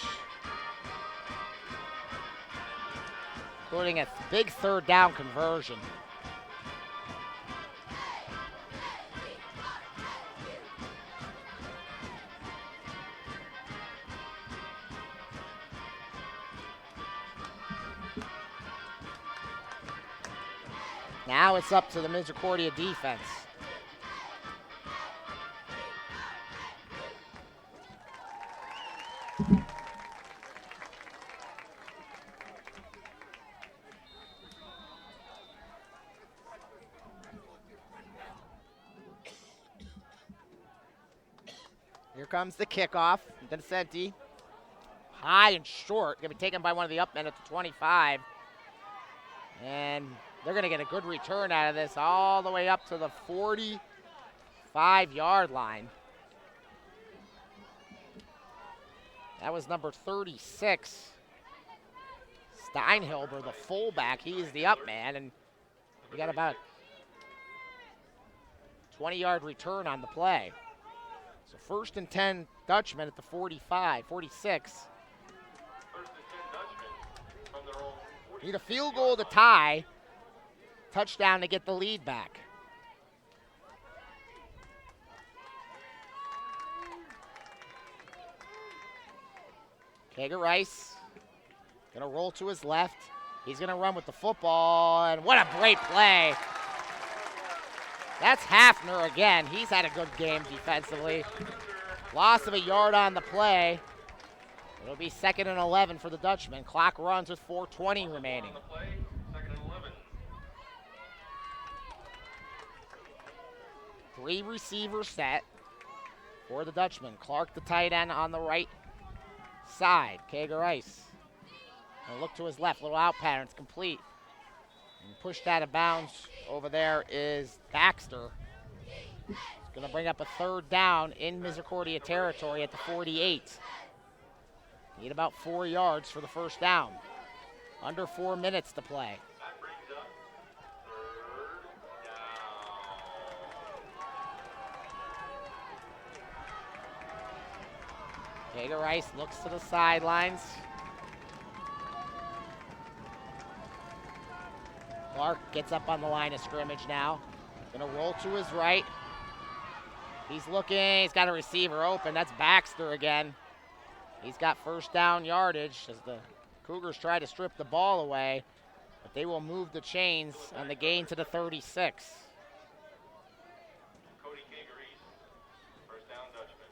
including a big 3rd down conversion. Now it's up to the Misericordia defense. Here comes the kickoff. Dinnicenti, high and short. Going to be taken by one of the up men at the 25. And they're going to get a good return out of this all the way up to the 45-yard line. That was number 36. Steinhilber, the fullback. He is the up man. And we got about a 20-yard return on the play. So 1st and 10 Dutchman at the 45, 46. 1st and 10 Dutchman from their own 40. Need a field goal to tie. Touchdown to get the lead back. Kager Rice gonna roll to his left. He's gonna run with the football, and what a great play. That's Hafner again. He's had a good game defensively. Loss of a yard on the play. It'll be 2nd and 11 for the Dutchman. Clock runs with 4:20 remaining. On the play, 2nd and 11. 3 receivers set for the Dutchman. Clark, the tight end, on the right side. Kager Rice. And look to his left. Little out pattern. It's complete. And pushed out of bounds over there is Baxter. It's going to bring up a 3rd down in Misericordia territory at the 48. Need about 4 yards for the 1st down. Under 4 minutes to play. That brings up 3rd down. Kager Rice looks to the sidelines. Clark gets up on the line of scrimmage now. Gonna roll to his right. He's looking, he's got a receiver open. That's Baxter again. He's got first down yardage as the Cougars try to strip the ball away, but they will move the chains on the gain to the 36. Cody Kageries, first down Dutchman.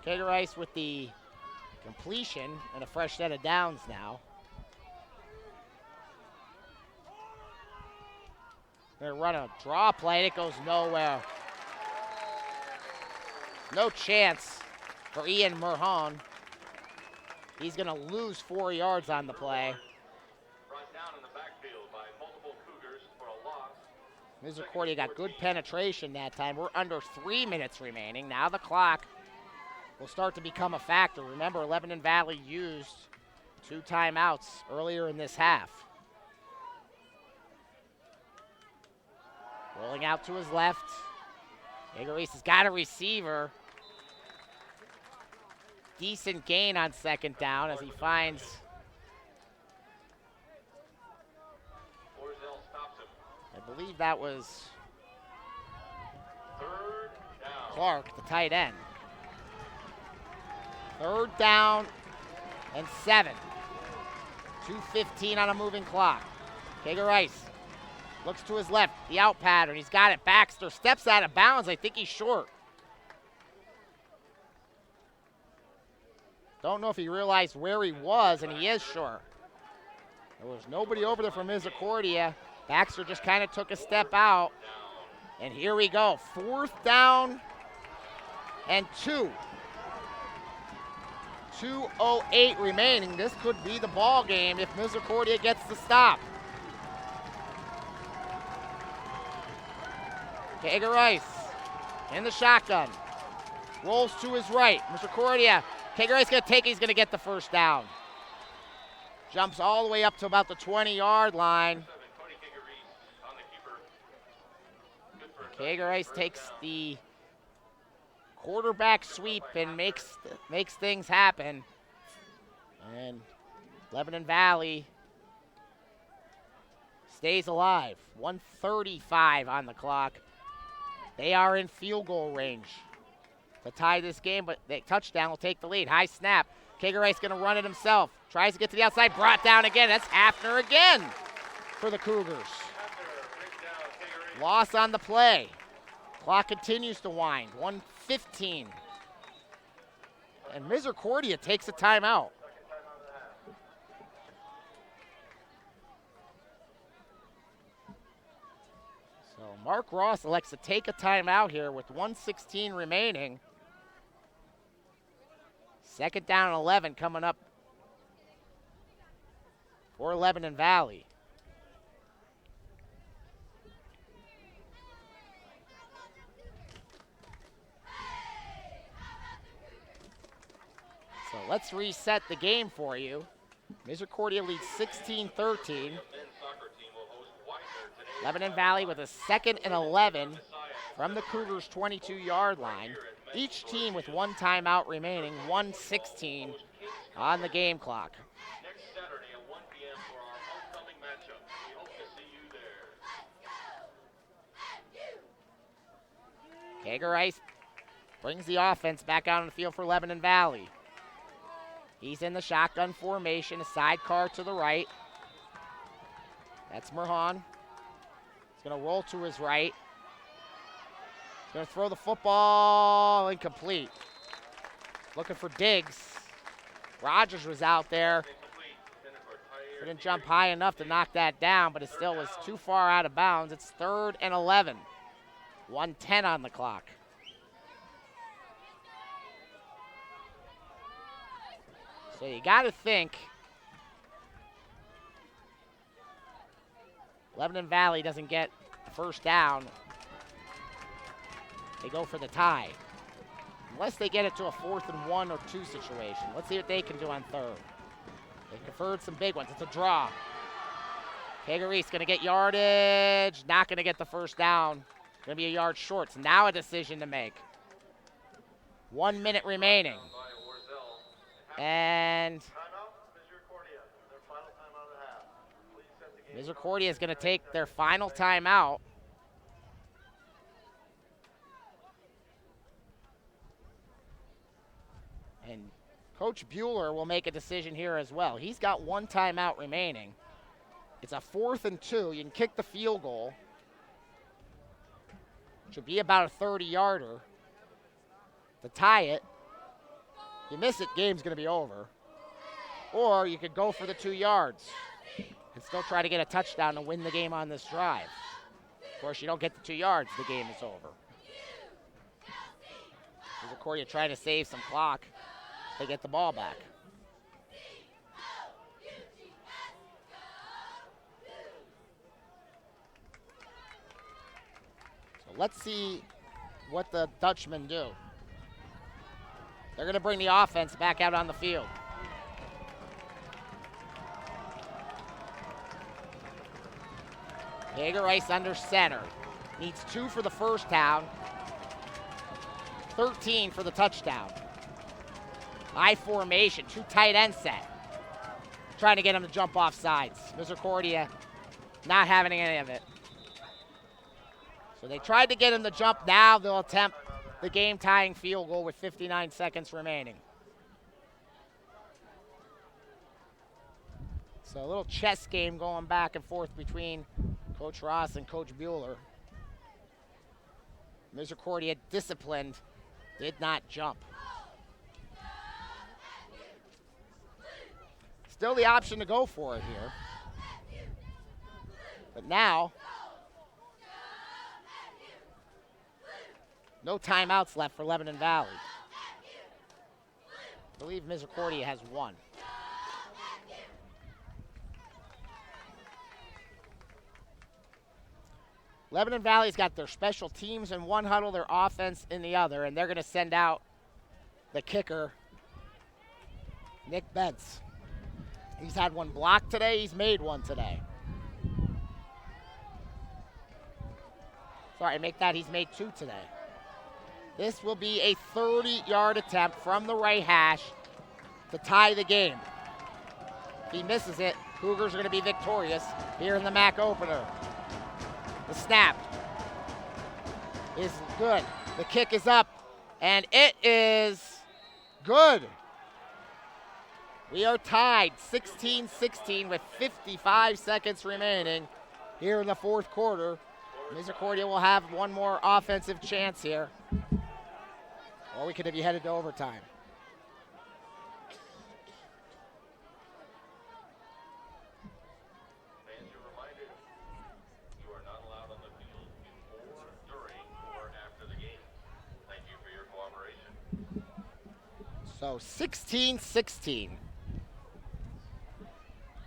Kegerice with the completion and a fresh set of downs now. They're going to run a draw play, and it goes nowhere. No chance for Ian Merhon. He's going to lose 4 yards on the play. Brought down in the backfield by multiple Cougars for a loss. Misericordia got good penetration that time. We're under 3 minutes remaining. Now the clock will start to become a factor. Remember, Lebanon Valley used 2 timeouts earlier in this half. Rolling out to his left. Egeris has got a receiver. Decent gain on second down as he finds Orzell stops him. I believe that was Third down. Clark, the tight end. 3rd down and 7. 2:15 on a moving clock. Kegerice looks to his left, the out pattern. He's got it. Baxter steps out of bounds. I think he's short. Don't know if he realized where he was, and he is short. There was nobody over there from Misericordia. Baxter just kind of took a step out. And here we go. 4th down and 2. 2:08 remaining. This could be the ball game if Misericordia gets the stop. Kegerice in the shotgun. Rolls to his right. Misericordia. Kegerice going to take it. He's going to get the first down. Jumps all the way up to about the 20-yard line. Cody Kageries on the keeper. Good for a Kegerice takes the quarterback sweep and makes things happen. And Lebanon Valley stays alive. 1:35 on the clock. They are in field goal range to tie this game, but the touchdown will take the lead. High snap. Kegerice going to run it himself. Tries to get to the outside. Brought down again. That's Hafner again for the Cougars. Loss on the play. Clock continues to wind. 1:15. And Misericordia takes a timeout. So Mark Ross elects to take a timeout here with 1:16 remaining. 2nd down and 11 coming up for Lebanon Valley. So let's reset the game for you. Misericordia leads 16-13. men's soccer team will host Widener today. Lebanon Valley with a 2nd and 11 from the Cougars' 22-yard line. Each team with 1 timeout remaining, 1:16 on the game clock. Next Saturday at 1 p.m. for our homecoming matchup. We hope to see you there. Kegerice brings the offense back out on the field for Lebanon Valley. He's in the shotgun formation, a sidecar to the right. That's Merhon. He's going to roll to his right. He's going to throw the football incomplete. Looking for Diggs. Rogers was out there. Didn't jump high enough to knock that down, but it still was too far out of bounds. It's 3rd and 11. 1:10 on the clock. So you got to think Lebanon Valley doesn't get first down. They go for the tie. Unless they get it to a 4th and 1 or 2 situation. Let's see what they can do on 3rd. They converted some big ones. It's a draw. Kegerice going to get yardage. Not going to get the first down. Going to be a yard short. So now a decision to make. 1 minute remaining. And Misericordia is going to take their final timeout. Coach Bueller will make a decision here as well. He's got one timeout remaining. It's a 4th and 2. You can kick the field goal. Should be about a 30-yarder to tie it. You miss it, game's going to be over. Or you could go for the 2 yards and still try to get a touchdown to win the game on this drive. Of course, you don't get the 2 yards, the game is over. Misericordia trying to save some clock. They get the ball back. So let's see what the Dutchmen do. They're going to bring the offense back out on the field. Hager Rice under center. Needs 2 for the first down. 13 for the touchdown. High formation, 2 tight end set. Trying to get him to jump off sides. Misericordia not having any of it. So they tried to get him to jump. Now they'll attempt the game-tying field goal with 59 seconds remaining. So a little chess game going back and forth between Coach Ross and Coach Bueller. Misericordia disciplined, did not jump. Still the option to go for it here. But now, no timeouts left for Lebanon Valley. I believe Misericordia has 1. Lebanon Valley's got their special teams in one huddle, their offense in the other, and they're going to send out the kicker, Nick Bentz. He's had 1 block today. He's made 1 today. Sorry, make that he's made 2 today. This will be a 30-yard attempt from the right hash to tie the game. If he misses it, Cougars are going to be victorious here in the MAC opener. The snap is good. The kick is up, and it is good. We are tied 16-16 with 55 seconds remaining here in the 4th quarter. Misericordia will have 1 more offensive chance here. Or we could have you headed to overtime. Fans are reminded, you are not allowed on the field before, during, or after the game. Thank you for your cooperation. So 16-16.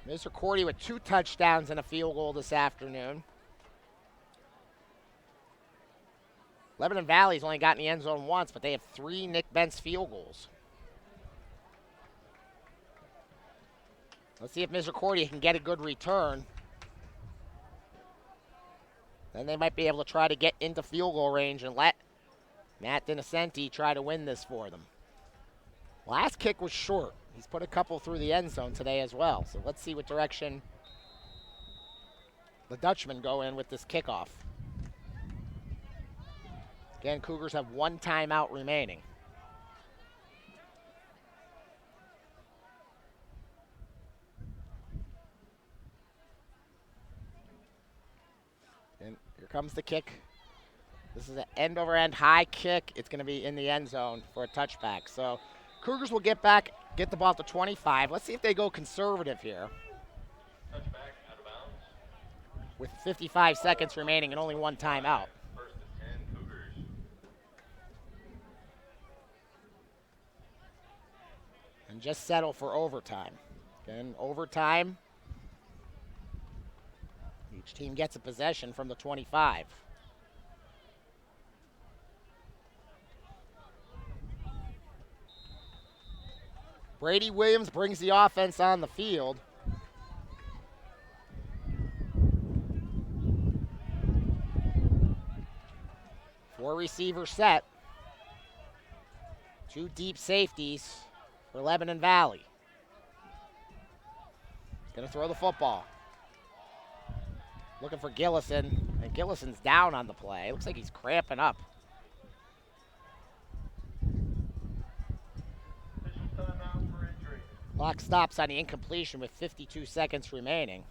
Misericordia with 2 touchdowns and a field goal this afternoon. Lebanon Valley's only gotten the end zone once, but they have 3 Nick Bentz field goals. Let's see if Misericordia can get a good return. Then they might be able to try to get into field goal range and let Matt Dinocenti try to win this for them. Last kick was short. He's put a couple through the end zone today as well. So let's see what direction the Dutchmen go in with this kickoff. Again, Cougars have 1 timeout remaining. And here comes the kick. This is an end-over-end high kick. It's going to be in the end zone for a touchback. So Cougars will get the ball to 25. Let's see if they go conservative here. Touchback out of bounds. With 55 seconds remaining and only 1 timeout. First and 10, Cougars. And just settle for overtime. Again, overtime. Each team gets a possession from the 25. Brady Williams brings the offense on the field. Four receiver set. 2 deep safeties for Lebanon Valley. He's going to throw the football. Looking for Gillison, and Gillison's down on the play. Looks like he's cramping up. Official timeout for Clock stops on the incompletion with 52 seconds remaining.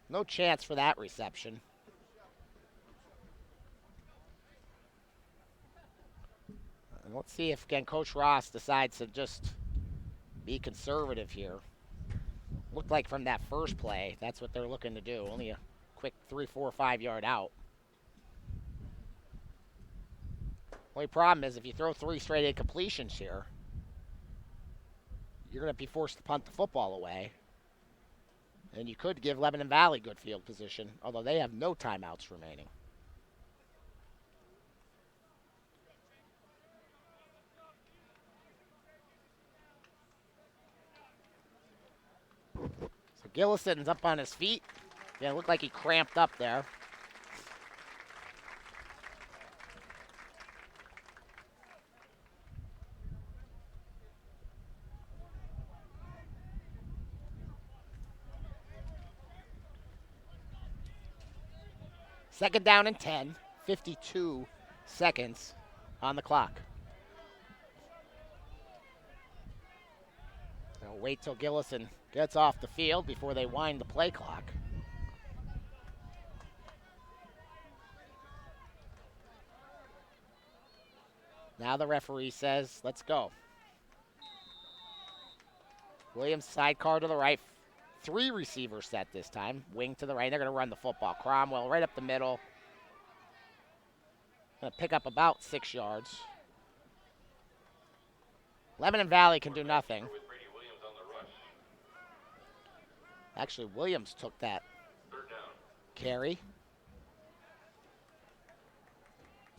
No chance for that reception. And let's see if, again, Coach Ross decides to just be conservative here. Looked like from that first play, that's what they're looking to do. Only a quick 3, 4, 5 yard out. Only problem is if you throw 3 straight incompletions here, you're going to be forced to punt the football away. And you could give Lebanon Valley good field position, although they have no timeouts remaining. So Gillison's up on his feet. Yeah, it looked like he cramped up there. Second down and 10, 52 seconds on the clock. They'll wait till Gillison gets off the field before they wind the play clock. Now the referee says, let's go. Williams sidecar to the right. 3 receiver set this time. Wing to the right. They're going to run the football. Cromwell right up the middle. Going to pick up about 6 yards. Lebanon Valley can do nothing. Actually, Williams took that carry.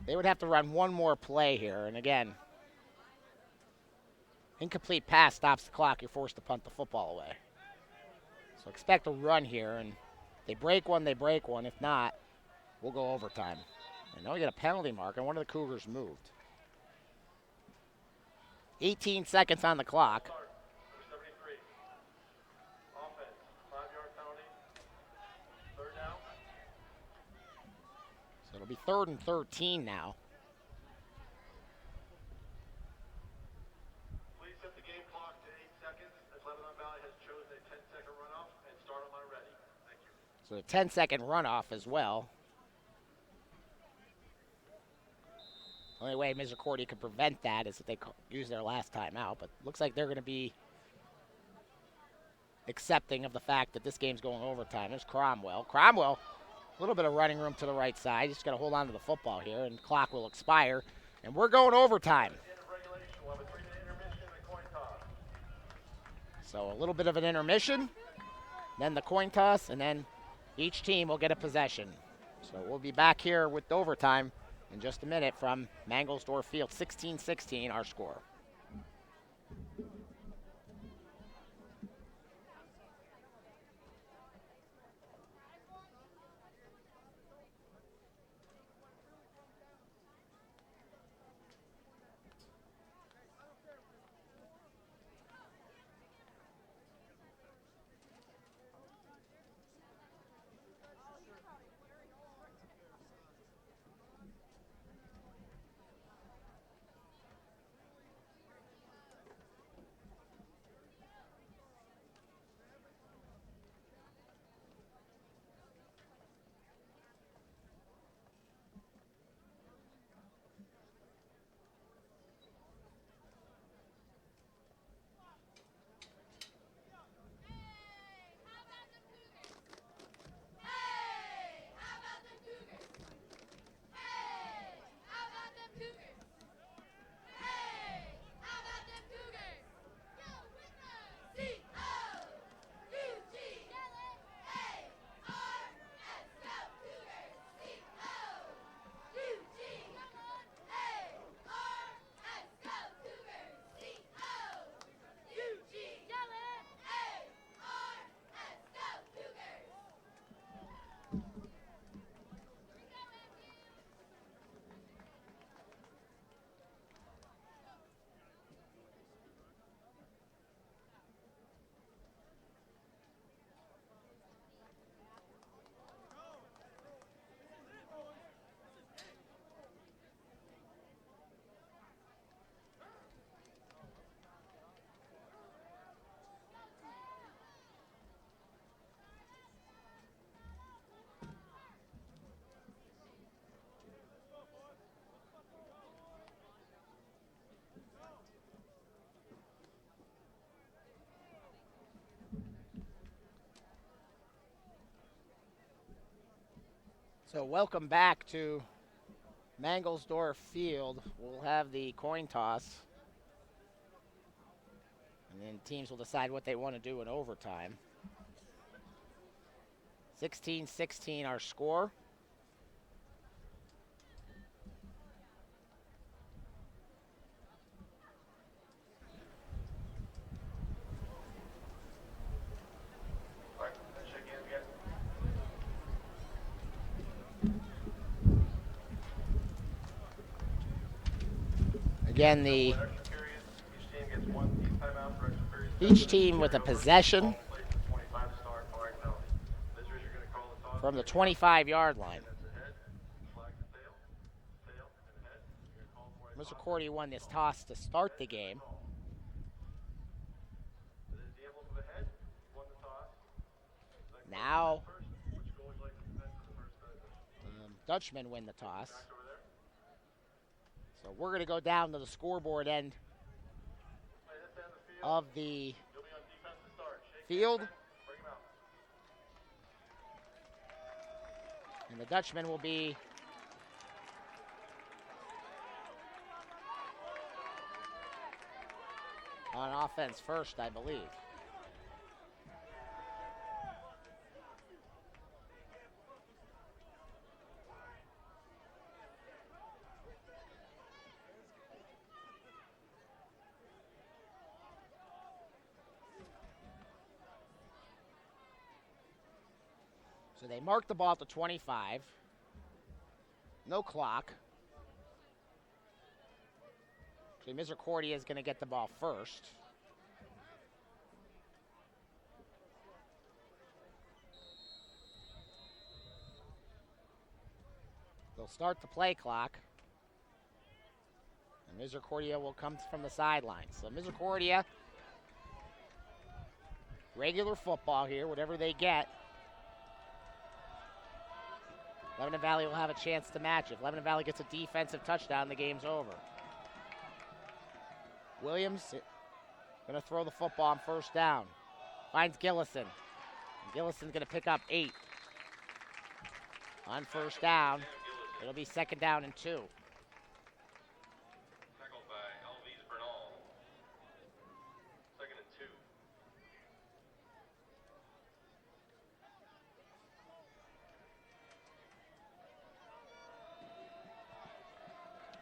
They would have to run one more play here. And again, incomplete pass stops the clock. You're forced to punt the football away. So expect a run here, and they break one, they break one. If not, we'll go overtime. And now we get a penalty mark, and one of the Cougars moved. 18 seconds on the clock. Offense, 5-yard penalty. Third down. So it'll be 3rd and 13 now. Please set the game clock to 8 seconds as Lebanon Valley has chosen a 10-second runoff and start on my ready. Thank you. So a 10-second runoff as well. Only way Misericordia could prevent that is if they use their last timeout, but looks like they're going to be accepting of the fact that this game's going overtime. There's Cromwell. Cromwell, a little bit of running room to the right side. He's got to hold on to the football here, and the clock will expire, and we're going overtime. End of regulation. We'll have a 3-minute intermission and a coin toss. So a little bit of an intermission, then the coin toss, and then each team will get a possession. So we'll be back here with overtime in just a minute from Mangelsdorf Field. 16-16 our score. So welcome back to Mangelsdorf Field. We'll have the coin toss. And then teams will decide what they want to do in overtime. 16-16 our score. Again, each team with a possession from the 25-yard line. Misericordia won this toss to start the game. Now, Dutchmen win the toss. So we're going to go down to the scoreboard end of the field. And the Dutchmen will be on offense first, I believe. So they mark the ball at the 25. No clock. So Misericordia is going to get the ball first. They'll start the play clock. And Misericordia will come from the sidelines. So Misericordia, regular football here, whatever they get. Lebanon Valley will have a chance to match. If Lebanon Valley gets a defensive touchdown, the game's over. Williams going to throw the football on first down. Finds Gillison. And Gillison's going to pick up 8. On first down, it'll be 2nd down and 2. Tackled by Elvis Bernal. 2nd and 2.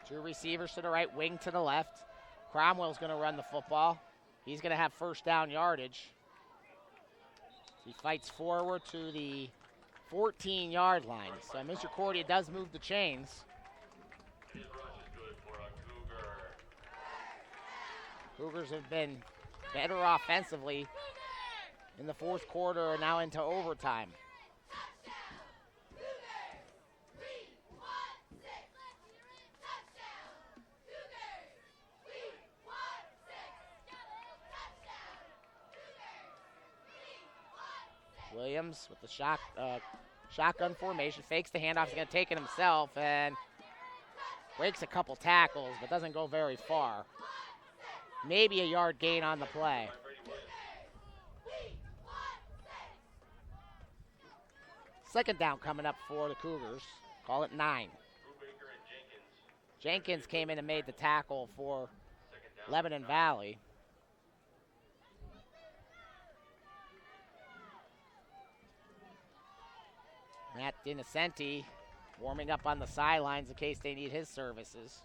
Two receivers to the right, wing to the left. Cromwell's going to run the football. He's going to have first down yardage. He fights forward to the 14-yard line. So Misericordia does move the chains. His rush is good for a Cougar. Cougars have been better offensively in the fourth quarter and now into overtime. Williams with the shotgun formation, fakes the handoff, he's going to take it himself and breaks a couple tackles, but doesn't go very far. Maybe a yard gain on the play. Second down coming up for the Cougars. Call it 9. Jenkins came in and made the tackle for Lebanon Valley. Matt Dinocenti warming up on the sidelines in case they need his services.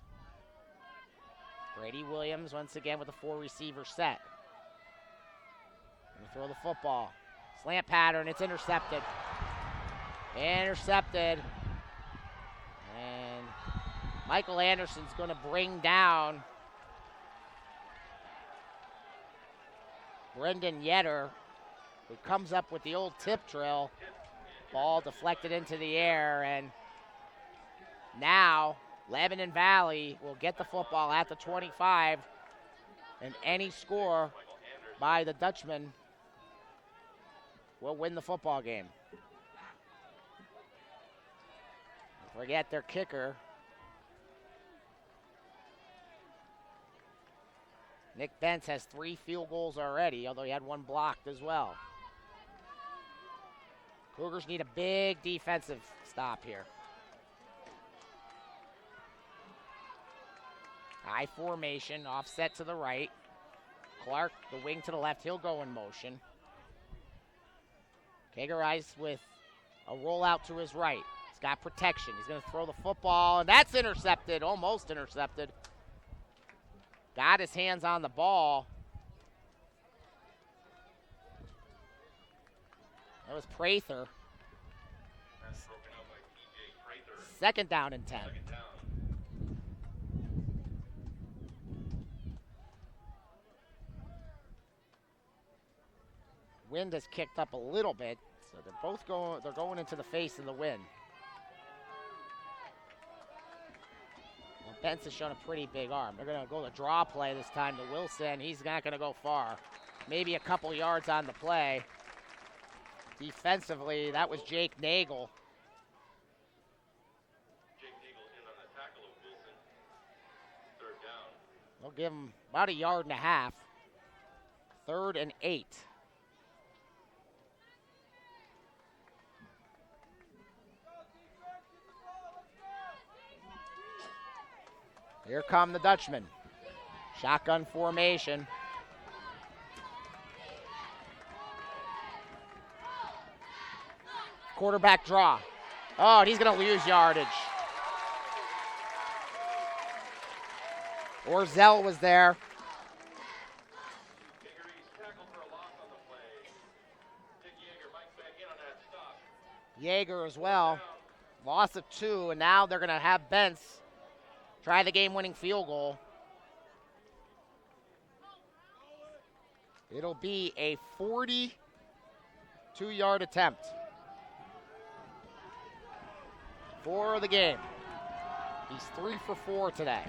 Brady Williams once again with a 4-receiver set. Gonna throw the football. Slant pattern, it's intercepted. Intercepted. And Michael Anderson's gonna bring down Brendan Yetter, who comes up with the old tip drill. Ball deflected into the air, and now Lebanon Valley will get the football at the 25, and any score by the Dutchmen will win the football game. Don't forget their kicker. Nick Bentz has 3 field goals already, although he had 1 blocked as well. Cougars need a big defensive stop here. High formation, offset to the right. Clark, the wing to the left, he'll go in motion. Kagerice with a rollout to his right. He's got protection. He's going to throw the football, and that's intercepted, almost intercepted. Got his hands on the ball. That was Prather. That's broken up by TJ Prather. Second down and 10. Second down. Wind has kicked up a little bit, so they're going into the face of the wind. Well, Bentz has shown a pretty big arm. They're going to go the draw play this time to Wilson. He's not going to go far. Maybe a couple yards on the play. Defensively, that was Jake Nagel. Jake Nagel in on the tackle of Wilson. Third down. They'll give him about a yard and a half. 3rd and 8. Here come the Dutchmen. Shotgun formation. Quarterback draw. Oh, and he's going to lose yardage. Orzel was there. Kagerice tackled for a loss on the play. Dick Yeager might back in on that stop. Yeager as well. Loss of 2, and now they're going to have Bentz try the game-winning field goal. It'll be a 42-yard attempt for the game. He's 3 for 4 today.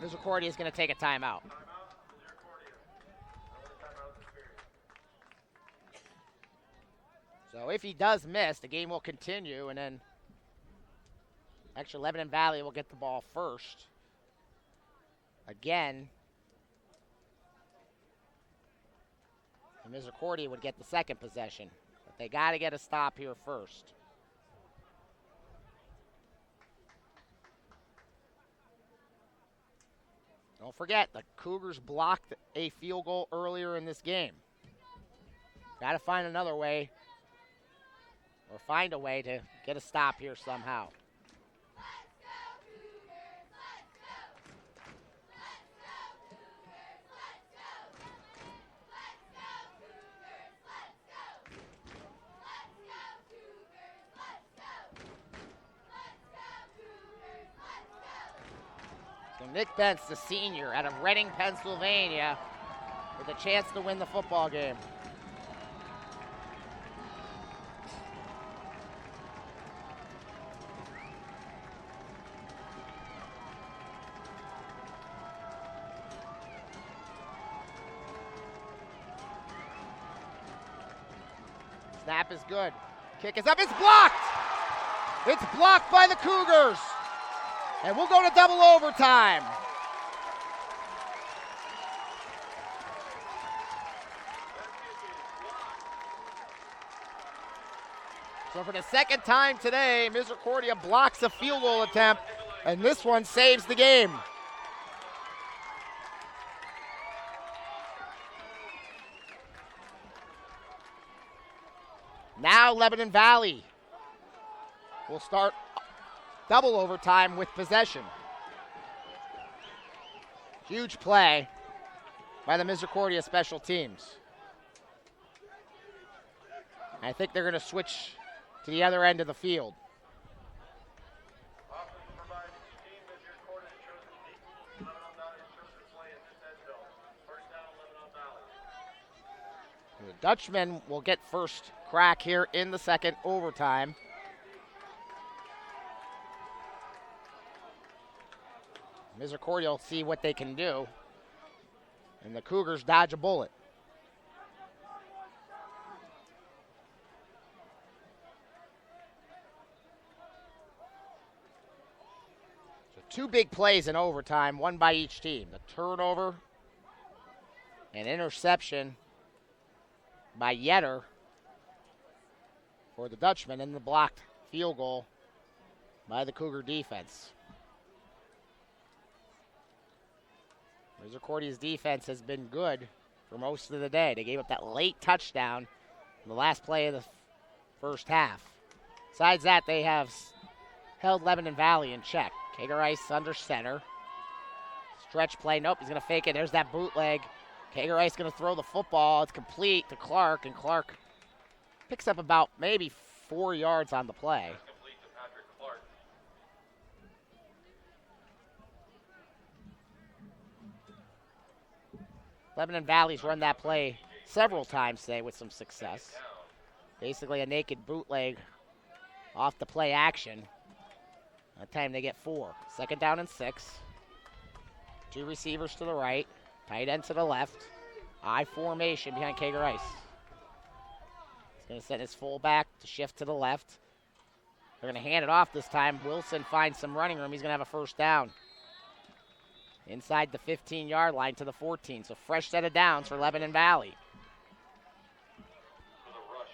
Misericordia is going to take a timeout. Timeout, Misericordia. Timeout of this period. So if he does miss, the game will continue, and then actually Lebanon Valley will get the ball first. Again, Misericordia would get the second possession, but they got to get a stop here first. Don't forget, the Cougars blocked a field goal earlier in this game. Got to find another way, or find a way to get a stop here somehow. Nick Bentz, the senior out of Reading, Pennsylvania, with a chance to win the football game. Snap is good. Kick is up. It's blocked! It's blocked by the Cougars. And we'll go to double overtime. So for the second time today, Misericordia blocks a field goal attempt, and this one saves the game. Now Lebanon Valley will start double overtime with possession. Huge play by the Misericordia special teams. I think they're going to switch to the other end of the field. Offense provided team Misericordia chose the Lebanon Valley chose to play in this end zone. First down, Lebanon Valley. The Dutchmen will get first crack here in the second overtime. Misericordia will see what they can do. And the Cougars dodge a bullet. So 2 big plays in overtime, one by each team. The turnover and interception by Yetter for the Dutchman, and the blocked field goal by the Cougar defense. Misericordia's defense has been good for most of the day. They gave up that late touchdown in the last play of the first half. Besides that, they have held Lebanon Valley in check. Kagerice under center. Stretch play. Nope, he's going to fake it. There's that bootleg. Kagerice going to throw the football. It's complete to Clark, and Clark picks up about maybe 4 yards on the play. Complete to Patrick Clark. Lebanon Valley's run that play several times today with some success. Basically a naked bootleg off the play action. That time they get 4. 2nd down and 6. 2 receivers to the right. Tight end to the left. I formation behind Kagerice. He's going to send his fullback to shift to the left. They're going to hand it off this time. Wilson finds some running room. He's going to have a 1st down. Inside the 15-yard line to the 14. So fresh set of downs for Lebanon Valley. For the rush,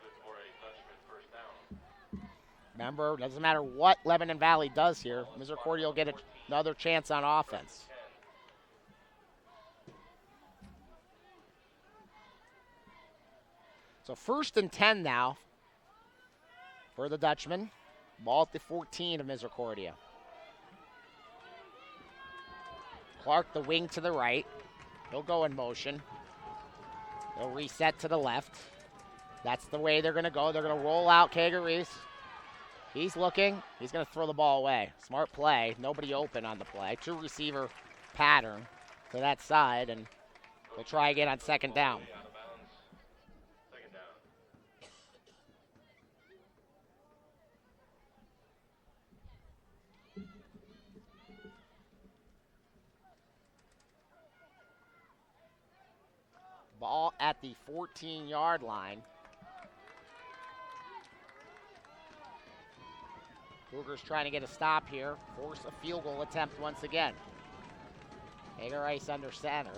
good for a Dutchman 1st down. Remember, doesn't matter what Lebanon Valley does here. Misericordia will get another chance on offense. So 1st and 10 now for the Dutchman. Ball at the 14 of Misericordia. Clark, the wing to the right. He'll go in motion. They'll reset to the left. That's the way they're going to go. They're going to roll out Kagerice. He's looking. He's going to throw the ball away. Smart play. Nobody open on the play. 2 receiver pattern to that side, and we'll try again on 2nd down. Ball at the 14-yard line. Cougars trying to get a stop here. Force a field goal attempt once again. Kagerice under center.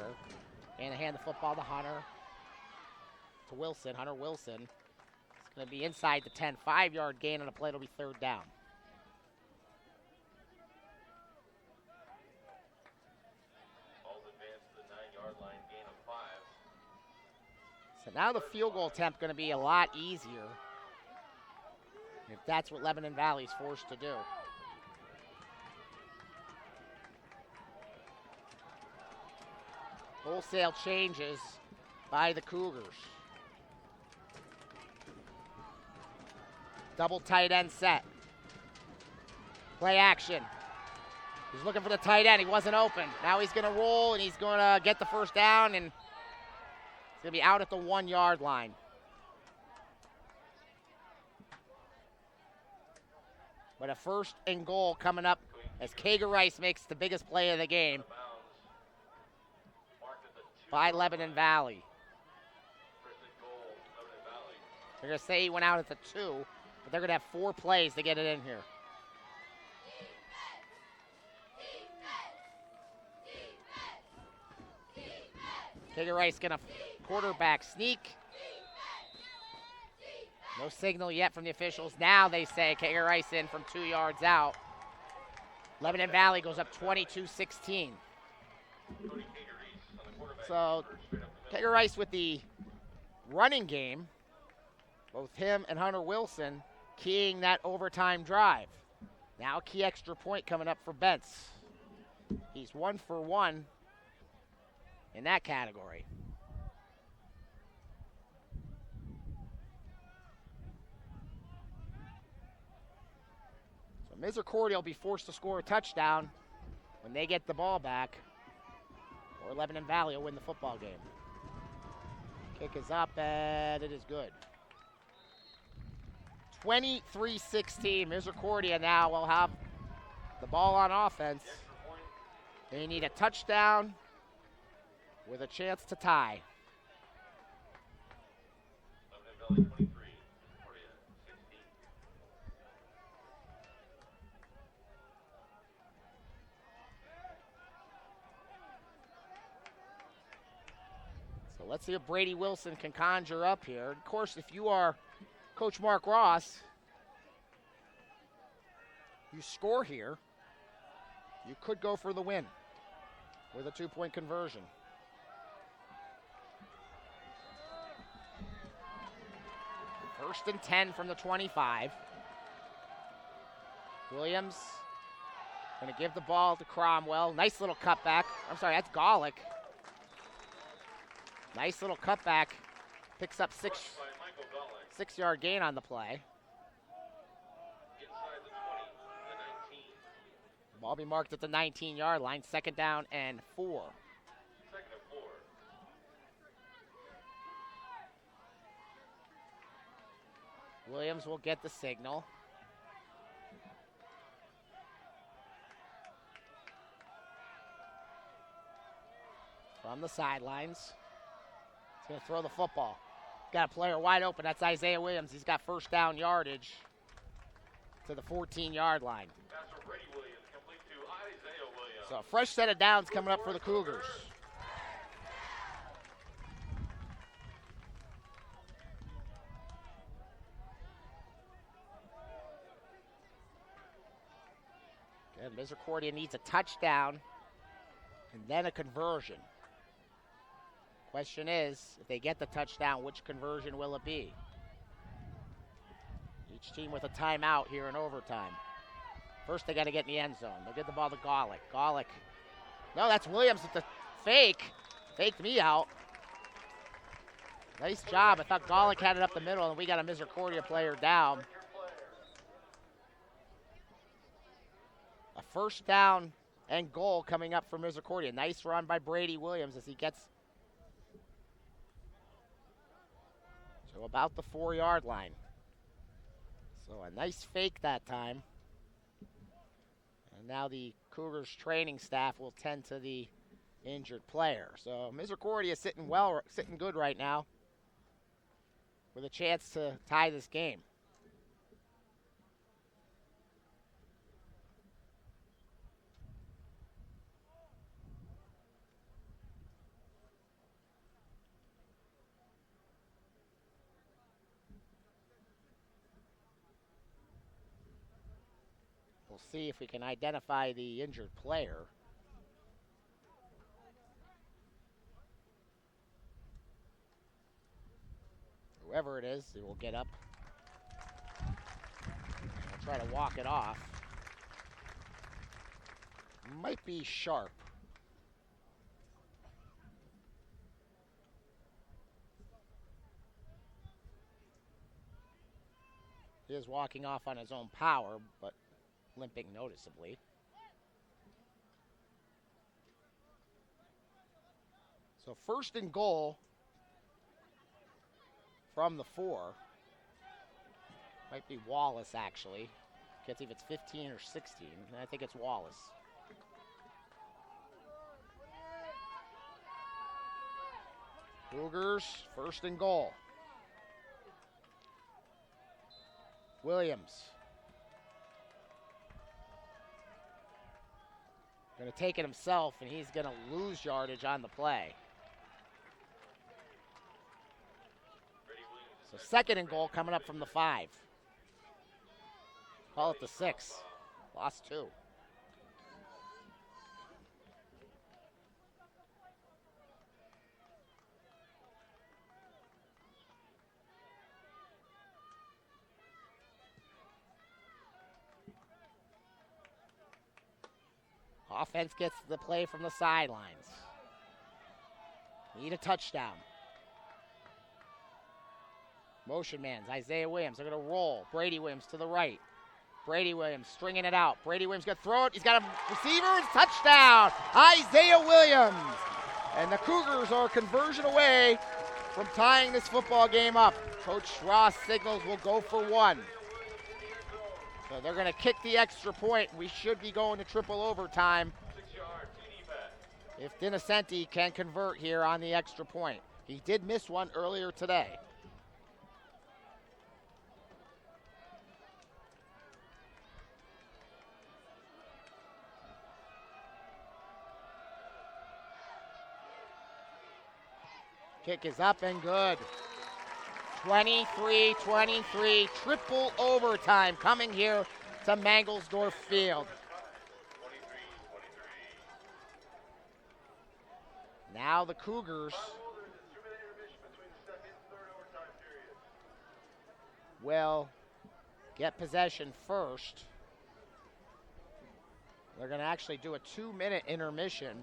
And hand the football to Hunter. To Wilson. Hunter Wilson. It's going to be inside the 10. 5-yard gain on the play. It'll be 3rd down. Ball's advanced to the 9-yard line, gain of 5. So now the field goal attempt going to be a lot easier if that's what Lebanon Valley's forced to do. Wholesale changes by the Cougars. Double tight end set. Play action. He's looking for the tight end. He wasn't open. Now he's going to roll, and he's going to get the 1st down, and he's going to be out at the 1-yard line. But a 1st and goal coming up as Kagerice makes the biggest play of the game by Lebanon Valley. They're going to say he went out at the 2, but they're going to have 4 plays to get it in here. Kagerice going to quarterback sneak. No signal yet from the officials. Now they say Kagerice in from 2 yards out. Lebanon Valley goes up 22-16. So Kagerice with the running game, both him and Hunter Wilson keying that overtime drive. Now a key extra point coming up for Bentz. He's 1 for 1 in that category. So Misericordia will be forced to score a touchdown when they get the ball back, or Lebanon Valley will win the football game. Kick is up, and it is good. 23-16. Misericordia now will have the ball on offense. They need a touchdown with a chance to tie. Lebanon Valley 23, Misericordia 16. So let's see if Brady Wilson can conjure up here. Of course, if you are Coach Mark Ross, you score here, you could go for the win. with a 2-point conversion. First and 10 from the 25. Williams going to give the ball to Cromwell. Nice little cutback. I'm sorry, that's Golick. Nice little cutback. Picks up Rushed by Michael Golick. 6-yard gain on the play. Inside the 20, the 19. Ball be marked at the 19-yard line. Second down and 4. Second and 4. Williams will get the signal. From the sidelines. He's going to throw the football. Got a player wide open. That's Isaiah Williams. He's got first down yardage to the 14-yard line. Pass from Brady Williams, complete to Isaiah Williams. So a fresh set of downs coming up for the Cougars. And Misericordia needs a touchdown and then a conversion. Question is, if they get the touchdown, which conversion will it be? Each team with a timeout here in overtime. First, they got to get in the end zone. They'll get the ball to Golick. Golick. No, that's Williams with the fake. Faked me out. Nice job. I thought Golick had it up the middle, and we got a Misericordia player down. A first down and goal coming up for Misericordia. Nice run by Brady Williams as he gets to about the 4-yard line. So a nice fake that time. And now the Cougars training staff will tend to the injured player. So Misericordia is sitting good right now with a chance to tie this game. We'll see if we can identify the injured player. Whoever it is, he will get up. I'll try to walk it off. Might be Sharp. He is walking off on his own power, but limping noticeably. So first and goal from the 4. Might be Wallace, actually. Can't see if it's 15 or 16. I think it's Wallace. Cougars, first and goal. Williams. Going to take it himself, and he's going to lose yardage on the play. So second and goal coming up from the 5. Call it the 6. Lost 2. Offense gets the play from the sidelines. Need a touchdown. Motion man's Isaiah Williams. They're going to roll. Brady Williams to the right. Brady Williams stringing it out. Brady Williams going to throw it. He's got a receiver. It's touchdown. Isaiah Williams. And the Cougars are a conversion away from tying this football game up. Coach Ross signals will go for 1. So they're going to kick the extra point. We should be going to triple overtime 6-yard TD pass. if Dinnicenti can convert here on the extra point. He did miss one earlier today. Kick is up and good. 23-23, triple overtime coming here to Mangelsdorf Field. Now the Cougars There's a 2-minute intermission between the second and third overtime periods. will get possession first. They're going to actually do a 2-minute intermission.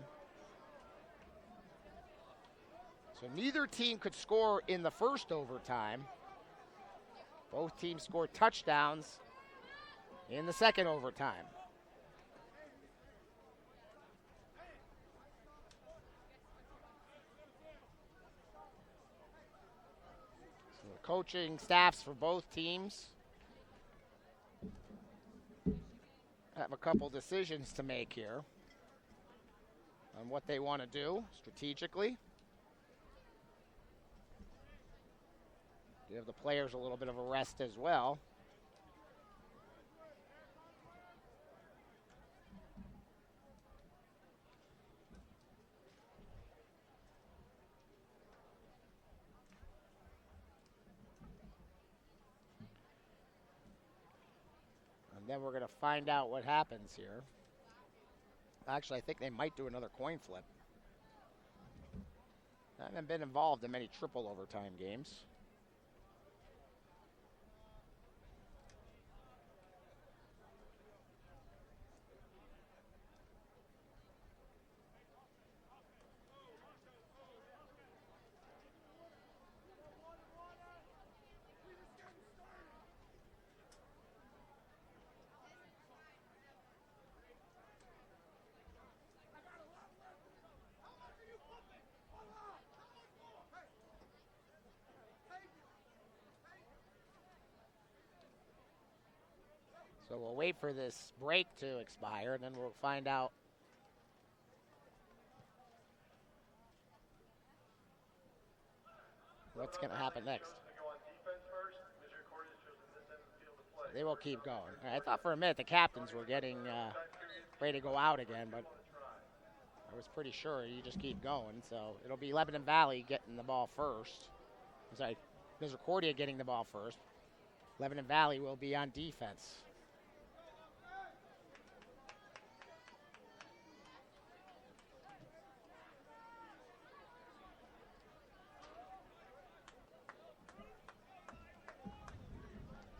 So neither team could score in the first overtime. Both teams scored touchdowns in the second overtime. So the coaching staffs for both teams have a couple decisions to make here on what they want to do strategically. Give the players a little bit of a rest as well. And then we're going to find out what happens here. Actually, I think they might do another coin flip. I haven't been involved in many triple overtime games. So we'll wait for this break to expire, and then we'll find out what's going to happen next. They will keep going. I thought for a minute the captains were getting ready to go out again, but I was pretty sure you just keep going. So it'll be Lebanon Valley getting the ball first. I'm sorry, Misericordia getting the ball first. Lebanon Valley will be on defense.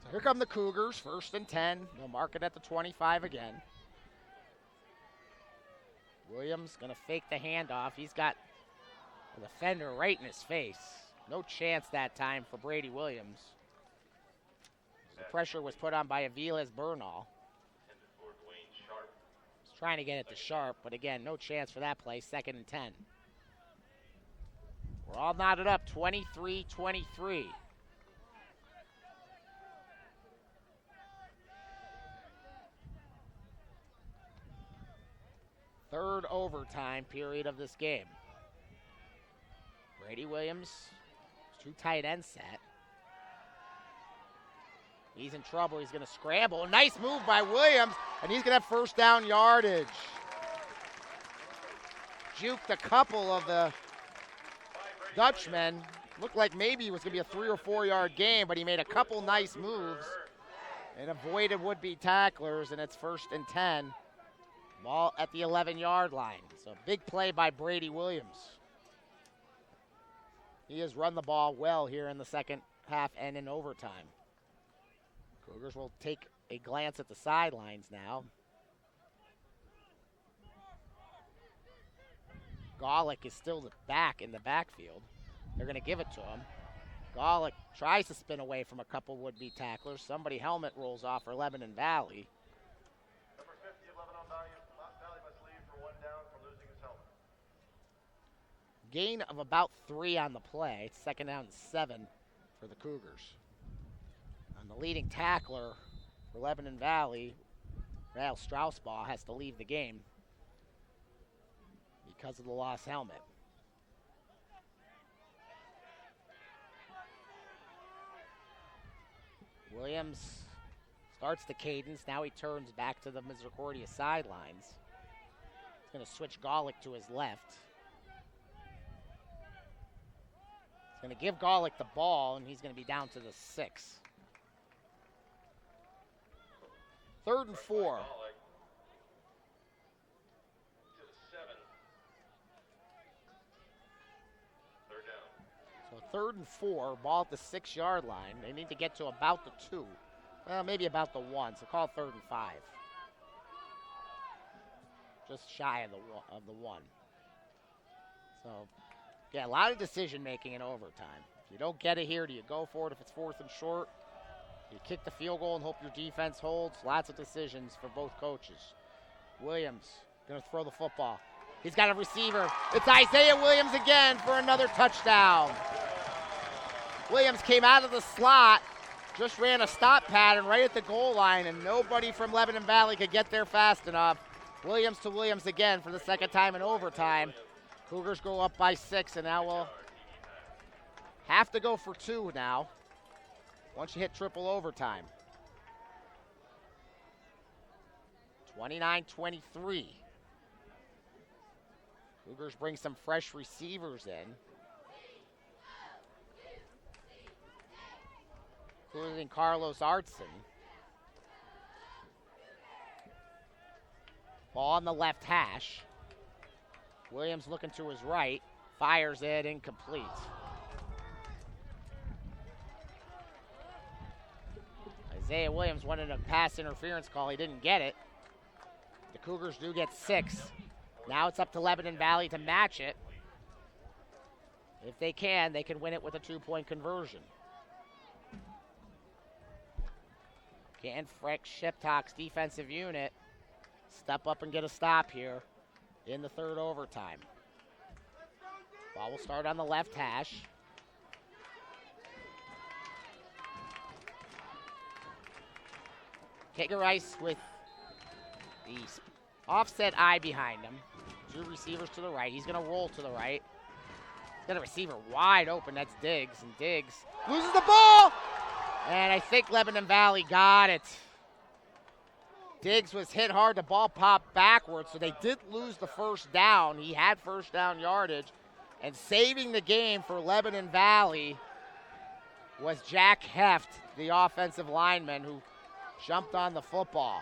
So here come the Cougars, 1st and 10. They'll mark it at the 25 again. Williams going to fake the handoff. He's got the defender right in his face. No chance that time for Brady Williams. The pressure was put on by Aviles Bernal. He's trying to get it to Sharp, but again, no chance for that play. 2nd and 10. We're all knotted up, 23-23. Third overtime period of this game. Brady Williams, 2 tight end set. He's in trouble. He's going to scramble. Nice move by Williams, and he's going to have first down yardage. Juked a couple of the Dutchmen. Looked like maybe it was going to be a 3 or 4 yard game, but he made a couple nice moves and avoided would-be tacklers, and it's 1st and 10. Ball at the 11-yard line. So big play by Brady Williams. He has run the ball well here in the second half and in overtime. Cougars will take a glance at the sidelines now. Golick is still back in the backfield. They're going to give it to him. Golick tries to spin away from a couple would-be tacklers. Somebody helmet rolls off for Lebanon Valley. Number 50 of Lebanon Valley must leave for 1 down for losing his helmet. Gain of about 3 on the play. 2nd down and 7 for the Cougars. And the leading tackler for Lebanon Valley, Rael Straussbaugh, has to leave the game because of the lost helmet. Williams starts the cadence. Now he turns back to the Misericordia sidelines. He's going to switch Golick to his left. He's going to give Golick the ball, and he's going to be down to the 6. 3rd and 4. To the 7. So 3rd and 4, ball at the 6-yard line. They need to get to about the 2. Well, maybe about the 1, so call it 3rd and 5. Just shy of the 1. So, yeah, a lot of decision making in overtime. If you don't get it here, do you go for it if it's 4th and short? You kick the field goal and hope your defense holds. Lots of decisions for both coaches. Williams going to throw the football. He's got a receiver. It's Isaiah Williams again for another touchdown. Williams came out of the slot, just ran a stop pattern right at the goal line, and nobody from Lebanon Valley could get there fast enough. Williams to Williams again for the 2nd time in overtime. Cougars go up by 6, and now we'll have to go for 2 now once you hit triple overtime. 29-23. Cougars bring some fresh receivers in, including Carlos Artson. Ball on the left hash. Williams looking to his right, fires it, incomplete. Isaiah Williams wanted a pass interference call. He didn't get it. The Cougars do get 6. Now it's up to Lebanon Valley to match it. If they can win it with a 2-point conversion. Can Frank Shiptock's defensive unit step up and get a stop here in the 3rd overtime? Ball will start on the left hash. Rice with the offset eye behind him. 2 receivers to the right. He's going to roll to the right. He's got a receiver wide open. That's Diggs. And Diggs loses the ball. And I think Lebanon Valley got it. Diggs was hit hard. The ball popped backwards, so they did lose the 1st down. He had 1st down yardage. And saving the game for Lebanon Valley was Jack Heft, the offensive lineman, who jumped on the football.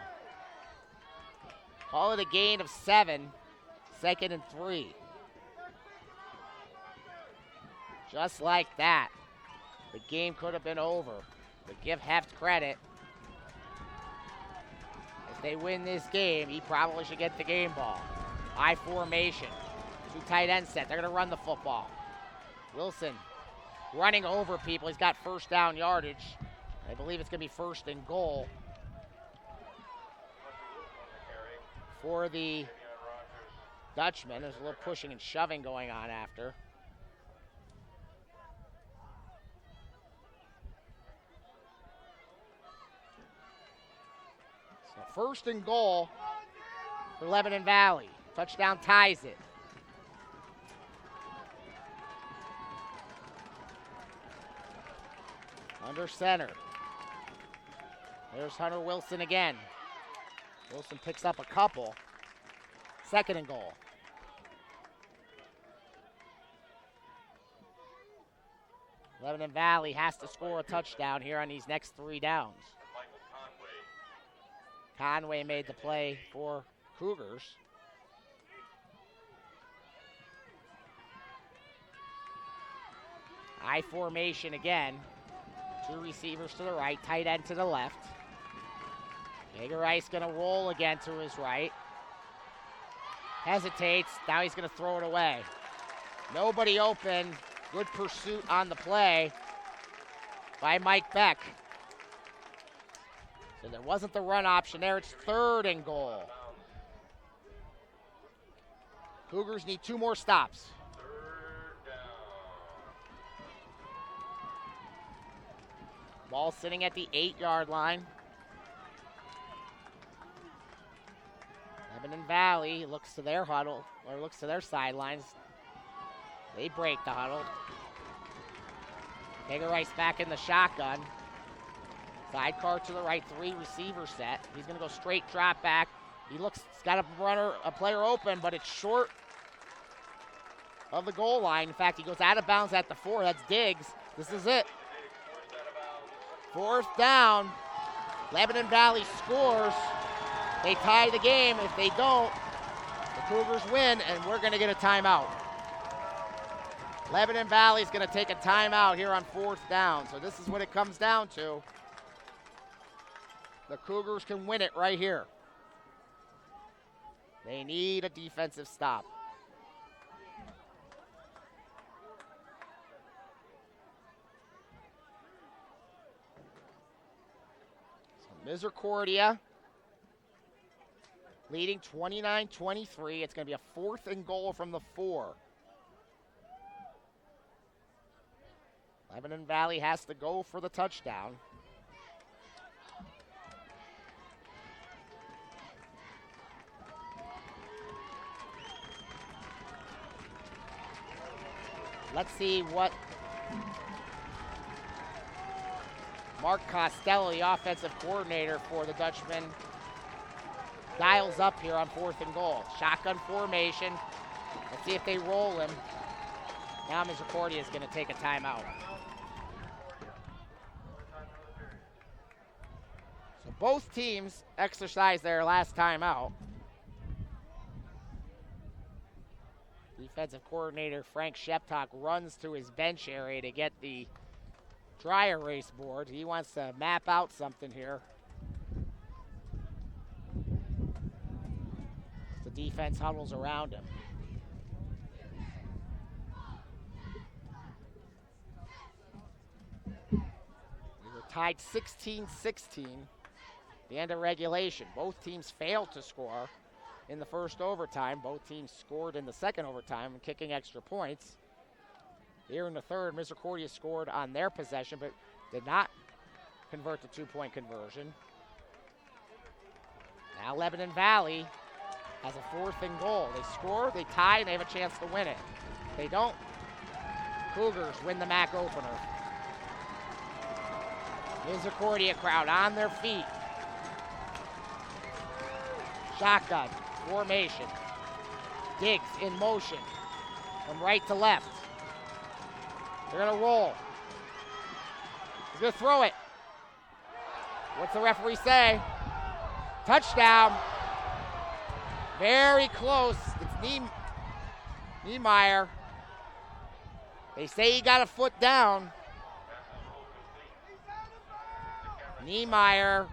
Call it a gain of 7, 2nd and 3. Just like that, the game could have been over. But give Heft credit. If they win this game, he probably should get the game ball. I formation. 2 tight end set. They're going to run the football. Wilson running over people. He's got 1st down yardage. I believe it's going to be 1st and goal for the Dutchman. There's a little pushing and shoving going on after. So 1st and goal for Lebanon Valley. Touchdown ties it. Under center. There's Hunter Wilson again. Wilson picks up a couple. 2nd and goal. Lebanon Valley has to score a touchdown here on these next 3 downs. Conway made the play for Cougars. I formation again. 2 receivers to the right, tight end to the left. Rice going to roll again to his right. Hesitates. Now he's going to throw it away. Nobody open. Good pursuit on the play by Mike Beck. So there wasn't the run option there. It's 3rd and goal. Cougars need 2 more stops. Ball sitting at the 8-yard line. Lebanon Valley looks to their huddle, or looks to their sidelines. They break the huddle. Rice back in the shotgun. Sidecar to the right, 3 receiver set. He's going to go straight drop back. He's got a player open, but it's short of the goal line. In fact, he goes out of bounds at the 4. That's Diggs. This is it. 4th down. Lebanon Valley scores. They tie the game. If they don't, the Cougars win, and we're going to get a timeout. Lebanon Valley's going to take a timeout here on 4th down. So this is what it comes down to. The Cougars can win it right here. They need a defensive stop. So Misericordia leading 29-23. It's going to be a 4th and goal from the 4. Lebanon Valley has to go for the touchdown. Let's see what Mark Costello, the offensive coordinator for the Dutchman, dials up here on 4th and goal. Shotgun formation. Let's see if they roll him. Now Misericordia is going to take a timeout. So both teams exercised their last timeout. Defensive coordinator Frank Sheptock runs to his bench area to get the dry erase board. He wants to map out something here. The defense huddles around him. We were tied 16-16, the end of regulation. Both teams failed to score in the first overtime. Both teams scored in the second overtime, kicking extra points. Here in the third, Misericordia scored on their possession, but did not convert the 2-point conversion. Now Lebanon Valley has a 4th and goal. They score, they tie, and they have a chance to win it. If they don't, Cougars win the MAC opener. Misericordia crowd on their feet. Shotgun formation. Diggs in motion from right to left. They're going to roll. He's going to throw it. What's the referee say? Touchdown. Very close. It's Niemeyer. They say he got a foot down. Niemeyer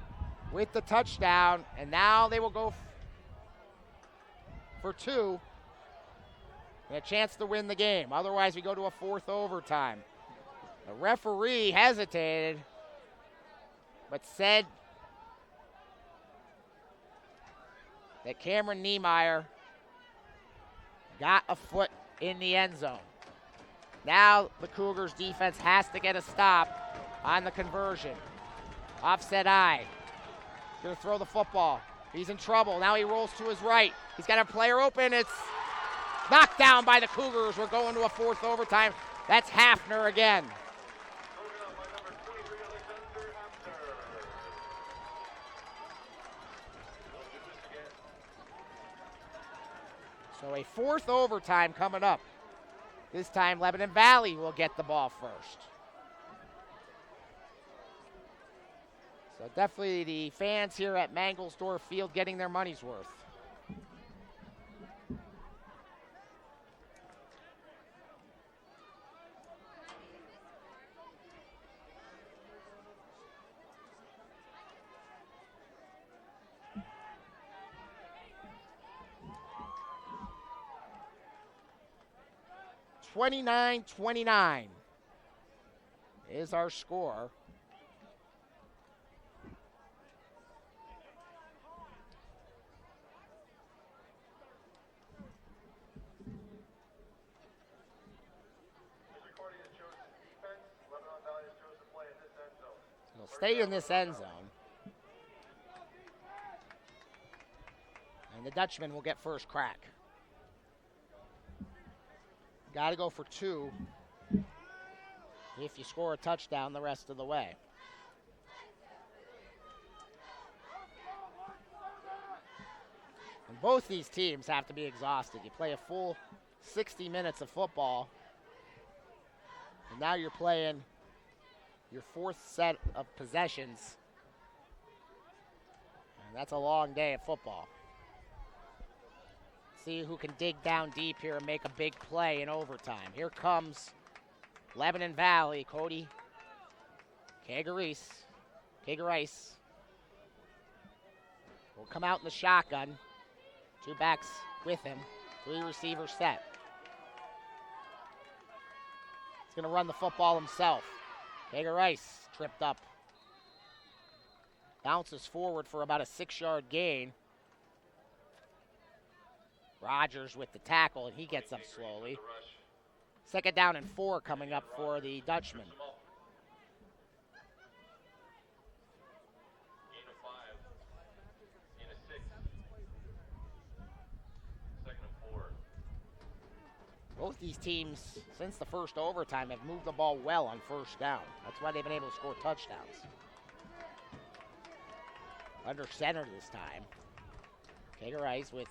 with the touchdown, and now they will go for 2 and a chance to win the game. Otherwise, we go to a 4th overtime. The referee hesitated, but said that Cameron Niemeyer got a foot in the end zone. Now the Cougars defense has to get a stop on the conversion. Offset eye. Gonna throw the football. He's in trouble. Now he rolls to his right. He's got a player open. It's knocked down by the Cougars. We're going to a 4th overtime. That's Hafner again. So a 4th overtime coming up. This time Lebanon Valley will get the ball first. So definitely the fans here at Mangelsdorf Field getting their money's worth. (29-29) is our score. He'll stay in this end zone. And the Dutchman will get first crack. Got to go for 2 if you score a touchdown the rest of the way. And both these teams have to be exhausted. You play a full 60 minutes of football, and now you're playing your 4th set of possessions. And that's a long day of football. See who can dig down deep here and make a big play in overtime. Here comes Lebanon Valley. Cody Kagarice will come out in the shotgun. 2 backs with him. 3 receivers set. He's going to run the football himself. Kagarice tripped up. Bounces forward for about a 6-yard gain. Rogers with the tackle, and he gets up slowly. 2nd down and 4 coming up for the Dutchman. Gain of 5. Gain of 6. 2nd and 4. Both these teams, since the first overtime, have moved the ball well on 1st down. That's why they've been able to score touchdowns. Under center this time. Kagarice with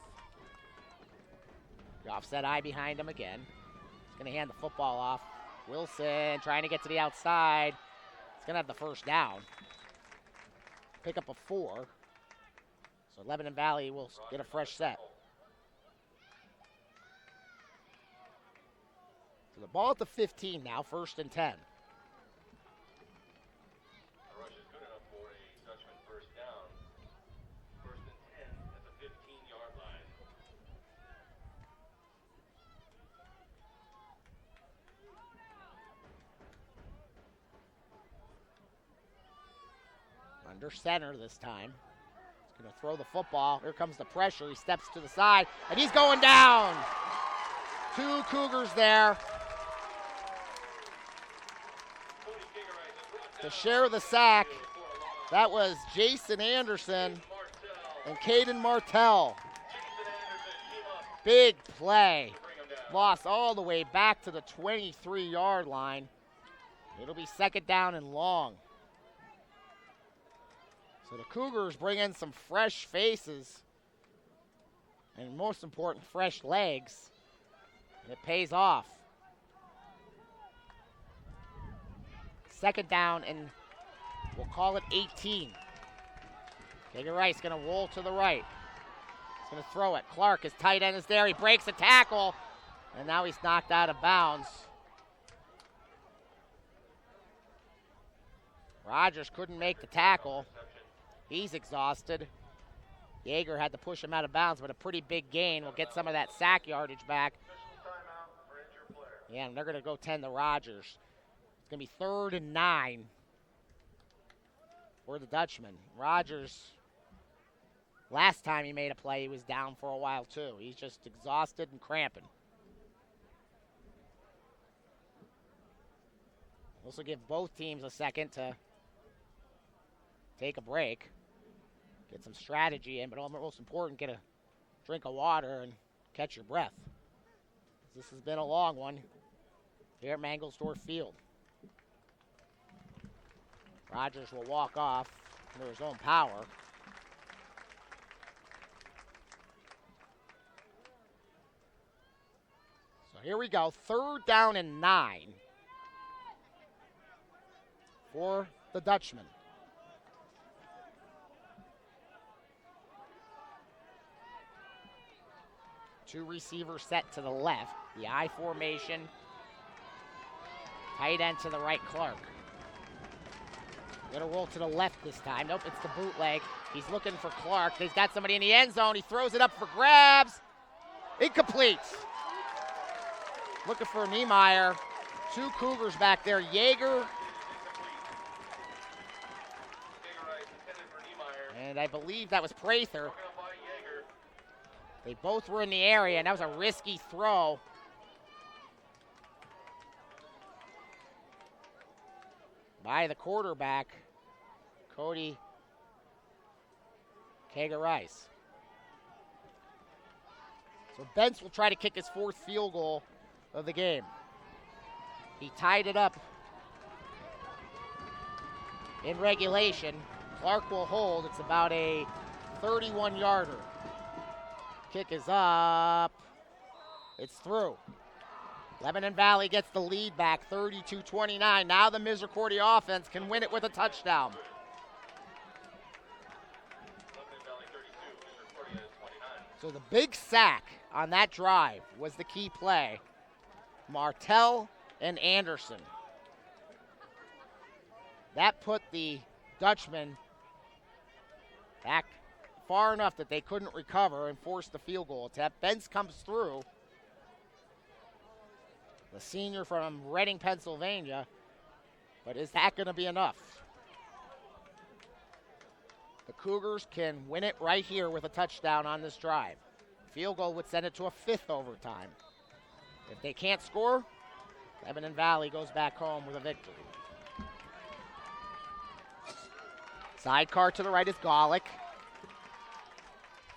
the offset eye behind him again. He's going to hand the football off. Wilson trying to get to the outside. He's going to have the 1st down. Pick up a 4. So Lebanon Valley will get a fresh set. So the ball at the 15 now, 1st and 10. The rush is good enough for a Dutchman 1st down. 1st and 10 at the 15-yard line. Under center this time. He's going to throw the football. Here comes the pressure. He steps to the side, and he's going down. 2 Cougars there to share the sack. That was Jason Anderson and Caden Martell. Big play. Lost all the way back to the 23-yard line. It'll be 2nd down and long. So the Cougars bring in some fresh faces and, most important, fresh legs. And it pays off. 2nd down, and we'll call it 18. Kagarice going to roll to the right. He's going to throw it. Clark, his tight end, is there. He breaks a tackle, and now he's knocked out of bounds. Rogers couldn't make the tackle. He's exhausted. Yeager had to push him out of bounds, but a pretty big gain. We'll get some of that sack yardage back. Yeah, and they're going to go 10 to Rogers. It's going to be 3rd and 9 for the Dutchman. Rogers, last time he made a play, he was down for a while too. He's just exhausted and cramping. This will give both teams a second to take a break, get some strategy in, but most important, get a drink of water and catch your breath. This has been a long one here at Mangelsdorf Field. Rogers will walk off under his own power. So here we go, 3rd down and 9 for the Dutchman. Two receivers set to the left. The I formation. Tight end to the right, Clark. Gonna roll to the left this time. Nope, it's the bootleg. He's looking for Clark. He's got somebody in the end zone. He throws it up for grabs. Incomplete. Looking for Niemeyer. 2 Cougars back there. Yeager. And I believe that was Prather. They both were in the area, and that was a risky throw. By the quarterback, Cody Kagarice. So Bentz will try to kick his 4th field goal of the game. He tied it up in regulation. Clark will hold. It's about a 31-yarder. Kick is up. It's through. Lebanon Valley gets the lead back, 32-29. Now the Misericordia offense can win it with a touchdown. Lebanon Valley 32, Misericordia 29. So the big sack on that drive was the key play. Martell and Anderson. That put the Dutchmen back far enough that they couldn't recover and force the field goal attempt. Benz comes through. The senior from Reading, Pennsylvania. But is that going to be enough? The Cougars can win it right here with a touchdown on this drive. Field goal would send it to a 5th overtime. If they can't score, Lebanon Valley goes back home with a victory. Sidecar to the right is Golick.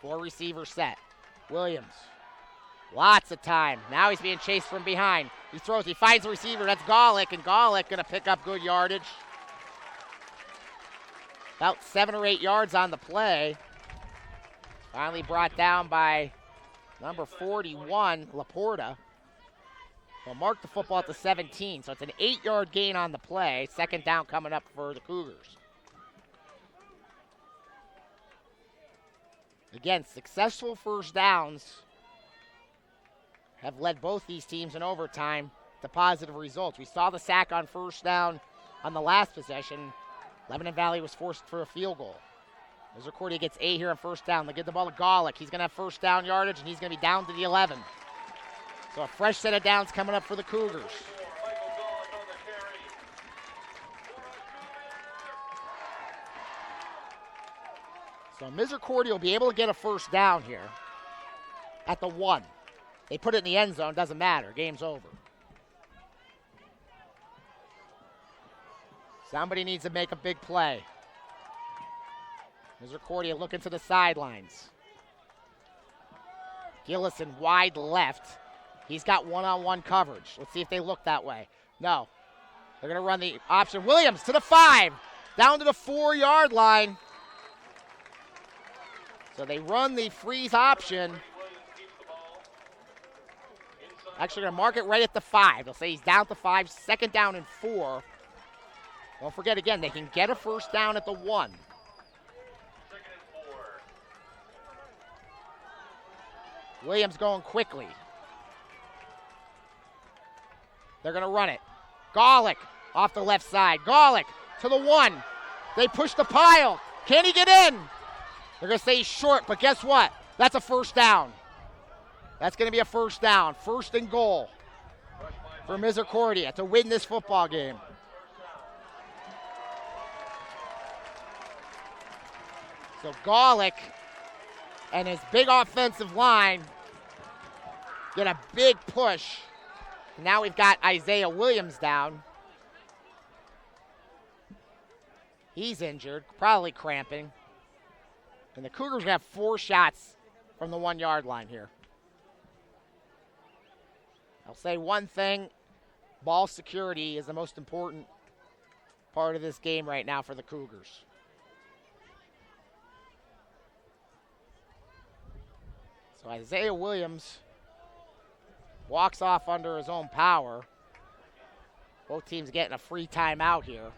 4 receiver set. Williams. Lots of time. Now he's being chased from behind. He throws, he finds the receiver. That's Golick, and Golick going to pick up good yardage. About 7 or 8 yards on the play. Finally brought down by number 41, Laporta. They'll mark the football at the 17, so it's an 8-yard gain on the play. 2nd down coming up for the Cougars. Again, successful first downs have led both these teams in overtime to positive results. We saw the sack on first down on the last possession. Lebanon Valley was forced for a field goal. Misericordia gets 8 here on first down. They give the ball to Golick. He's going to have first down yardage, and he's going to be down to the 11. So a fresh set of downs coming up for the Cougars. So Misericordia will be able to get a first down here at the 1. They put it in the end zone, doesn't matter. Game's over. Somebody needs to make a big play. Misericordia looking to the sidelines. Gillison wide left. He's got one-on-one coverage. Let's see if they look that way. No. They're going to run the option. Williams to the 5. Down to the 4-yard line. So they run the freeze option. Actually going to mark it right at the 5. They'll say he's down to 5. 2nd down and 4. Don't forget, again, they can get a first down at the 1. Williams going quickly. They're going to run it. Golick off the left side. Golick to the 1. They push the pile. Can he get in? They're going to say he's short, but guess what? That's a first down. That's going to be a first down. 1st and goal for Misericordia to win this football game. So Golick and his big offensive line get a big push. Now we've got Isaiah Williams down. He's injured, probably cramping. And the Cougars have 4 shots from the 1-yard line here. I'll say one thing, ball security is the most important part of this game right now for the Cougars. So Isaiah Williams walks off under his own power. Both teams getting a free timeout here.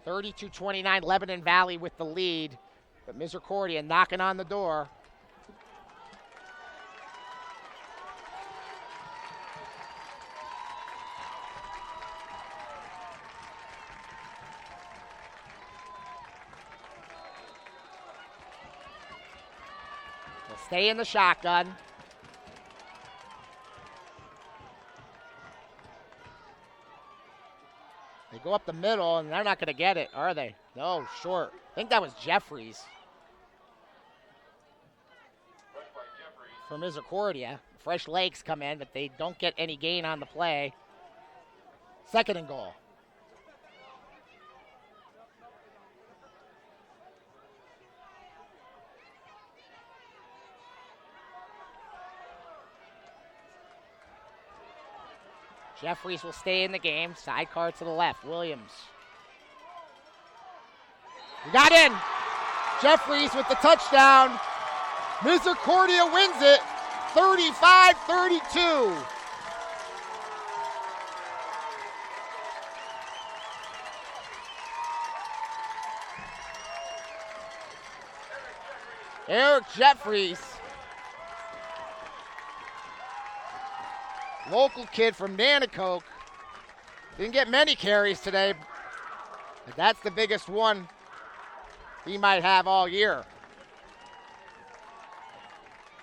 32-29, Lebanon Valley with the lead, but Misericordia knocking on the door. They'll stay in the shotgun. They go up the middle, and they're not going to get it, are they? No, short. I think that was Jeffries for Misericordia. Fresh legs come in, but they don't get any gain on the play. 2nd and goal. Jeffries will stay in the game. Sidecar to the left. Williams. He got in. Jeffries with the touchdown. Misericordia wins it. 35-32. Eric Jeffries local kid from Nanticoke. Didn't get many carries today, but that's the biggest one he might have all year.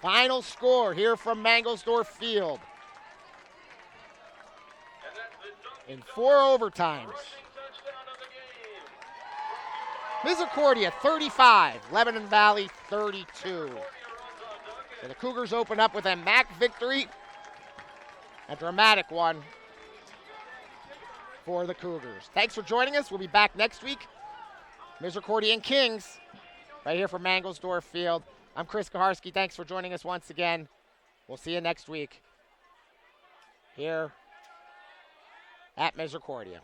Final score here from Mangelsdorf Field. And that's the In 4 overtimes. rushing touchdown of the game. Misericordia 35, Lebanon Valley 32. Misericordia runs on So Duncan. the Cougars open up with a MAC victory. A dramatic one for the Cougars. Thanks for joining us. We'll be back next week. Misericordia and Kings right here from Mangelsdorf Field. I'm Chris Kaharski. Thanks for joining us once again. We'll see you next week here at Misericordia.